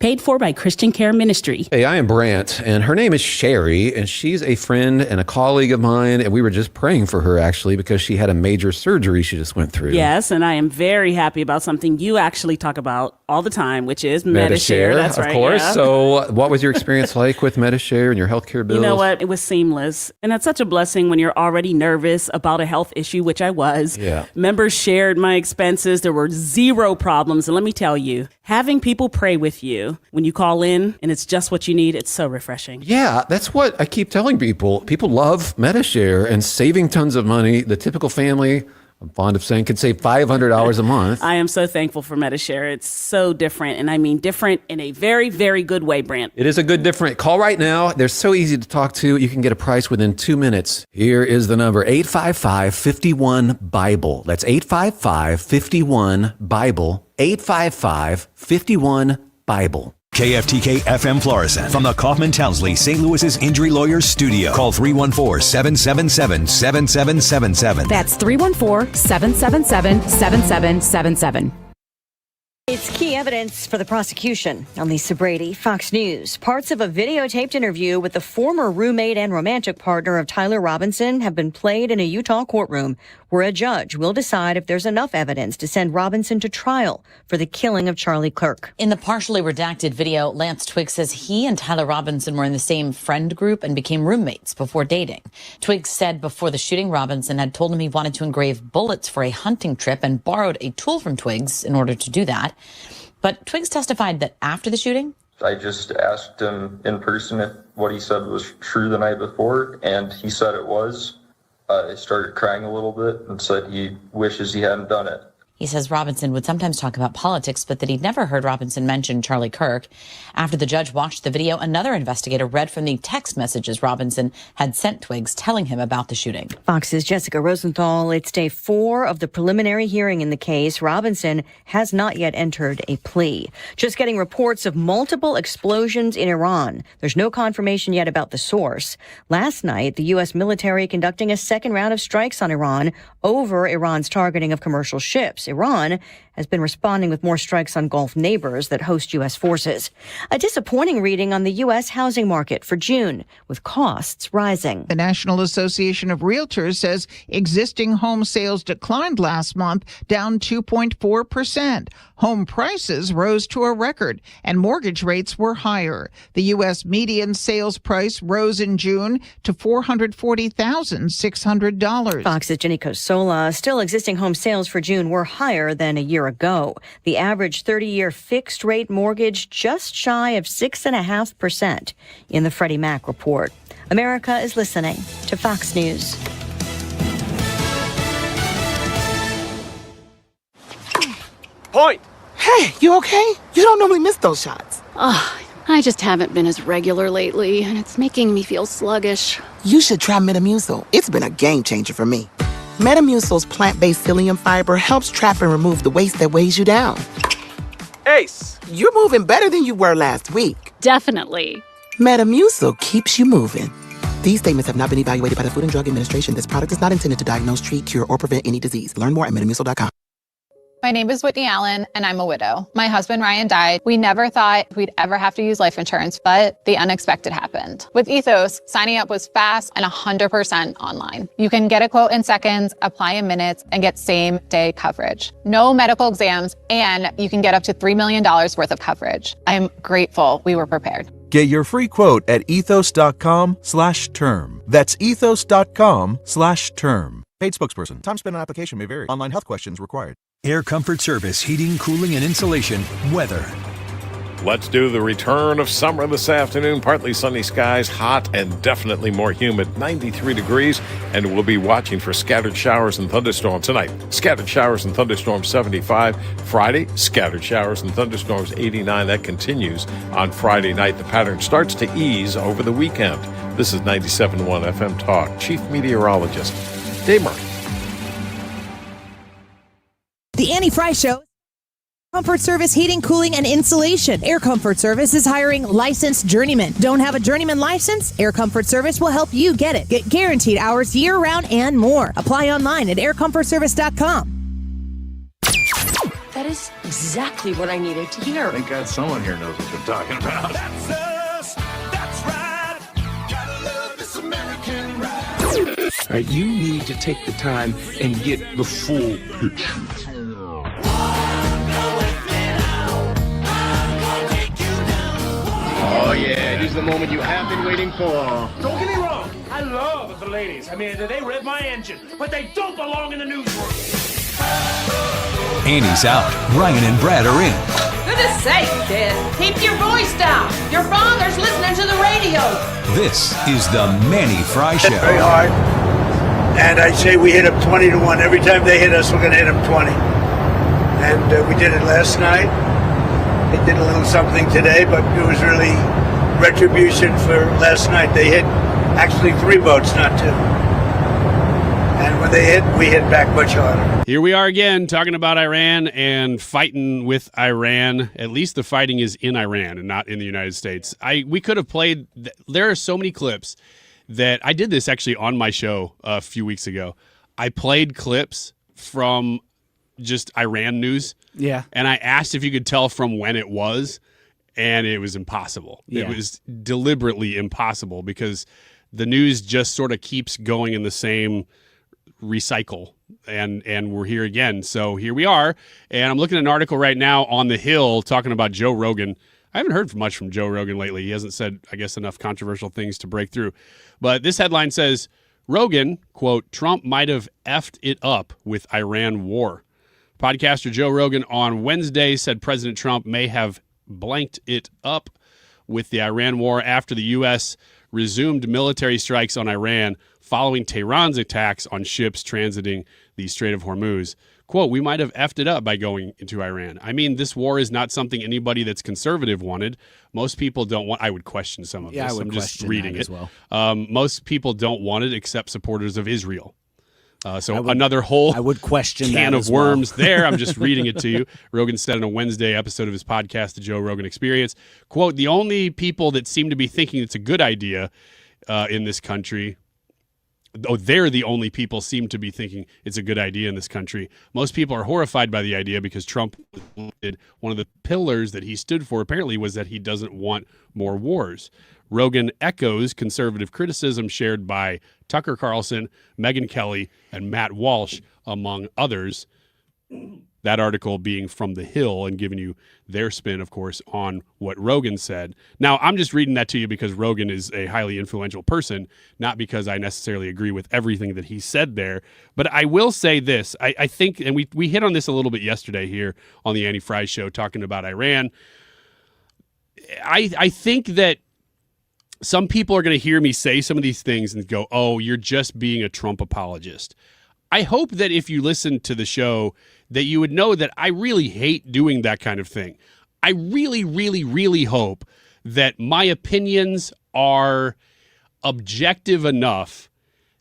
S10: Paid for by Christian Care Ministry.
S22: Hey, I am Brant, and her name is Sherry, and she's a friend and a colleague of mine, and we were just praying for her, actually, because she had a major surgery she just went through.
S10: Yes, and I am very happy about something you actually talk about all the time, which is MediShare. That's right.
S22: Of course.
S10: Yeah.
S22: So what was your experience like with MediShare and your healthcare bills?
S10: You know what? It was seamless. And that's such a blessing when you're already nervous about a health issue, which I was.
S22: Yeah.
S10: Members shared my expenses. There were zero problems. And let me tell you, having people pray with you when you call in and it's just what you need, it's so refreshing.
S22: Yeah, that's what I keep telling people. People love MediShare and saving tons of money. The typical family, I'm fond of saying, can save $500 a month.
S10: I am so thankful for MediShare. It's so different, and I mean different in a very, very good way, Brant.
S22: It is a good different. Call right now. They're so easy to talk to. You can get a price within 2 minutes. Here is the number, 855-51-BIBLE. That's 855-51-BIBLE, 855-51-BIBLE.
S7: KFTK FM Florissant from the Kaufman Townsley St. Louis's Injury Lawyers Studio. Call 314-777-7777.
S23: That's 314-777-7777.
S21: It's key evidence for the prosecution. On Lisa Brady, Fox News. Parts of a videotaped interview with the former roommate and romantic partner of Tyler Robinson have been played in a Utah courtroom where a judge will decide if there's enough evidence to send Robinson to trial for the killing of Charlie Kirk.
S26: In the partially redacted video, Lance Twiggs says he and Tyler Robinson were in the same friend group and became roommates before dating. Twiggs said before the shooting, Robinson had told him he wanted to engrave bullets for a hunting trip and borrowed a tool from Twiggs in order to do that. But Twiggs testified that after the shooting,
S27: I just asked him in person if what he said was true the night before, and he said it was. I started crying a little bit and said he wishes he hadn't done it.
S26: he says Robinson would sometimes talk about politics, but that he'd never heard Robinson mention Charlie Kirk. After the judge watched the video, another investigator read from the text messages Robinson had sent Twiggs telling him about the shooting.
S21: Fox's Jessica Rosenthal. It's day 4 of the preliminary hearing in the case. Robinson has not yet entered a plea. Just getting reports of multiple explosions in Iran. There's no confirmation yet about the source. Last night, the U.S. military conducting a second round of strikes on Iran over Iran's targeting of commercial ships. Iran has been responding with more strikes on Gulf neighbors that host U.S. forces. A disappointing reading on the U.S. housing market for June, with costs rising.
S28: The National Association of Realtors says existing home sales declined last month, down 2.4%. Home prices rose to a record, and mortgage rates were higher. The U.S. median sales price rose in June to $440,600.
S21: Fox's Jenny Cosola. Still, existing home sales for June were higher than a year ago. The average 30-year fixed-rate mortgage just shy of 6.5% in the Freddie Mac report. America is listening to Fox News.
S29: Point! Hey, you okay? You don't normally miss those shots.
S30: I just haven't been as regular lately, and it's making me feel sluggish.
S29: You should try Metamucil. It's been a game changer for me. Metamucil's plant-based psyllium fiber helps trap and remove the waste that weighs you down. Ace, you're moving better than you were last week.
S30: Definitely.
S29: Metamucil keeps you moving. These statements have not been evaluated by the Food and Drug Administration. This product is not intended to diagnose, treat, cure, or prevent any disease. Learn more at Metamucil.com.
S1: My name is Whitney Allen, and I'm a widow. My husband, Ryan, died. We never thought we'd ever have to use life insurance, but the unexpected happened. With Ethos, signing up was fast and 100% online. You can get a quote in seconds, apply in minutes, and get same-day coverage. No medical exams, and you can get up to $3 million worth of coverage. I'm grateful we were prepared.
S2: Get your free quote at ethos.com/term. That's ethos.com/term. Paid spokesperson. Time spent on application may vary. Online health questions required.
S7: Air Comfort Service, heating, cooling, and insulation. Weather.
S3: Let's do the return of summer this afternoon. Partly sunny skies, hot and definitely more humid, 93 degrees, and we'll be watching for scattered showers and thunderstorms tonight. Scattered showers and thunderstorms, 75. Friday, scattered showers and thunderstorms, 89. That continues on Friday night. The pattern starts to ease over the weekend. This is 97.1 FM Talk. Chief Meteorologist Dave Murray.
S11: The Annie Frey Show. Comfort Service Heating, Cooling, and Insulation. Air Comfort Service is hiring licensed journeymen. Don't have a journeyman license? Air Comfort Service will help you get it. Get guaranteed hours year-round and more. Apply online at aircomfortservice.com.
S14: That is exactly what I needed to hear.
S15: Thank God someone here knows what they're talking about.
S8: That's us. That's right. Gotta love this American ride.
S15: All right, you need to take the time and get the full picture.
S16: Oh, yeah, this is the moment you have been waiting for.
S17: Don't get me wrong, I love the ladies. I mean, they rev my engine, but they don't belong in the newsroom.
S7: Annie's out. Ryan and Brad are in.
S18: Goodness sake, kid. Keep your voice down. Your father's listening to the radio.
S7: This is the Mannie Frey Show.
S23: Very hard. And I say we hit them 20-1. Every time they hit us, we're going to hit them 20. And we did it last night. They did a little something today, but it was really retribution for last night. They hit actually 3 boats, not 2. And when they hit, we hit back much harder.
S9: Here we are again talking about Iran and fighting with Iran. At least the fighting is in Iran and not in the United States. We could have played. There are so many clips that I did this actually on my show a few weeks ago. I played clips from just Iran news.
S4: Yeah.
S9: And I asked if you could tell from when it was, and it was impossible.
S4: Yeah.
S9: It was deliberately impossible because the news just sort of keeps going in the same recycle, and we're here again. So here we are, and I'm looking at an article right now on The Hill talking about Joe Rogan. I haven't heard much from Joe Rogan lately. He hasn't said, I guess, enough controversial things to break through. But this headline says, Rogan, quote, Trump might have effed it up with Iran war. Podcaster Joe Rogan on Wednesday said President Trump may have blanked it up with the Iran war after the U.S. resumed military strikes on Iran following Tehran's attacks on ships transiting the Strait of Hormuz. Quote, we might have effed it up by going into Iran. I mean, this war is not something anybody that's conservative wanted. Most people don't want. I would question some of this.
S4: I would
S9: I'm just
S4: question
S9: reading
S4: that
S9: it
S4: as well.
S9: Most people don't want it except supporters of Israel. Another whole
S4: I would question
S9: can
S4: that
S9: of
S4: as well.
S9: worms there. I'm just reading it to you. Rogan said on a Wednesday episode of his podcast, The Joe Rogan Experience, quote, the only people that seem to be thinking it's a good idea in this country, they're the only people seem to be thinking it's a good idea in this country. Most people are horrified by the idea because Trump did one of the pillars that he stood for apparently was that he doesn't want more wars. Rogan echoes conservative criticism shared by Tucker Carlson, Megyn Kelly, and Matt Walsh, among others. That article being from The Hill and giving you their spin, of course, on what Rogan said. Now, I'm just reading that to you because Rogan is a highly influential person, not because I necessarily agree with everything that he said there. But I will say this. I think, and we hit on this a little bit yesterday here on the Annie Frey Show talking about Iran. I think that some people are going to hear me say some of these things and go, oh, you're just being a Trump apologist. I hope that if you listen to the show that you would know that I really hate doing that kind of thing. I really, really, really hope that my opinions are objective enough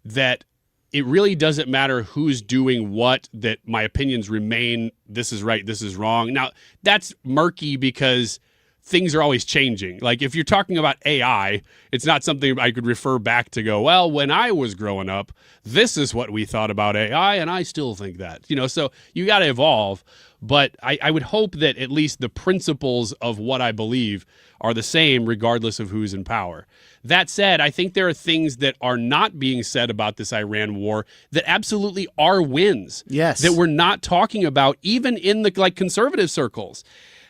S9: that it really doesn't matter who's doing what, that my opinions remain, this is right, this is wrong. Now, that's murky because things are always changing. Like if you're talking about AI, it's not something I could refer back to go, well, when I was growing up, this is what we thought about AI, and I still think that. So you got to evolve. But I would hope that at least the principles of what I believe are the same regardless of who's in power. That said, I think there are things that are not being said about this Iran war that absolutely are wins.
S4: Yes.
S9: That we're not talking about even in the conservative circles.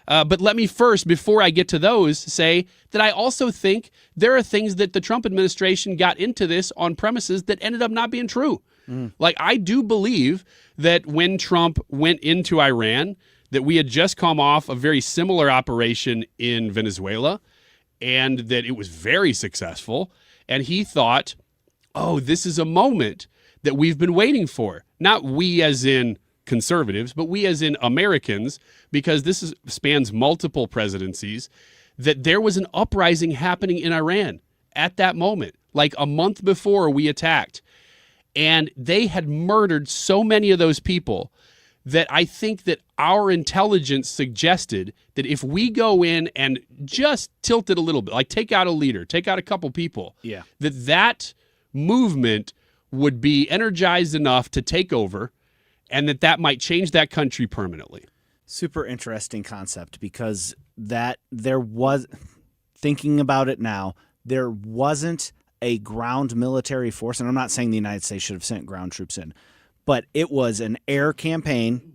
S9: But let me first, before I get to those, say that I also think there are things that the Trump administration got into this on premises that ended up not being true. Like, I do believe that when Trump went into Iran, that we had just come off a very similar operation in Venezuela, and that it was very successful. And he thought, oh, this is a moment that we've been waiting for. Not we as in conservatives, but we as in Americans, because this spans multiple presidencies, that there was an uprising happening in Iran at that moment, like a month before we attacked. And they had murdered so many of those people that I think that our intelligence suggested that if we go in and just tilt it a little bit, like take out a leader, take out a couple people, that movement would be energized enough to take over, and that might change that country permanently.
S4: Super interesting concept, because that there was, thinking about it now, there wasn't a ground military force, and I'm not saying the United States should have sent ground troops in, but it was an air campaign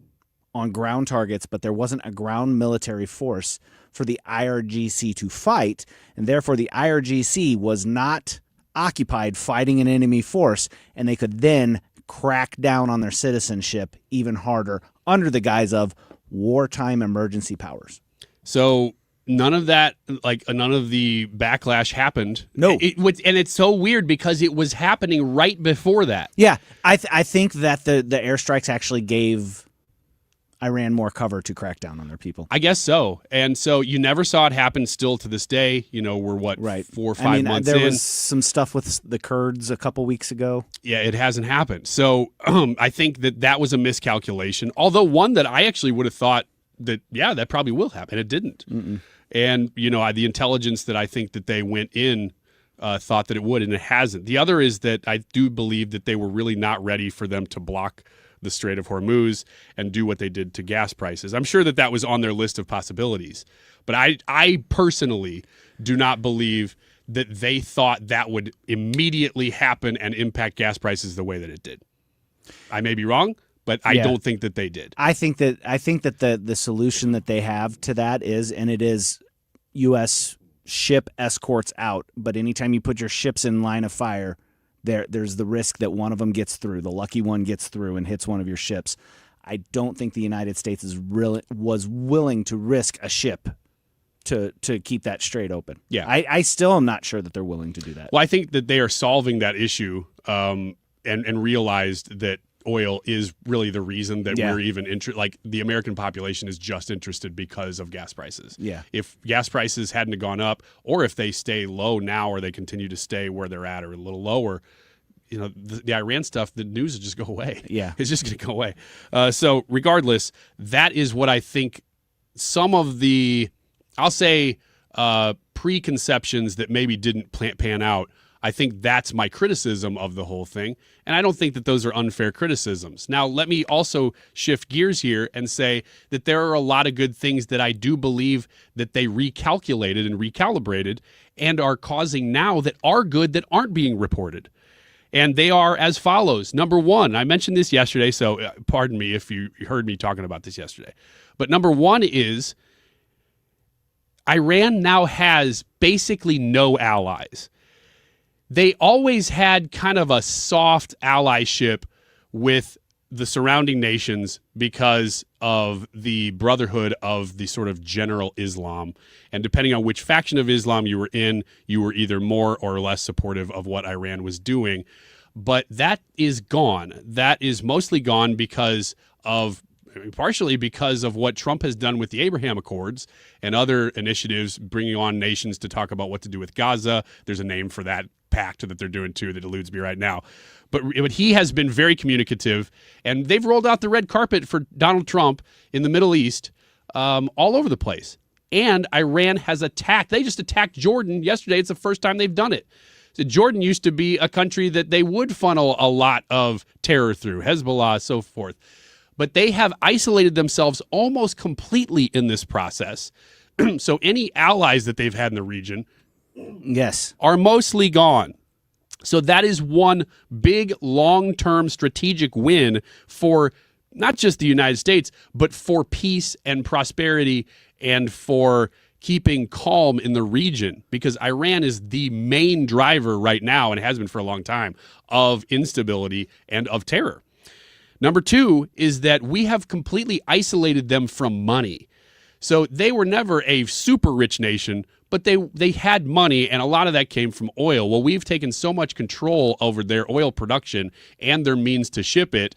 S4: on ground targets, but there wasn't a ground military force for the IRGC to fight, and therefore the IRGC was not occupied fighting an enemy force, and they could then crack down on their citizenship even harder under the guise of wartime emergency powers.
S9: So none of that, none of the backlash happened.
S4: No.
S9: And it's so weird because it was happening right before that.
S4: Yeah, I think that the airstrikes actually gave Iran more cover to crack down on their people.
S9: I guess so. And so you never saw it happen still to this day. We're 4 or 5 months in.
S4: There was some stuff with the Kurds a couple weeks ago.
S9: Yeah, it hasn't happened. So I think that was a miscalculation. Although one that I actually would have thought that, that probably will happen. It didn't.
S4: Mm-mm.
S9: And, the intelligence that I think that they went in thought that it would, and it hasn't. The other is that I do believe that they were really not ready for them to block the Strait of Hormuz and do what they did to gas prices. I'm sure that was on their list of possibilities. But I personally do not believe that they thought that would immediately happen and impact gas prices the way that it did. I may be wrong, but I don't think that they did.
S4: I think that the solution that they have to that is, and it is U.S. ship escorts out, but anytime you put your ships in line of fire, there's the risk that one of them gets through, the lucky one gets through and hits one of your ships. I don't think the United States was willing to risk a ship to keep that strait open.
S9: Yeah.
S4: I still am not sure that they're willing to do that.
S9: Well, I think that they are solving that issue and realized that oil is really the reason that we're even the American population is just interested because of gas prices.
S4: Yeah.
S9: If gas prices hadn't gone up, or if they stay low now, or they continue to stay where they're at or a little lower, the Iran stuff, the news will just go away.
S4: Yeah.
S9: It's just going to go away. So regardless, that is what I think some of the, I'll say, preconceptions that maybe didn't pan out. I think that's my criticism of the whole thing. And I don't think that those are unfair criticisms. Now, let me also shift gears here and say that there are a lot of good things that I do believe that they recalculated and recalibrated and are causing now that are good that aren't being reported. And they are as follows. Number one, I mentioned this yesterday, so pardon me if you heard me talking about this yesterday. But number one is Iran now has basically no allies. They always had kind of a soft allyship with the surrounding nations because of the brotherhood of the sort of general Islam. And depending on which faction of Islam you were in, you were either more or less supportive of what Iran was doing. But that is gone. That is mostly gone partially because of what Trump has done with the Abraham Accords and other initiatives bringing on nations to talk about what to do with Gaza. There's a name for that pact that they're doing too that eludes me right now. But he has been very communicative, and they've rolled out the red carpet for Donald Trump in the Middle East all over the place. And Iran has attacked. They just attacked Jordan yesterday. It's the first time they've done it. So Jordan used to be a country that they would funnel a lot of terror through, Hezbollah, so forth. But they have isolated themselves almost completely in this process. So any allies that they've had in the region are mostly gone. So that is one big long-term strategic win for not just the United States, but for peace and prosperity and for keeping calm in the region, because Iran is the main driver right now, and has been for a long time, of instability and of terror. Number two is that we have completely isolated them from money. So they were never a super rich nation, but they had money, and a lot of that came from oil. Well, we've taken so much control over their oil production and their means to ship it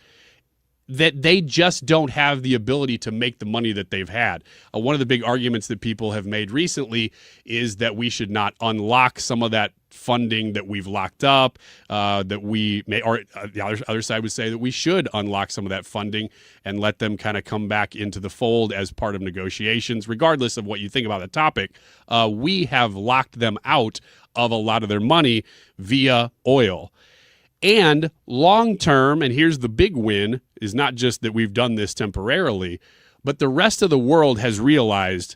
S9: that they just don't have the ability to make the money that they've had. One of the big arguments that people have made recently is that we should not unlock some of that funding that we've locked up, that we may, or the other side would say that we should unlock some of that funding and let them kind of come back into the fold as part of negotiations. Regardless of what you think about the topic, we have locked them out of a lot of their money via oil. And long term, and here's the big win, is not just that we've done this temporarily, but the rest of the world has realized,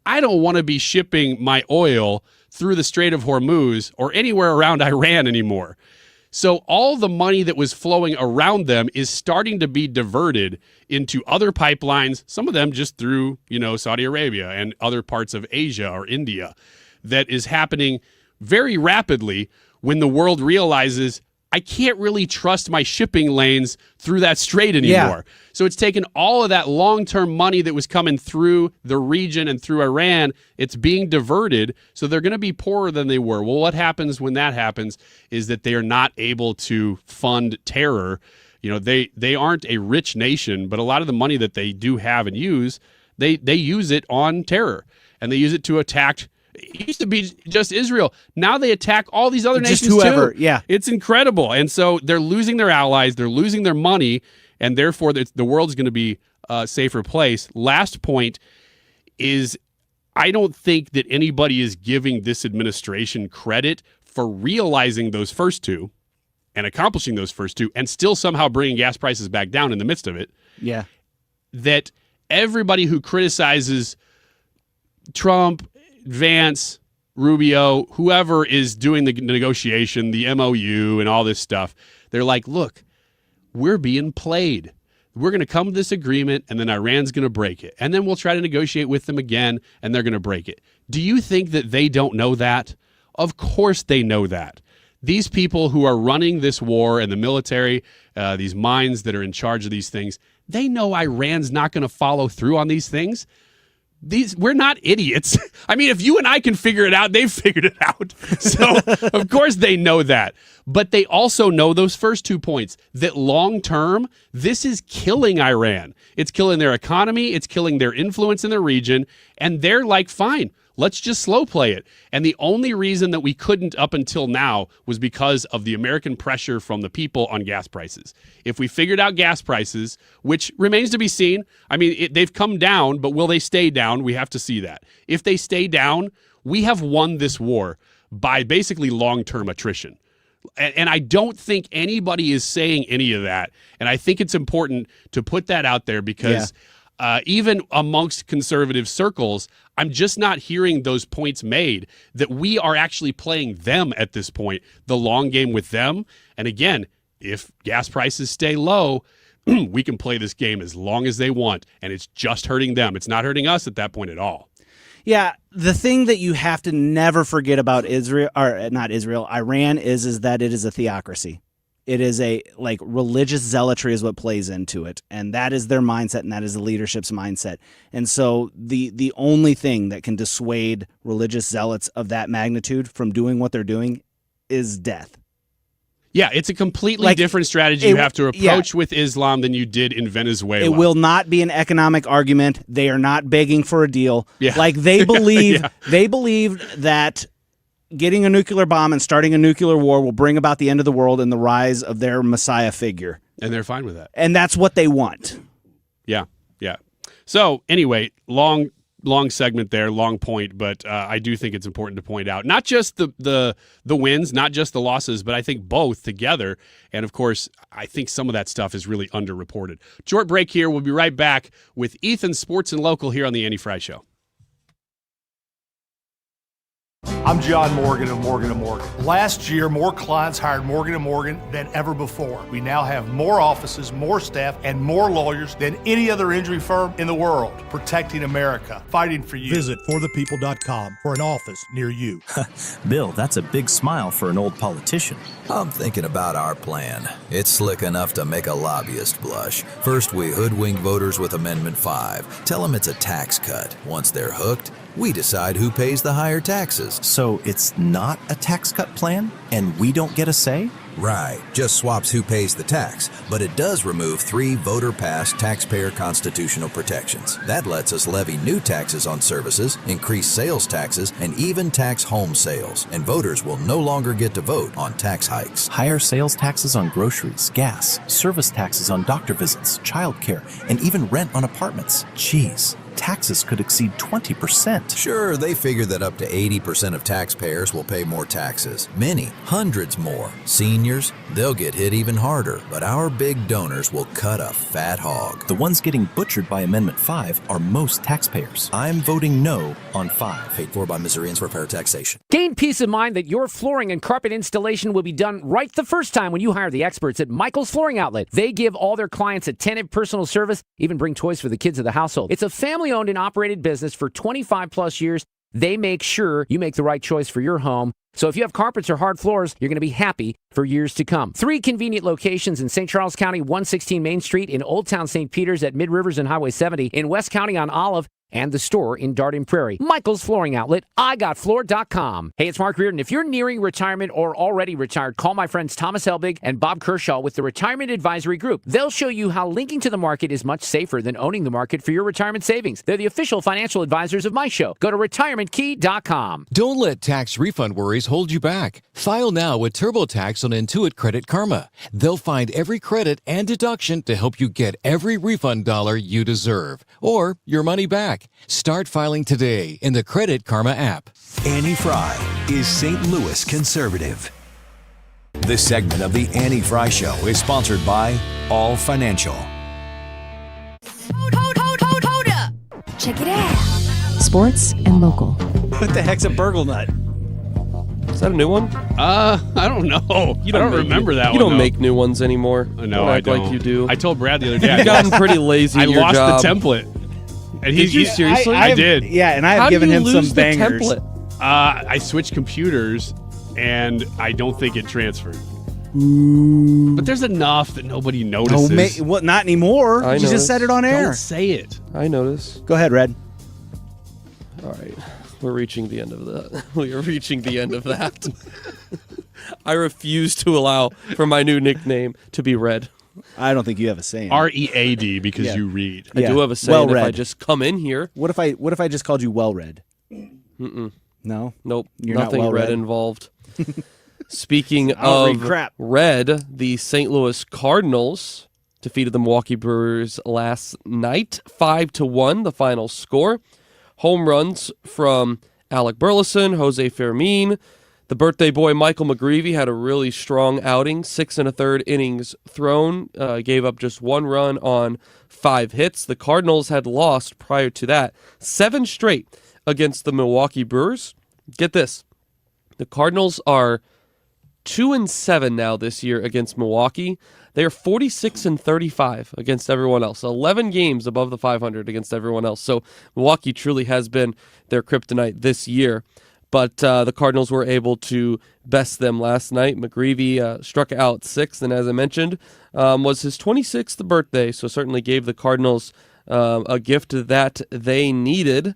S9: I don't want to be shipping my oil through the Strait of Hormuz or anywhere around Iran anymore. So all the money that was flowing around them is starting to be diverted into other pipelines, some of them just through, Saudi Arabia and other parts of Asia or India. That is happening very rapidly when the world realizes, I can't really trust my shipping lanes through that strait anymore. Yeah. So it's taken all of that long-term money that was coming through the region and through Iran. It's being diverted, so they're going to be poorer than they were. Well, what happens when that happens is that they are not able to fund terror. They aren't a rich nation, but a lot of the money that they do have and use, they use it on terror, and they use it to attack. It used to be just Israel. Now they attack all these other nations
S4: whoever,
S9: too.
S4: Yeah.
S9: It's incredible. And so they're losing their allies, they're losing their money, and therefore the world's going to be a safer place. Last point is, I don't think that anybody is giving this administration credit for realizing those first two and accomplishing those first two and still somehow bringing gas prices back down in the midst of it.
S4: Yeah.
S9: That everybody who criticizes Trump, Vance, Rubio, whoever is doing the negotiation, the MOU and all this stuff, they're like, look, we're being played. We're going to come to this agreement, and then Iran's going to break it. And then we'll try to negotiate with them again, and they're going to break it. Do you think that they don't know that? Of course they know that. These people who are running this war and the military, these minds that are in charge of these things, they know Iran's not going to follow through on these things. We're not idiots. I mean, if you and I can figure it out, they've figured it out. So, of course, they know that. But they also know those first 2 points, that long term, this is killing Iran. It's killing their economy. It's killing their influence in the region. And they're like, fine, let's just slow play it. And the only reason that we couldn't up until now was because of the American pressure from the people on gas prices. If we figured out gas prices, which remains to be seen, I mean, they've come down, but will they stay down? We have to see that. If they stay down, we have won this war by basically long-term attrition. And I don't think anybody is saying any of that. And I think it's important to put that out there because even amongst conservative circles, I'm just not hearing those points made that we are actually playing them at this point, the long game with them. And again, if gas prices stay low, we can play this game as long as they want, and it's just hurting them. It's not hurting us at that point at all.
S4: Yeah, the thing that you have to never forget about Iran is that it is a theocracy. It is a religious zealotry is what plays into it, and that is their mindset, and that is the leadership's mindset. And so the only thing that can dissuade religious zealots of that magnitude from doing what they're doing is death.
S9: Yeah, it's a completely different strategy you have to approach with Islam than you did in Venezuela.
S4: It will not be an economic argument. They are not begging for a deal.
S9: Yeah.
S4: They believe they believe that getting a nuclear bomb and starting a nuclear war will bring about the end of the world and the rise of their Messiah figure.
S9: And they're fine with that.
S4: And that's what they want.
S9: Yeah, yeah. So anyway, long long segment there, long point, but I do think it's important to point out not just the wins, not just the losses, but I think both together. And of course, I think some of that stuff is really underreported. Short break here. We'll be right back with Ethan, Sports and Local here on the Annie Frey Show.
S5: I'm John Morgan of Morgan & Morgan. Last year, more clients hired Morgan & Morgan than ever before. We now have more offices, more staff, and more lawyers than any other injury firm in the world, protecting America, fighting for you.
S6: Visit forthepeople.com for an office near you.
S10: Bill, that's a big smile for an old politician.
S12: I'm thinking about our plan. It's slick enough to make a lobbyist blush. First, we hoodwink voters with Amendment 5. Tell them it's a tax cut. Once they're hooked, we decide who pays the higher taxes.
S10: So it's not a tax cut plan, and we don't get a say?
S12: Right, just swaps who pays the tax, but it does remove 3 voter-passed taxpayer constitutional protections. That lets us levy new taxes on services, increase sales taxes, and even tax home sales. And voters will no longer get to vote on tax hikes.
S10: Higher sales taxes on groceries, gas, service taxes on doctor visits, childcare, and even rent on apartments. Jeez. Taxes could exceed 20%.
S12: Sure, they figure that up to 80% of taxpayers will pay more taxes. Many, hundreds more. Seniors, they'll get hit even harder, but our big donors will cut a fat hog.
S10: The ones getting butchered by Amendment 5 are most taxpayers. I'm voting no on 5.
S12: Paid for by Missourians for fair taxation.
S13: Gain peace of mind that your flooring and carpet installation will be done right the first time when you hire the experts at Michael's Flooring Outlet. They give all their clients attentive personal service, even bring toys for the kids of the household. It's a family-owned and operated business for 25 plus years. They make sure you make the right choice for your home. So if you have carpets or hard floors, you're going to be happy for years to come. 3 convenient locations in St. Charles County, 116 Main Street, in Old Town St. Peters at Mid Rivers and Highway 70, in West County on Olive, and the store in Darden Prairie. Michael's Flooring Outlet, IGotFloor.com. Hey, it's Mark Reardon. If you're nearing retirement or already retired, call my friends Thomas Helbig and Bob Kershaw with the Retirement Advisory Group. They'll show you how linking to the market is much safer than owning the market for your retirement savings. They're the official financial advisors of my show. Go to retirementkey.com.
S19: Don't let tax refund worries hold you back. File now with TurboTax on Intuit Credit Karma. They'll find every credit and deduction to help you get every refund dollar you deserve, or your money back. Start filing today in the Credit Karma app.
S7: Annie Frey is St. Louis conservative. This segment of the Annie Frey Show is sponsored by All Financial.
S20: Hold up. Check it out. Sports and Local.
S4: What the heck's a burgle nut?
S22: Is that a new one?
S9: I don't know. I don't remember that one.
S22: You don't
S9: though.
S22: make new ones anymore.
S9: No, I don't.
S22: Like you do.
S9: I told Brad the other day.
S22: You've gotten pretty lazy.
S9: I
S22: in your
S9: lost
S22: job.
S9: the template. And
S22: Did you seriously?
S9: I did.
S4: Yeah, and I've
S22: How
S4: given
S22: do you
S4: him
S22: lose
S4: some
S22: the
S4: bangers.
S22: template?
S9: I switched computers, and I don't think it transferred. But there's enough that nobody notices.
S4: What? Not anymore.
S22: I
S4: You just
S22: noticed.
S4: said it on air.
S9: Don't say it.
S22: I notice.
S4: Go ahead, Red.
S22: All right. We're reaching the end of that. We are reaching the end of that. I refuse to allow for my new nickname to be Red.
S4: I don't think you have a saying.
S9: READ because
S4: Yeah.
S9: you read.
S22: I do have a saying
S4: Well
S22: if I
S4: read.
S22: just come in here.
S4: What if I just called you well read?
S22: Mm-mm.
S4: No.
S22: Nope.
S4: You're not
S22: Nothing
S4: well
S22: red
S4: read?
S22: involved. Speaking
S4: I don't
S22: of
S4: read crap.
S22: red, the St. Louis Cardinals defeated the Milwaukee Brewers last night, 5-1, the final score. Home runs from Alec Burleson, Jose Fermin. The birthday boy Michael McGreevy had a really strong outing, 6 1/3 innings thrown, gave up just 1 run on 5 hits. The Cardinals had lost prior to that 7 straight against the Milwaukee Brewers. Get this, the Cardinals are 2-7 now this year against Milwaukee. They are 46-35 against everyone else. 11 games above the 500 against everyone else. So Milwaukee truly has been their kryptonite this year. But the Cardinals were able to best them last night. McGreevy struck out 6th, and as I mentioned, was his 26th birthday. So certainly gave the Cardinals a gift that they needed.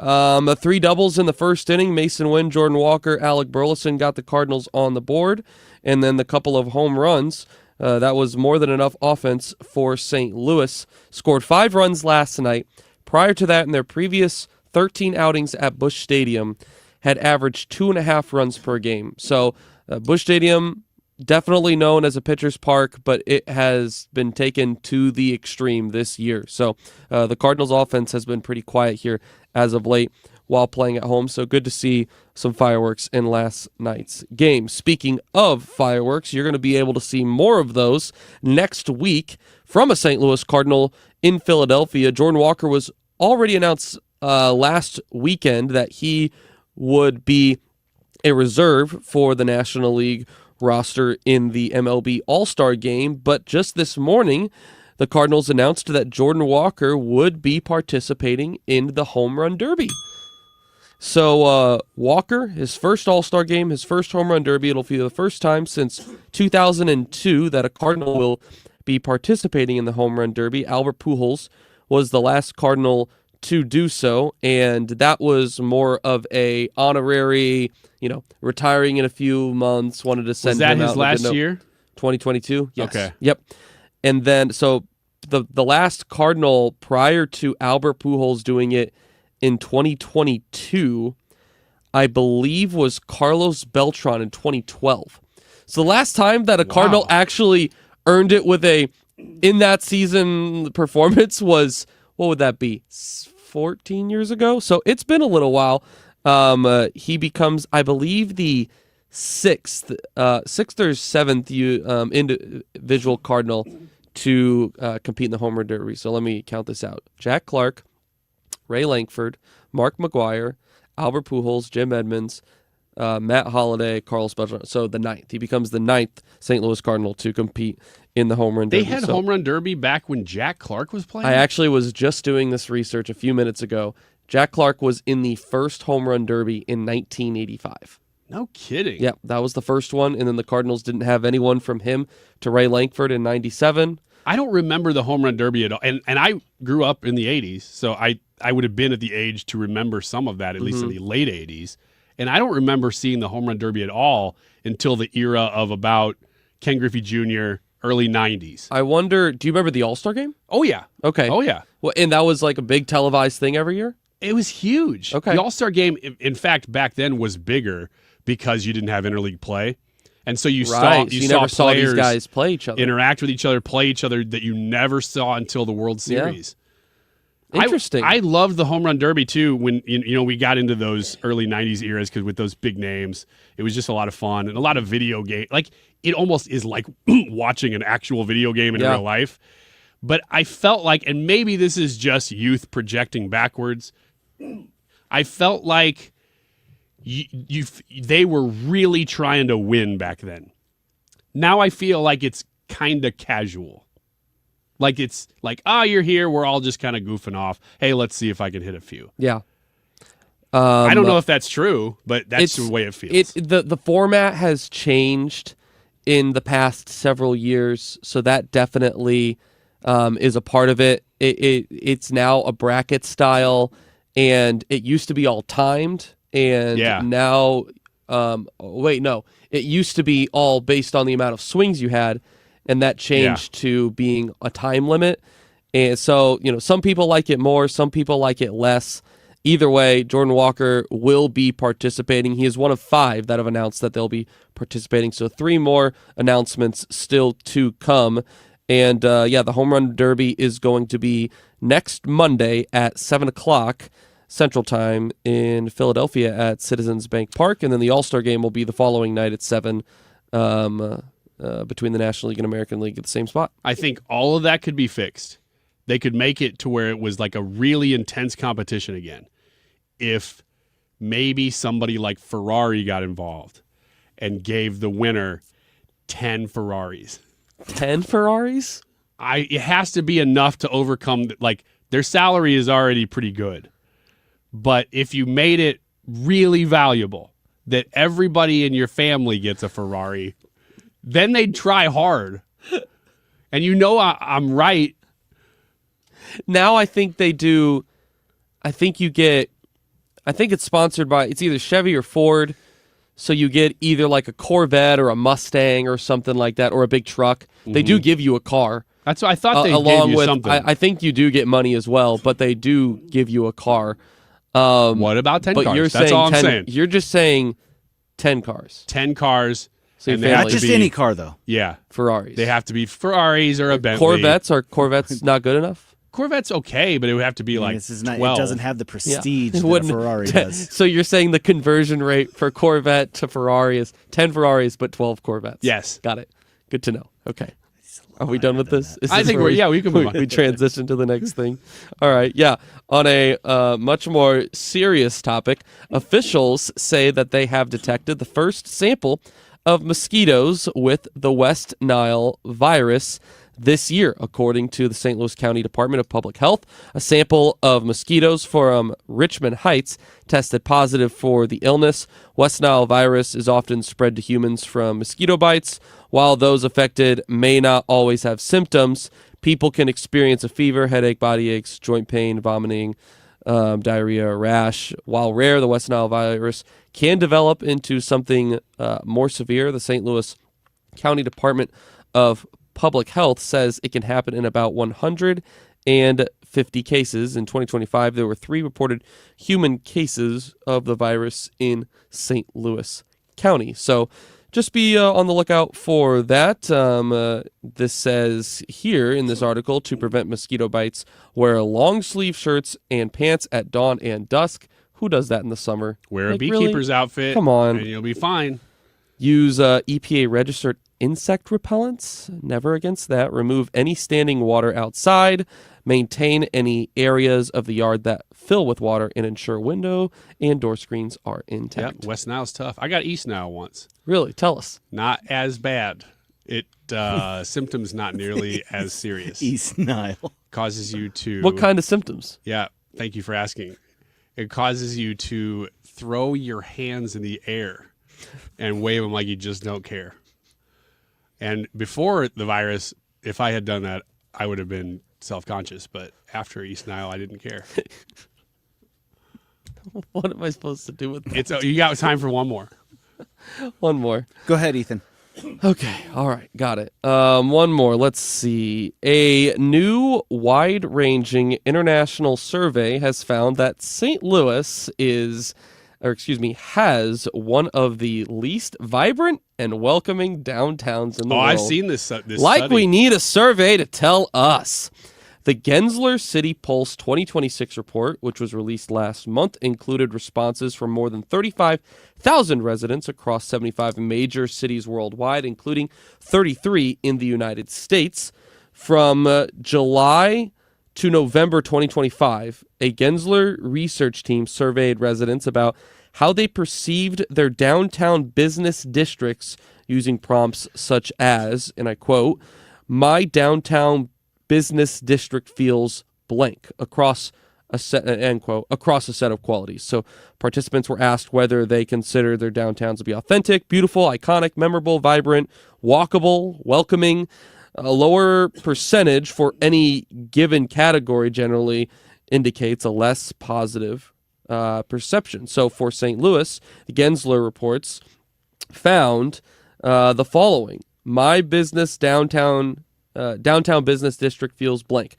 S22: 3 doubles in the first inning. Mason Wynn, Jordan Walker, Alec Burleson got the Cardinals on the board. And then the couple of home runs. That was more than enough offense for St. Louis. Scored 5 runs last night. Prior to that, in their previous 13 outings at Busch Stadium, had averaged 2.5 runs per game. So Busch Stadium definitely known as a pitcher's park, but it has been taken to the extreme this year. So the Cardinals offense has been pretty quiet here as of late while playing at home. So good to see some fireworks in last night's game. Speaking of fireworks, you're going to be able to see more of those next week from a St. Louis Cardinal in Philadelphia. Jordan Walker was already announced last weekend that he would be a reserve for the National League roster in the MLB All-Star Game, but just this morning, the Cardinals announced that Jordan Walker would be participating in the Home Run Derby. So Walker, his first All-Star Game, his first Home Run Derby, it'll be the first time since 2002 that a Cardinal will be participating in the Home Run Derby. Albert Pujols was the last Cardinal to do so, and that was more of a honorary, retiring in a few months, wanted to send him out.
S9: Was that his last year?
S22: 2022? Yes.
S9: Okay.
S22: Yep. And then, so the last Cardinal prior to Albert Pujols doing it in 2022, I believe, was Carlos Beltran in 2012. So the last time that a Cardinal actually earned it with a in that season performance was, what would that be? 14 years ago. So it's been a little while. He becomes, I believe, the sixth or seventh individual Cardinal to compete in the Home Run Derby. So let me count this out. Jack Clark, Ray Lankford, Mark McGwire, Albert Pujols, Jim Edmonds, Matt Holliday, Carlos Beltran. So the ninth. He becomes the ninth St. Louis Cardinal to compete in the Home Run Derby.
S9: They had Home Run Derby back when Jack Clark was playing?
S22: I actually was just doing this research a few minutes ago. Jack Clark was in the first Home Run Derby in 1985.
S9: No kidding.
S22: Yeah, that was the first one, and then the Cardinals didn't have anyone from him to Ray Lankford in 97.
S9: I don't remember the Home Run Derby at all. And I grew up in the 80s, so I would have been at the age to remember some of that, at least in the late 80s. And I don't remember seeing the Home Run Derby at all until the era of about Ken Griffey Jr., early 90s.
S22: I wonder, do you remember the All-Star Game?
S9: Oh, yeah.
S22: Okay.
S9: Oh, yeah.
S22: Well, and that was like a big televised thing every year?
S9: It was huge.
S22: Okay.
S9: The All-Star Game, in fact, back then was bigger because you didn't have interleague play. And so you saw
S22: never saw these guys play each other,
S9: interact with each other, play each other that you never saw until the World Series.
S22: Yeah. Interesting.
S9: I loved the Home Run Derby too when we got into those early 90s eras, because with those big names, it was just a lot of fun and a lot of video game. Like, it almost is like watching an actual video game in real life. But I felt like, and maybe this is just youth projecting backwards, I felt like they were really trying to win back then. Now I feel like it's kind of casual. Like, it's like, you're here, we're all just kind of goofing off. Hey, let's see if I can hit a few.
S22: Yeah.
S9: I don't know if that's true, but that's the way it feels.
S22: The format has changed in the past several years, so that definitely is a part of it. It's now a bracket style, and it used to be all timed, and now it used to be all based on the amount of swings you had, and that changed to being a time limit. And so, some people like it more, some people like it less. Either way, Jordan Walker will be participating. He is one of 5 that have announced that they'll be participating. So 3 more announcements still to come. And the Home Run Derby is going to be next Monday at 7 o'clock Central Time in Philadelphia at Citizens Bank Park. And then the All-Star Game will be the following night at 7 between the National League and American League at the same spot.
S9: I think all of that could be fixed. They could make it to where it was like a really intense competition again. If maybe somebody like Ferrari got involved and gave the winner 10 Ferraris.
S22: 10 Ferraris?
S9: It has to be enough to overcome, like, their salary is already pretty good. But if you made it really valuable that everybody in your family gets a Ferrari, then they'd try hard. And I'm right.
S22: Now I think they do. I think it's sponsored by, it's either Chevy or Ford. So you get either like a Corvette or a Mustang or something like that, or a big truck. They do give you a car.
S9: That's what I thought they gave you something.
S22: I think you do get money as well, but they do give you a car.
S9: What about 10 cars?
S22: That's
S9: all I'm saying.
S22: You're just saying 10 cars.
S9: 10 cars.
S22: So
S3: And
S22: your
S3: they have
S4: Not
S22: family,
S3: to
S4: just
S3: be-
S4: any car, though.
S3: Yeah.
S22: Ferraris.
S3: They have to be Ferraris or a Bentley.
S22: Corvettes. Are Corvettes not good enough?
S3: Corvette's okay, but it would have to be like
S4: This is not.
S3: 12.
S4: It doesn't have the prestige
S22: It
S4: that a
S22: wouldn't-
S4: Ferrari does.
S22: So you're saying the conversion rate for Corvette to Ferrari is 10 Ferraris but 12 Corvettes?
S3: Yes.
S22: Got it. Good to know. Okay. Are we done with this? Is
S3: I
S22: this
S3: think
S22: where
S3: we can move on.
S22: We transition to the next thing. All right. Yeah. On a much more serious topic, officials say that they have detected the first sample of mosquitoes with the West Nile virus this year, according to the St. Louis County Department of Public Health. A sample of mosquitoes from Richmond Heights tested positive for the illness. West Nile virus is often spread to humans from mosquito bites. While those affected may not always have symptoms, people can experience a fever, headache, body aches, joint pain, vomiting, diarrhea, rash. While rare, the West Nile virus can develop into something more severe. The St. Louis County Department of Public Health says it can happen in about 150 cases. In 2025, there were 3 reported human cases of the virus in St. Louis County. So just be on the lookout for that. This says here in this article, to prevent mosquito bites, wear long sleeve shirts and pants at dawn and dusk. Who does that in the summer?
S3: Wear a
S22: Like,
S3: beekeeper's
S22: really?
S3: outfit.
S22: Come on.
S3: And you'll be fine.
S22: Use EPA registered insect repellents. Never against that. Remove any standing water outside. Maintain any areas of the yard that fill with water and ensure window and door screens are intact.
S3: Yep, West Nile's tough. I got East Nile once.
S22: Really? Tell us.
S3: Not as bad. It symptoms not nearly as serious.
S4: East Nile
S3: Causes you to...
S22: What kind of symptoms?
S3: Yeah, thank you for asking. It causes you to throw your hands in the air and wave them like you just don't care. And before the virus, if I had done that, I would have been self-conscious. But after East Nile, I didn't care.
S22: What am I supposed to do with that?
S3: You got time for one more.
S22: One more.
S4: Go ahead, Ethan.
S22: Okay. All right. Got it. One more. Let's see. A new wide-ranging international survey has found that St. Louis has one of the least vibrant and welcoming downtowns in the world.
S3: I've seen this study.
S22: We need a survey to tell us. The Gensler City Pulse 2026 report, which was released last month, included responses from more than 35,000 residents across 75 major cities worldwide, including 33 in the United States. From July to November 2025, a Gensler research team surveyed residents about how they perceived their downtown business districts using prompts such as, and I quote, "My downtown business district feels blank," across a set, end quote, across a set of qualities. So participants were asked whether they consider their downtowns to be authentic, beautiful, iconic, memorable, vibrant, walkable, welcoming. A lower percentage for any given category generally indicates a less positive perception. So for St. Louis, the Gensler reports found the following: my business downtown business district feels blank.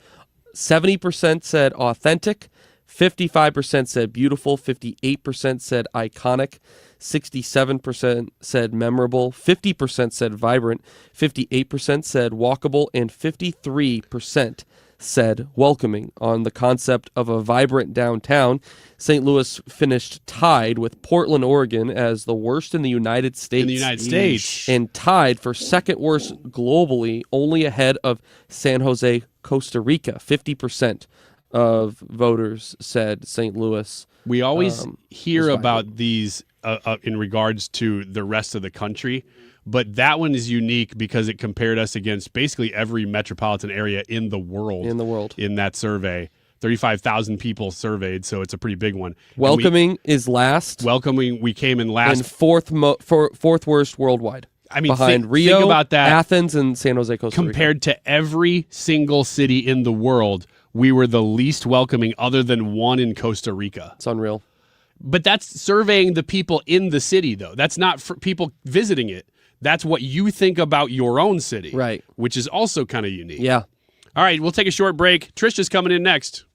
S22: 70% said authentic, 55% said beautiful, 58% said iconic, 67% said memorable, 50% said vibrant, 58% said walkable, and 53% said welcoming. On the concept of a vibrant downtown, St. Louis finished tied with Portland, Oregon as the worst in the United States. And tied for second worst globally, only ahead of San Jose, Costa Rica. 50% of voters said St. Louis.
S3: We always hear about these in regards to the rest of the country, but that one is unique because it compared us against basically every metropolitan area in the world. In that survey. 35,000 people surveyed, so it's a pretty big one.
S22: Welcoming is last.
S3: Welcoming, we came in last.
S22: And fourth worst worldwide.
S3: I mean,
S22: behind Rio,
S3: think about that.
S22: Athens, and San Jose, Costa Rica.
S3: Compared to every single city in the world, we were the least welcoming other than one in Costa Rica.
S22: It's unreal.
S3: But that's surveying the people in the city, though. That's not for people visiting it. That's what you think about your own city.
S22: Right.
S3: Which is also kind of unique.
S22: Yeah.
S3: All right, we'll take a short break. Trish's coming in next.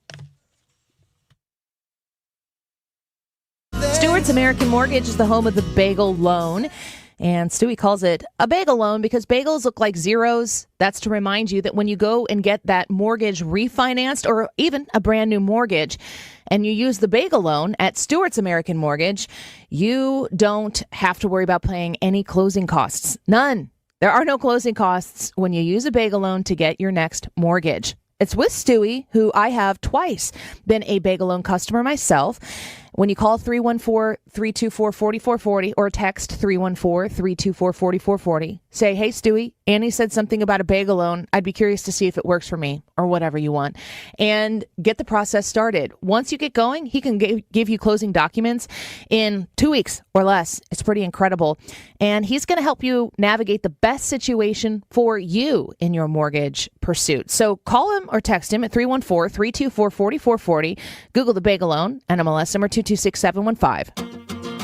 S11: Stewart's American Mortgage is the home of the bagel loan. And Stewie calls it a bagel loan because bagels look like zeros. That's to remind you that when you go and get that mortgage refinanced or even a brand new mortgage and you use the bagel loan at Stewart's American Mortgage, you don't have to worry about paying any closing costs. None. There are no closing costs when you use a bagel loan to get your next mortgage. It's with Stewie, who I have twice been a bagel loan customer myself. When you call 314-324-4440 or text 314-324-4440, say, hey, Stewie, Annie said something about a bagel loan. I'd be curious to see if it works for me or whatever you want. And get the process started. Once you get going, he can give you closing documents in 2 weeks or less. It's pretty incredible. And he's going to help you navigate the best situation for you in your mortgage pursuit. So call him or text him at 314-324-4440. Google the bagel loan, NMLS number 226715.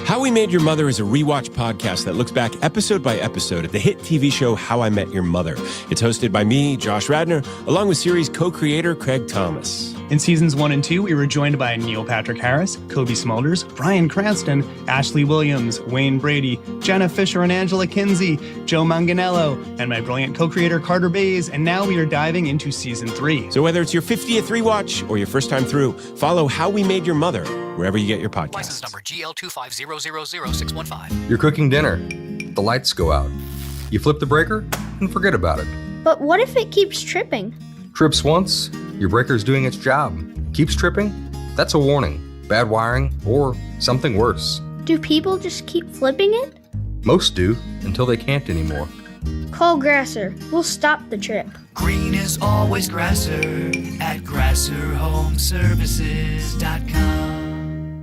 S1: How We Made Your Mother is a rewatch podcast that looks back episode by episode at the hit TV show How I Met Your Mother. It's hosted by me, Josh Radnor, along with series co-creator Craig Thomas.
S2: In seasons 1 and 2, we were joined by Neil Patrick Harris, Kobe Smulders, Bryan Cranston, Ashley Williams, Wayne Brady, Jenna Fisher and Angela Kinsey, Joe Manganiello, and my brilliant co-creator Carter Bays, and now we are diving into season 3.
S1: So whether it's your 50th rewatch or your first time through, follow How We Made Your Mother wherever you get your podcasts.
S21: License number GL250000615.
S24: You're cooking dinner. The lights go out. You flip the breaker and forget about it.
S25: But what if it keeps tripping?
S24: Trips once, your breaker's doing its job. Keeps tripping? That's a warning. Bad wiring or something worse.
S25: Do people just keep flipping it?
S24: Most do, until they can't anymore.
S25: Call Grasser. We'll stop the trip.
S8: Green is always Grasser at GrasserHomeservices.com.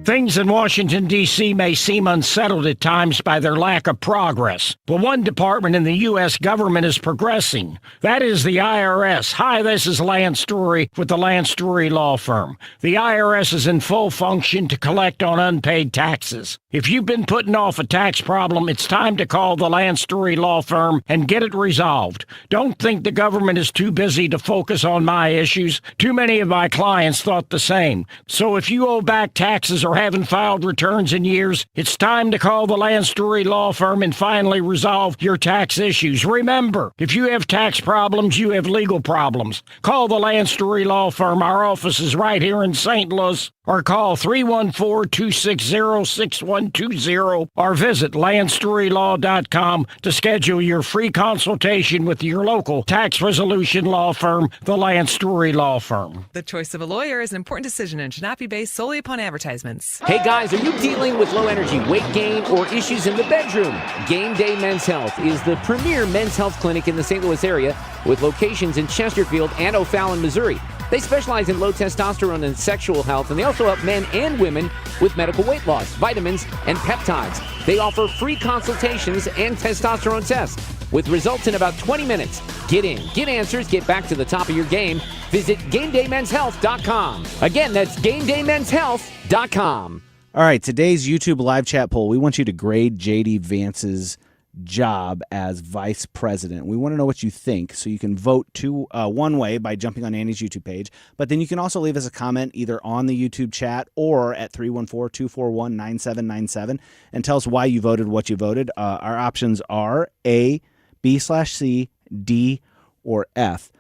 S17: Things in Washington, D.C. may seem unsettled at times by their lack of progress, but one department in the U.S. government is progressing. That is the IRS. Hi, this is Lance Story with the Lance Story Law Firm. The IRS is in full function to collect on unpaid taxes. If you've been putting off a tax problem, it's time to call the Lance Story Law Firm and get it resolved. Don't think the government is too busy to focus on my issues. Too many of my clients thought the same. So if you owe back taxes or haven't filed returns in years, it's time to call the Lance Story Law Firm and finally resolve your tax issues. Remember, if you have tax problems, you have legal problems. Call the Lance Story Law Firm. Our office is right here in St. Louis. Or call 314-260-6120 or visit LanceStoryLaw.com to schedule your free consultation with your local tax resolution law firm, the Lance Story Law Firm.
S26: The choice of a lawyer is an important decision and should not be based solely upon advertisements.
S13: Hey guys, are you dealing with low energy weight gain or issues in the bedroom? Game Day Men's Health is the premier men's health clinic in the St. Louis area with locations in Chesterfield and O'Fallon, Missouri. They specialize in low testosterone and sexual health, and they also help men and women with medical weight loss, vitamins, and peptides. They offer free consultations and testosterone tests with results in about 20 minutes. Get in, get answers, get back to the top of your game. Visit GameDayMen'sHealth.com. Again, that's GameDayMen'sHealth.com.
S4: All right, today's YouTube live chat poll, we want you to grade J.D. Vance's job as vice president. We want to know what you think, so you can vote one way by jumping on Annie's YouTube page, but then you can also leave us a comment either on the YouTube chat or at 314-241-9797 and tell us why you voted what you voted. Our options are A, B/C, D, or F.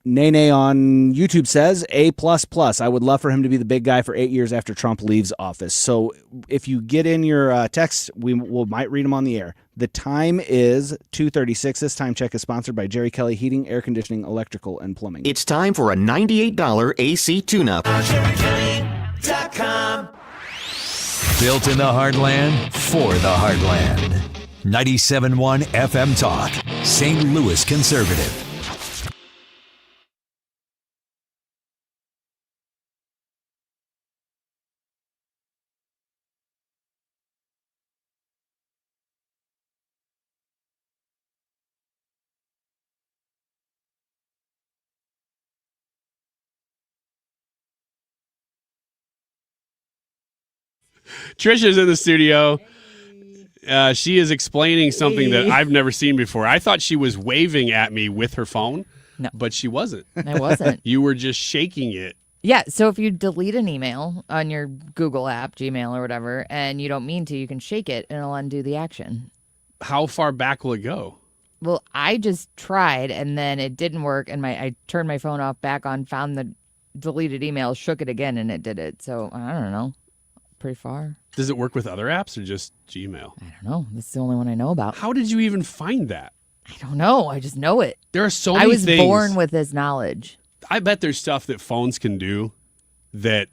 S4: Nene on YouTube says A++. I would love for him to be the big guy for 8 years after Trump leaves office. So if you get in your text, we might read them on the air. The time is 2:36. This time check is sponsored by Jerry Kelly Heating, Air Conditioning, Electrical, and Plumbing.
S27: It's time for a $98 AC tune-up.
S8: JerryKelly.com.
S7: Built in the heartland, for the heartland. 97.1 FM Talk, St. Louis Conservative.
S9: Trisha's in the studio. She is explaining something that I've never seen before. I thought she was waving at me with her phone, but she wasn't.
S11: I wasn't.
S9: You were just shaking it.
S5: Yeah, so if you delete an email on your Google app, Gmail or whatever, and you don't mean to, you can shake it and it'll undo the action.
S9: How far back will it go?
S5: Well, I just tried and then it didn't work, and I turned my phone off, back on, found the deleted email, shook it again, and it did it. So I don't know. Pretty far.
S9: Does it work with other apps or just Gmail?
S5: I don't know. This is the only one I know about.
S9: How did you even find that?
S5: I don't know. I just know it.
S9: There are so many things.
S5: I was born with this knowledge.
S9: I bet there's stuff that phones can do that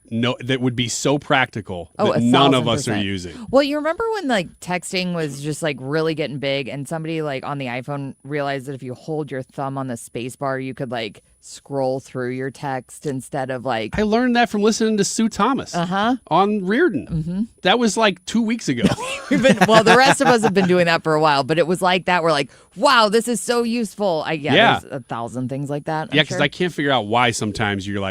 S9: would be so practical that none of us are using.
S5: Well, you remember when texting was just really getting big, and somebody on the iPhone realized that if you hold your thumb on the space bar, you could scroll through your text instead of
S9: I learned that from listening to Sue Thomas on Reardon.
S5: Mm-hmm.
S9: That was 2 weeks ago.
S5: The rest of us have been doing that for a while, but it was like that. We're wow, this is so useful. There's 1,000 things like that.
S9: Yeah, because I can't figure out why sometimes you're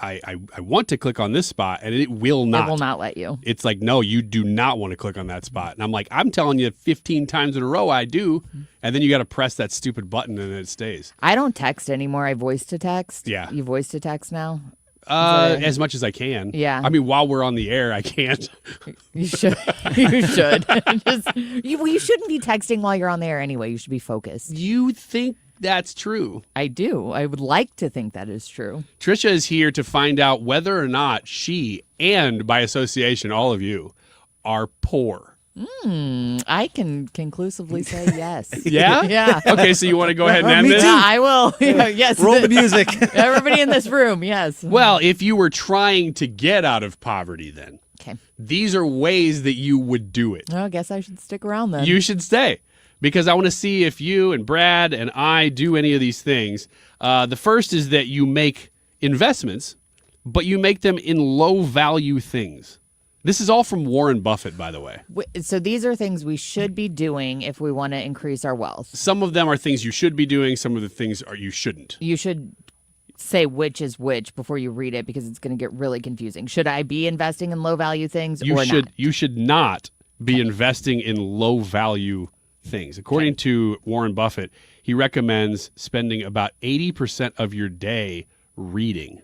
S9: I want to click on this spot, and it will not.
S5: It will not let you.
S9: It's no, you do not want to click on that spot. And I'm I'm telling you 15 times in a row I do, and then you got to press that stupid button and it stays.
S5: I don't text anymore. I voice to text.
S9: Yeah.
S5: You voice to text now?
S9: As much as I can.
S5: Yeah.
S9: I mean, while we're on the air, I can't.
S5: You should. You should. You shouldn't be texting while you're on the air anyway. You should be focused.
S9: You think that's true?
S5: I do. I would like to think that is true.
S9: Trisha is here to find out whether or not she, and by association, all of you, are poor.
S5: I can conclusively say yes.
S9: Yeah?
S5: Yeah.
S9: Okay, so you want to go ahead and end this?
S5: Yeah, I will. Yes.
S4: Roll the music.
S5: Everybody in this room, yes.
S9: Well, if you were trying to get out of poverty then,
S5: okay,
S9: these are ways that you would do it.
S5: Well, I guess I should stick around then.
S9: You should stay, because I want to see if you and Brad and I do any of these things. The first is that you make investments, but you make them in low-value things. This is all from Warren Buffett, by the way.
S5: So these are things we should be doing if we want to increase our wealth.
S9: Some of them are things you should be doing. Some of the things are you shouldn't.
S5: You should say which is which before you read it, because it's going to get really confusing. Should I be investing in low-value things or not?
S9: You should not be investing in low-value things. According to Warren Buffett, he recommends spending about 80% of your day reading.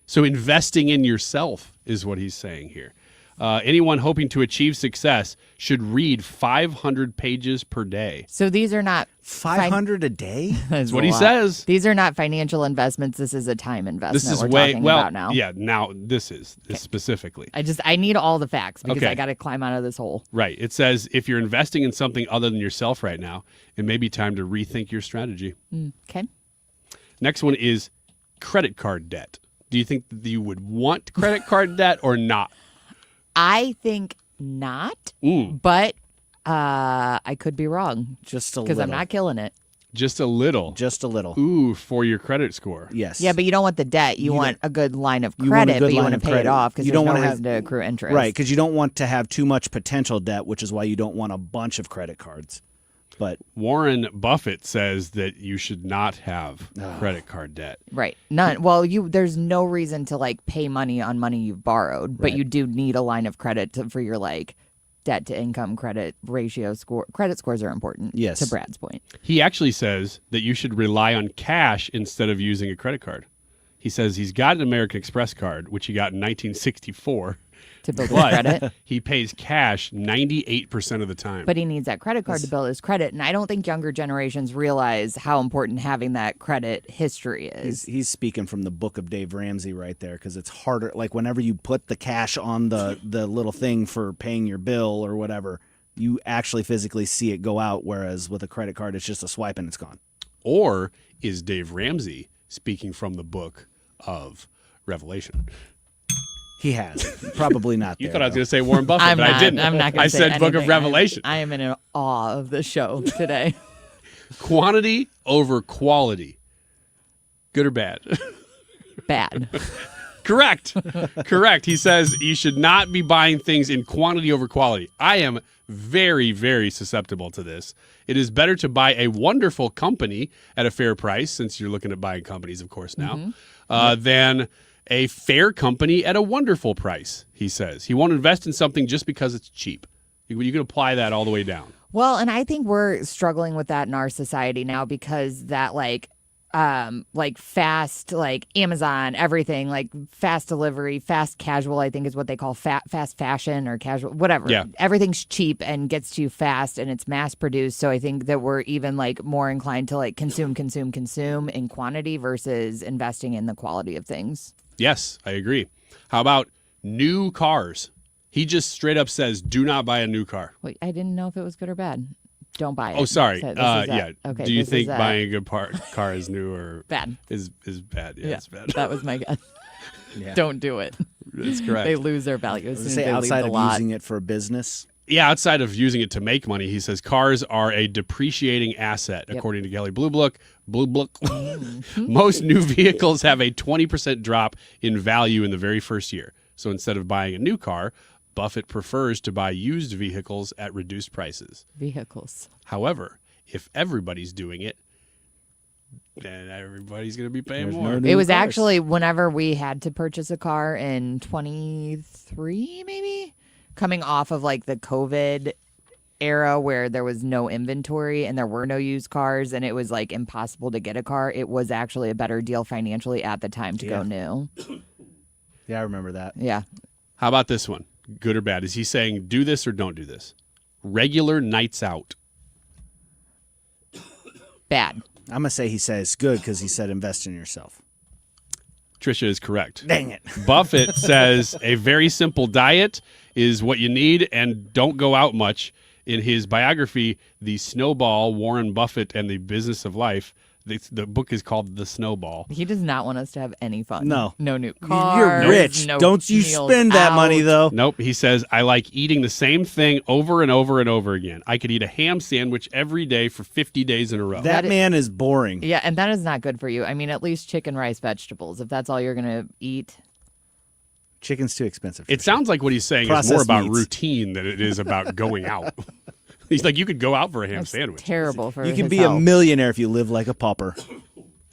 S9: So investing in yourself is what he's saying here. Anyone hoping to achieve success should read 500 pages per day.
S5: So these are not
S4: 500 a day?
S9: That's what he says.
S5: These are not financial investments. This is a time investment.
S9: This is
S5: we're talking about now.
S9: Yeah, now this is specifically.
S5: I need all the facts because
S9: Okay.
S5: I got to climb out of this hole.
S9: Right. It says if you're investing in something other than yourself right now, it may be time to rethink your strategy.
S5: Okay.
S9: Next one is credit card debt. Do you think that you would want credit card debt or not?
S5: I think not, but I could be wrong.
S4: Just a little.
S5: Because I'm not killing it.
S9: Just a little.
S4: Just a little.
S9: Ooh, for your credit score.
S4: Yes.
S5: Yeah, but you don't want the debt. You want a good line of credit, but you want to pay it off because there's no reason to accrue interest.
S4: Right, because you don't want to have too much potential debt, which is why you don't want a bunch of credit cards. But
S9: Warren Buffett says that you should not have credit card debt.
S5: Right. None. Well, there's no reason to pay money on money you've borrowed, but you do need a line of credit for your debt to income credit ratio score. Credit scores are important.
S4: Yes.
S5: To Brad's point.
S9: He actually says that you should rely on cash instead of using a credit card. He says he's got an American Express card, which he got in 1964.
S5: To build his credit.
S9: He pays cash 98% of the time.
S5: But he needs that credit card to build his credit. And I don't think younger generations realize how important having that credit history is.
S4: He's speaking from the book of Dave Ramsey right there, because it's harder. Whenever you put the cash on the little thing for paying your bill or whatever, you actually physically see it go out, whereas with a credit card, it's just a swipe and it's gone.
S9: Or is Dave Ramsey speaking from the book of Revelation?
S4: He has. Probably not.
S9: You thought I was going to say Warren Buffett, but I didn't.
S5: I'm not going to say
S9: I said Book of Revelation.
S5: I am in awe of the show today.
S9: Quantity over quality. Good or bad?
S5: Bad.
S9: Correct. Correct. He says you should not be buying things in quantity over quality. I am very, very susceptible to this. It is better to buy a wonderful company at a fair price, since you're looking at buying companies, of course, now, than a fair company at a wonderful price, he says. He won't invest in something just because it's cheap. You can apply that all the way down.
S5: Well, and I think we're struggling with that in our society now, because that like fast, like Amazon, everything, like fast delivery, fast casual, I think is what they call fast fashion or casual, whatever.
S9: Yeah.
S5: Everything's cheap and gets to you fast and it's mass produced. So I think that we're even like more inclined to like consume in quantity versus investing in the quality of things.
S9: Yes, I agree. How about new cars? He just straight up says, do not buy a new car.
S5: Wait, I didn't know if it was good or bad. Don't buy it.
S9: Oh, sorry.
S5: So
S9: Yeah.
S5: Okay,
S9: do you think buying a good car is new or
S5: bad?
S9: Is bad? Yeah, it's bad.
S5: That was my guess.
S4: Yeah.
S5: Don't do it.
S9: That's correct.
S5: They lose their value as soon as
S4: Say
S5: they
S4: outside
S5: leave
S4: of
S5: the lot.
S4: using it for a business.
S9: Yeah, outside of using it to make money, he says cars are a depreciating asset, according to Kelly Blue Book. Most new vehicles have a 20% drop in value in the very first year. So instead of buying a new car, Buffett prefers to buy used vehicles at reduced prices.
S5: Vehicles.
S9: However, if everybody's doing it, then everybody's going to be paying more.
S5: It was actually whenever we had to purchase a car in 23, maybe, coming off of like the COVID era where there was no inventory and there were no used cars and it was like impossible to get a car. It was actually a better deal financially at the time to go new.
S4: Yeah, I remember that.
S5: Yeah.
S9: How about this one? Good or bad? Is he saying do this or don't do this? Regular nights out.
S5: Bad.
S4: I'm going to say he says good because he said invest in yourself.
S9: Trisha is correct.
S4: Dang it.
S9: Buffett says a very simple diet is what you need and don't go out much. In his biography, The Snowball, Warren Buffett and the Business of Life, the book is called The Snowball.
S5: He does not want us to have any fun.
S4: No.
S5: No new cars.
S4: You're rich.
S5: No
S4: Don't you
S5: meals
S4: spend that
S5: out.
S4: money, though.
S9: Nope. He says, I like eating the same thing over and over and over again. I could eat a ham sandwich every day for 50 days in a row.
S4: That man is boring.
S5: Yeah, and that is not good for you. I mean, at least chicken, rice, vegetables, if that's all you're going to eat.
S4: Chicken's too expensive.
S9: It sounds like what he's saying is more about routine than it is about going out. He's like, you could go out for a ham sandwich.
S5: Terrible for
S4: You can
S5: his
S4: be
S5: health.
S4: a millionaire if you live like a pauper.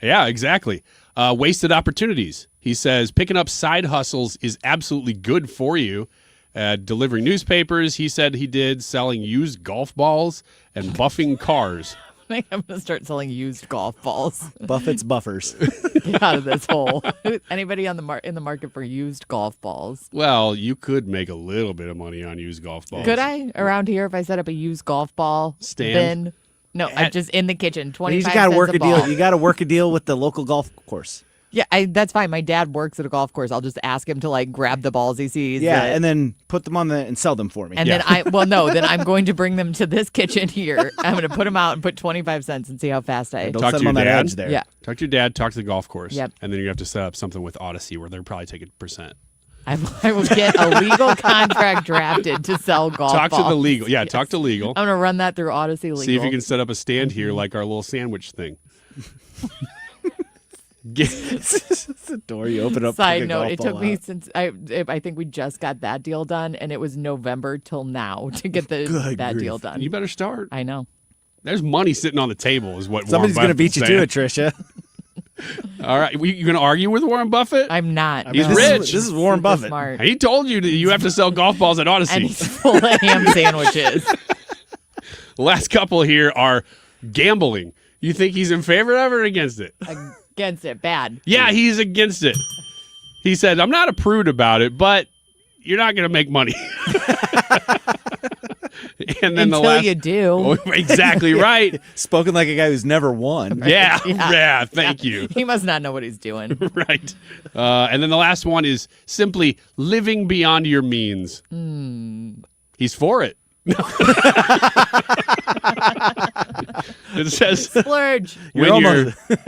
S9: Yeah, exactly. Wasted opportunities. He says picking up side hustles is absolutely good for you. Delivering newspapers, he said he did, selling used golf balls and buffing cars.
S5: I think I'm going to start selling used golf balls.
S4: Buffett's buffers.
S5: Get out of this hole. Anybody on the in the market for used golf balls?
S9: Well, you could make a little bit of money on used golf balls.
S5: Could I around here if I set up a used golf ball
S9: stand?
S5: bin? No, I'm just in the kitchen. 25
S4: You
S5: cents
S4: got to work
S5: a
S4: a deal.
S5: ball.
S4: You got to work a deal with the local golf course.
S5: Yeah, that's fine. My dad works at a golf course. I'll just ask him to like grab the balls he sees.
S4: Yeah, and then put them on and sell them for me.
S5: And then then I'm going to bring them to this kitchen here. I'm going to put them out and put 25 cents and see how fast I
S4: Don't
S9: talk
S4: set
S9: to
S4: them
S9: your
S4: on that
S9: dad.
S4: edge there.
S5: Yeah.
S9: Talk to your dad. Talk to the golf course.
S5: Yep.
S9: And then you have to set up something with Audacy where they're probably taking %.
S5: I will get a legal contract drafted to sell golf
S9: Talk
S5: balls.
S9: to the legal. Yeah, talk to legal.
S5: I'm going to run that through Audacy Legal.
S9: See if you can set up a stand here like our little sandwich thing.
S4: It's the door you open up.
S5: Side note, it took me since I think we just got that deal done, and it was November till now to get that deal done.
S9: You better start.
S5: I know.
S9: There's money sitting on the table is what
S4: Somebody's
S9: Warren
S4: going to beat you
S9: Buffett's
S4: to it,
S9: saying.
S4: Trisha.
S9: All right. You going to argue with Warren Buffett?
S5: I'm not.
S9: He's
S5: No.
S9: rich.
S4: This is Warren
S5: Super
S4: Buffett.
S5: Smart.
S9: He told you that you have to sell golf balls at Audacy.
S5: And he's full of ham sandwiches.
S9: The last couple here are gambling. You think he's in favor of it or against it?
S5: Against it. Bad.
S9: Yeah, he's against it. He said, I'm not a prude about it, but you're not going to make money. And then
S5: Until
S9: the last,
S5: you do.
S9: Oh, exactly right.
S4: Spoken like a guy who's never won.
S9: Yeah, thank you.
S5: He must not know what he's doing.
S9: Right. And then the last one is simply living beyond your means. He's for it. It says,
S5: Splurge.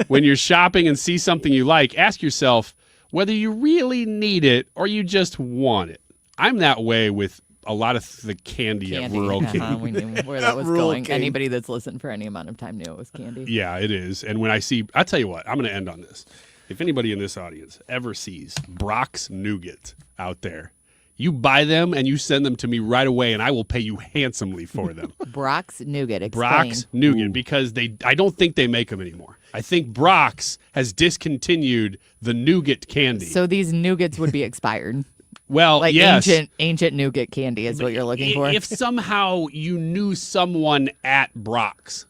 S9: when you're shopping and see something you like, ask yourself whether you really need it or you just want it. I'm that way with a lot of the candy. At Rural King.
S5: We knew where that was
S9: Rural
S5: going.
S9: King.
S5: Anybody that's listened for any amount of time knew it was candy.
S9: Yeah, it is. And when I see, I'll tell you what, I'm going to end on this. If anybody in this audience ever sees Brock's Nougat out there, you buy them and you send them to me right away, and I will pay you handsomely for them.
S5: Brock's Nougat. Explain.
S9: Brock's Nougat, because I don't think they make them anymore. I think Brock's has discontinued the nougat candy.
S5: So these nougats would be expired.
S9: Well,
S5: like
S9: yes.
S5: ancient nougat candy is what you're looking for.
S9: If somehow you knew someone at Brock's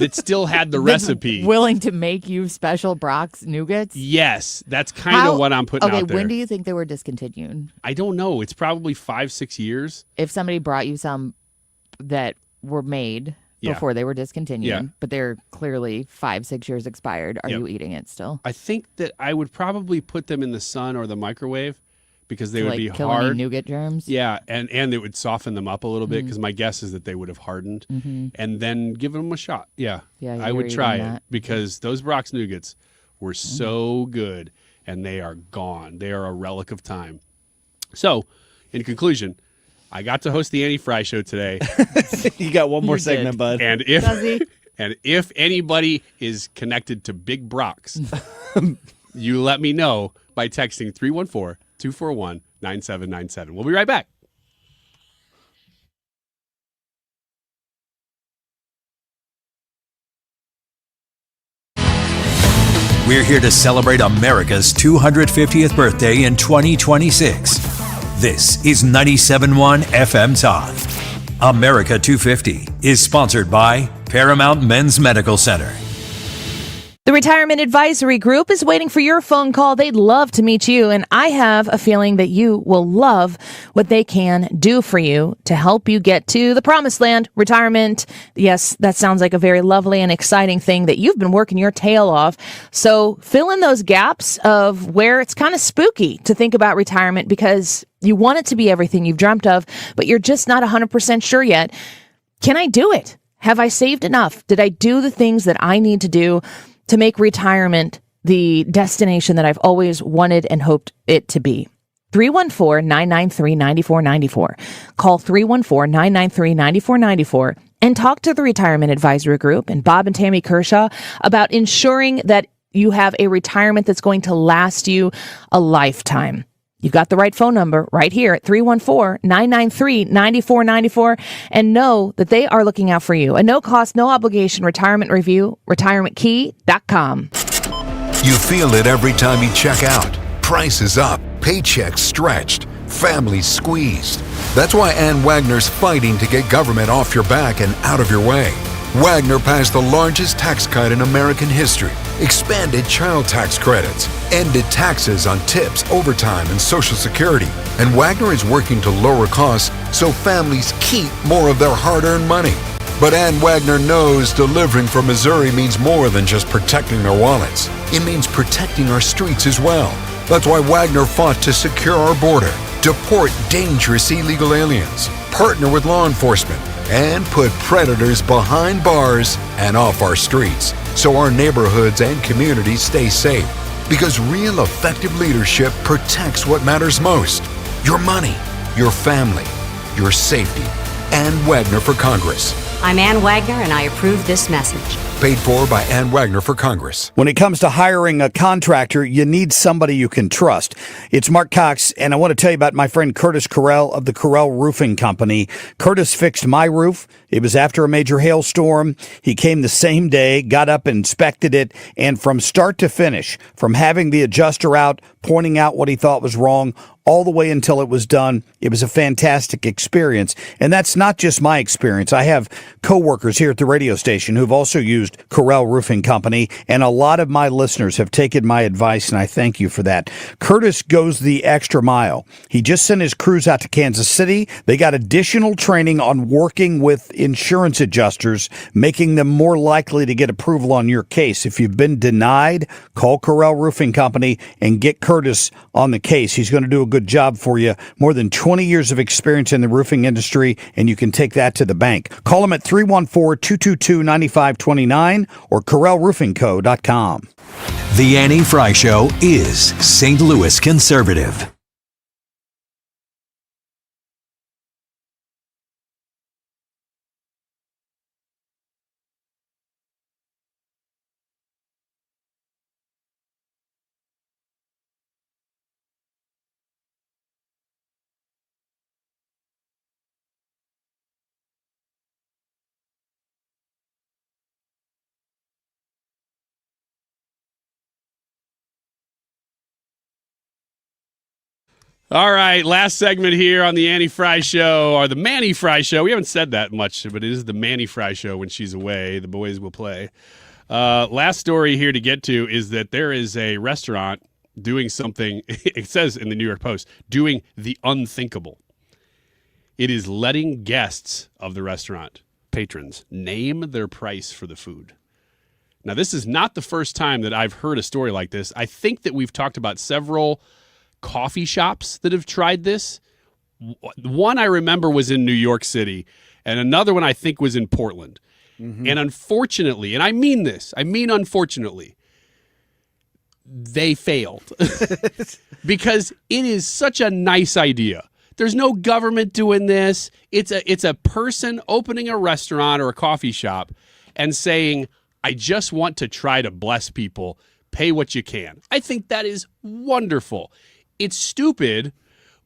S9: that still had the recipe.
S5: Willing to make you special Brock's nougats?
S9: Yes, that's kind of what I'm putting out there.
S5: Okay, when do you think they were discontinued?
S9: I don't know. It's probably 5-6 years.
S5: If somebody brought you some that were made before they were discontinued, but they're clearly 5-6 years expired, are you eating it still?
S9: I think that I would probably put them in the sun or the microwave because they would be
S5: kill
S9: hard.
S5: Any nougat germs?
S9: Yeah, and it would soften them up a little bit because my guess is that they would have hardened and then give them a shot. Yeah, I would try it because those Brock's Nougats were so good and they are gone. They are a relic of time. So, in conclusion, I got to host the Annie Frey Show today.
S4: You got one more segment, bud.
S9: And if anybody is connected to Big Brock's, you let me know by texting 314-241-9797. We'll be right back.
S7: We're here to celebrate America's 250th birthday in 2026. This is 97.1 FM Talk. America 250 is sponsored by Paramount Men's Medical Center.
S11: The Retirement Advisory Group is waiting for your phone call. They'd love to meet you, and I have a feeling that you will love what they can do for you to help you get to the promised land, retirement. Yes, that sounds like a very lovely and exciting thing that you've been working your tail off. So fill in those gaps of where it's kind of spooky to think about retirement because you want it to be everything you've dreamt of, but you're just not 100% sure yet. Can I do it? Have I saved enough? Did I do the things that I need to do to make retirement the destination that I've always wanted and hoped it to be? 314-993-9494. Call 314-993-9494 and talk to the Retirement Advisory Group and Bob and Tammy Kershaw about ensuring that you have a retirement that's going to last you a lifetime. You've got the right phone number right here at 314-993-9494 and know that they are looking out for you. A no-cost, no-obligation retirement review, retirementkey.com.
S6: You feel it every time you check out. Prices up, paychecks stretched, families squeezed. That's why Ann Wagner's fighting to get government off your back and out of your way. Wagner passed the largest tax cut in American history, expanded child tax credits, ended taxes on tips, overtime, and Social Security. And Wagner is working to lower costs so families keep more of their hard-earned money. But Ann Wagner knows delivering for Missouri means more than just protecting their wallets. It means protecting our streets as well. That's why Wagner fought to secure our border, deport dangerous illegal aliens, partner with law enforcement, and put predators behind bars and off our streets so our neighborhoods and communities stay safe. Because real effective leadership protects what matters most: your money, your family, your safety. Ann Wagner for Congress.
S14: I'm Ann Wagner, and I approve this message.
S6: Paid for by Ann Wagner for Congress.
S15: When it comes to hiring a contractor, you need somebody you can trust. It's Mark Cox, and I want to tell you about my friend Curtis Carell of the Carell Roofing Company. Curtis fixed my roof. It was after a major hailstorm. He came the same day, got up and inspected it, and from start to finish, from having the adjuster out, pointing out what he thought was wrong, all the way until it was done, it was a fantastic experience. And that's not just my experience. I have coworkers here at the radio station who've also used Carell Roofing Company, and a lot of my listeners have taken my advice, and I thank you for that. Curtis goes the extra mile. He just sent his crews out to Kansas City. They got additional training on working with insurance adjusters, making them more likely to get approval on your case. If you've been denied, call Carell Roofing Company and get Curtis on the case. He's going to do a good job for you. More than 20 years of experience in the roofing industry, and you can take that to the bank. Call him at 314-222-9529 or CarellRoofingCo.com.
S7: The Annie Frey Show is St. Louis conservative.
S9: All right, last segment here on the Annie Frey Show, or the Mannie Frey Show. We haven't said that much, but it is the Mannie Frey Show. When she's away, the boys will play. Last story here to get to is that there is a restaurant doing something, it says in the New York Post, doing the unthinkable. It is letting guests of the restaurant, patrons, name their price for the food. Now, this is not the first time that I've heard a story like this. I think that we've talked about several coffee shops that have tried this. One I remember was in New York City, and another one I think was in Portland. Mm-hmm. And unfortunately, and I mean this, unfortunately, they failed because it is such a nice idea. There's no government doing this. It's a person opening a restaurant or a coffee shop and saying, I just want to try to bless people. Pay what you can. I think that is wonderful. It's stupid,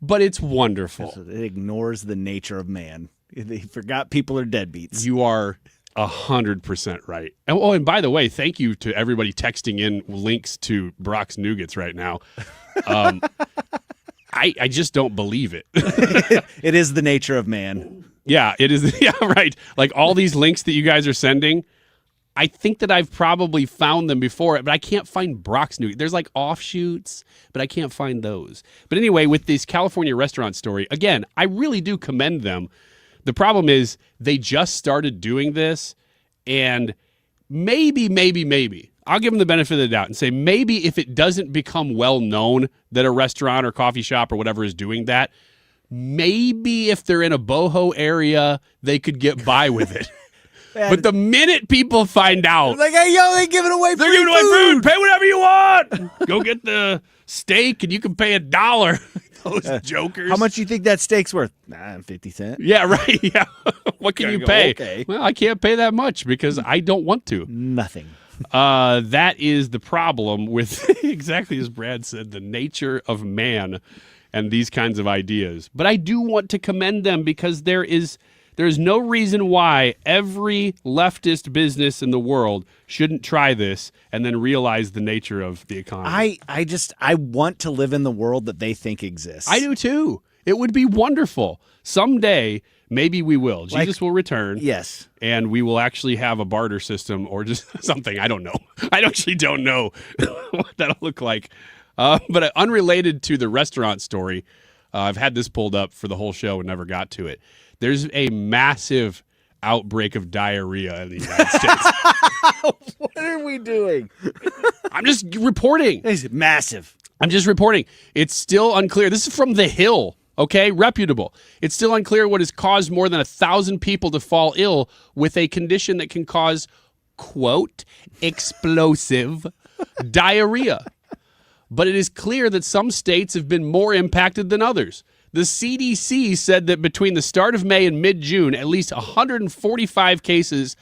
S9: but it's wonderful.
S4: It ignores the nature of man. They forgot people are deadbeats.
S9: You are 100% right. And by the way, thank you to everybody texting in links to Brock's Nougats right now. I just don't believe it.
S4: It is the nature of man.
S9: Yeah, it is. Yeah, right. Like all these links that you guys are sending, I think that I've probably found them before, but I can't find Brock's Nougats. There's like offshoots, but I can't find those. But anyway, with this California restaurant story, again, I really do commend them. The problem is they just started doing this, and maybe, I'll give them the benefit of the doubt and say maybe if it doesn't become well known that a restaurant or coffee shop or whatever is doing that, maybe if they're in a boho area, they could get by with it. But the minute people find out,
S4: like, hey, yo, they're giving away
S9: food. Pay whatever you want. Go get the steak and you can pay $1. Those jokers.
S4: How much do you think that steak's worth? 50 cents.
S9: Yeah, right. Yeah. What can you pay?
S4: Okay.
S9: Well, I can't pay that much because I don't want to.
S4: Nothing.
S9: That is the problem with, exactly as Brad said, the nature of man and these kinds of ideas. But I do want to commend them because there's no reason why every leftist business in the world shouldn't try this and then realize the nature of the economy.
S4: I want to live in the world that they think exists.
S9: I do too. It would be wonderful. Someday, maybe we will. Jesus will return.
S4: Yes.
S9: And we will actually have a barter system or just something. I don't know. I actually don't know what that'll look like. But unrelated to the restaurant story, I've had this pulled up for the whole show and never got to it. There's a massive outbreak of diarrhea in the United States.
S4: What are we doing?
S9: I'm just reporting.
S4: It's massive.
S9: I'm just reporting. It's still unclear. This is from The Hill, okay? Reputable. It's still unclear what has caused more than 1,000 people to fall ill with a condition that can cause, quote, explosive diarrhea. But it is clear that some states have been more impacted than others. The CDC said that between the start of May and mid-June, at least 145 cases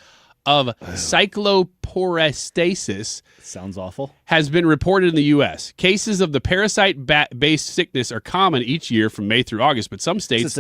S9: of cycloporestasis
S4: sounds awful
S9: has been reported in the U.S. Cases of the parasite-based sickness are common each year from May through August, but some states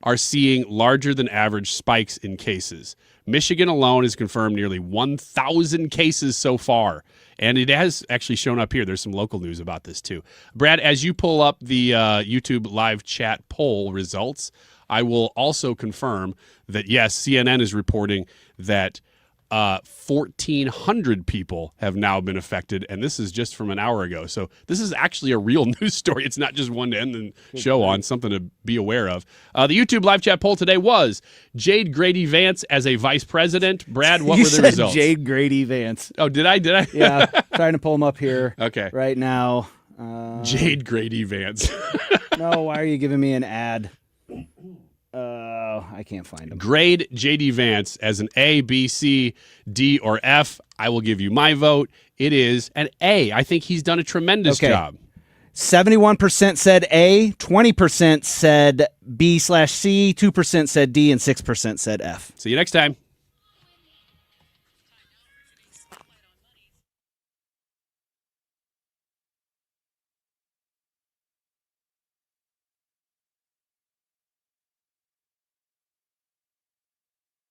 S9: are seeing larger than average spikes in cases. Michigan alone has confirmed nearly 1,000 cases so far. And it has actually shown up here. There's some local news about this, too. Brad, as you pull up the YouTube live chat poll results, I will also confirm that, yes, CNN is reporting that 1,400 people have now been affected, and this is just from an hour ago. So this is actually a real news story. It's not just one to end the show on, something to be aware of. The YouTube live chat poll today was Jade Grady Vance as a vice president. Brad, what were the results?
S4: Jade Grady Vance.
S9: Oh, did I?
S4: Yeah, trying to pull them up here.
S9: Okay.
S4: Right now.
S9: Jade Grady Vance.
S4: No, why are you giving me an ad? I can't find them.
S9: Grade J.D. Vance as an A, B, C, D, or F. I will give you my vote. It is an A. I think he's done a tremendous job.
S4: 71% said A, 20% said B/C, 2% said D, and 6% said F.
S9: See you next time.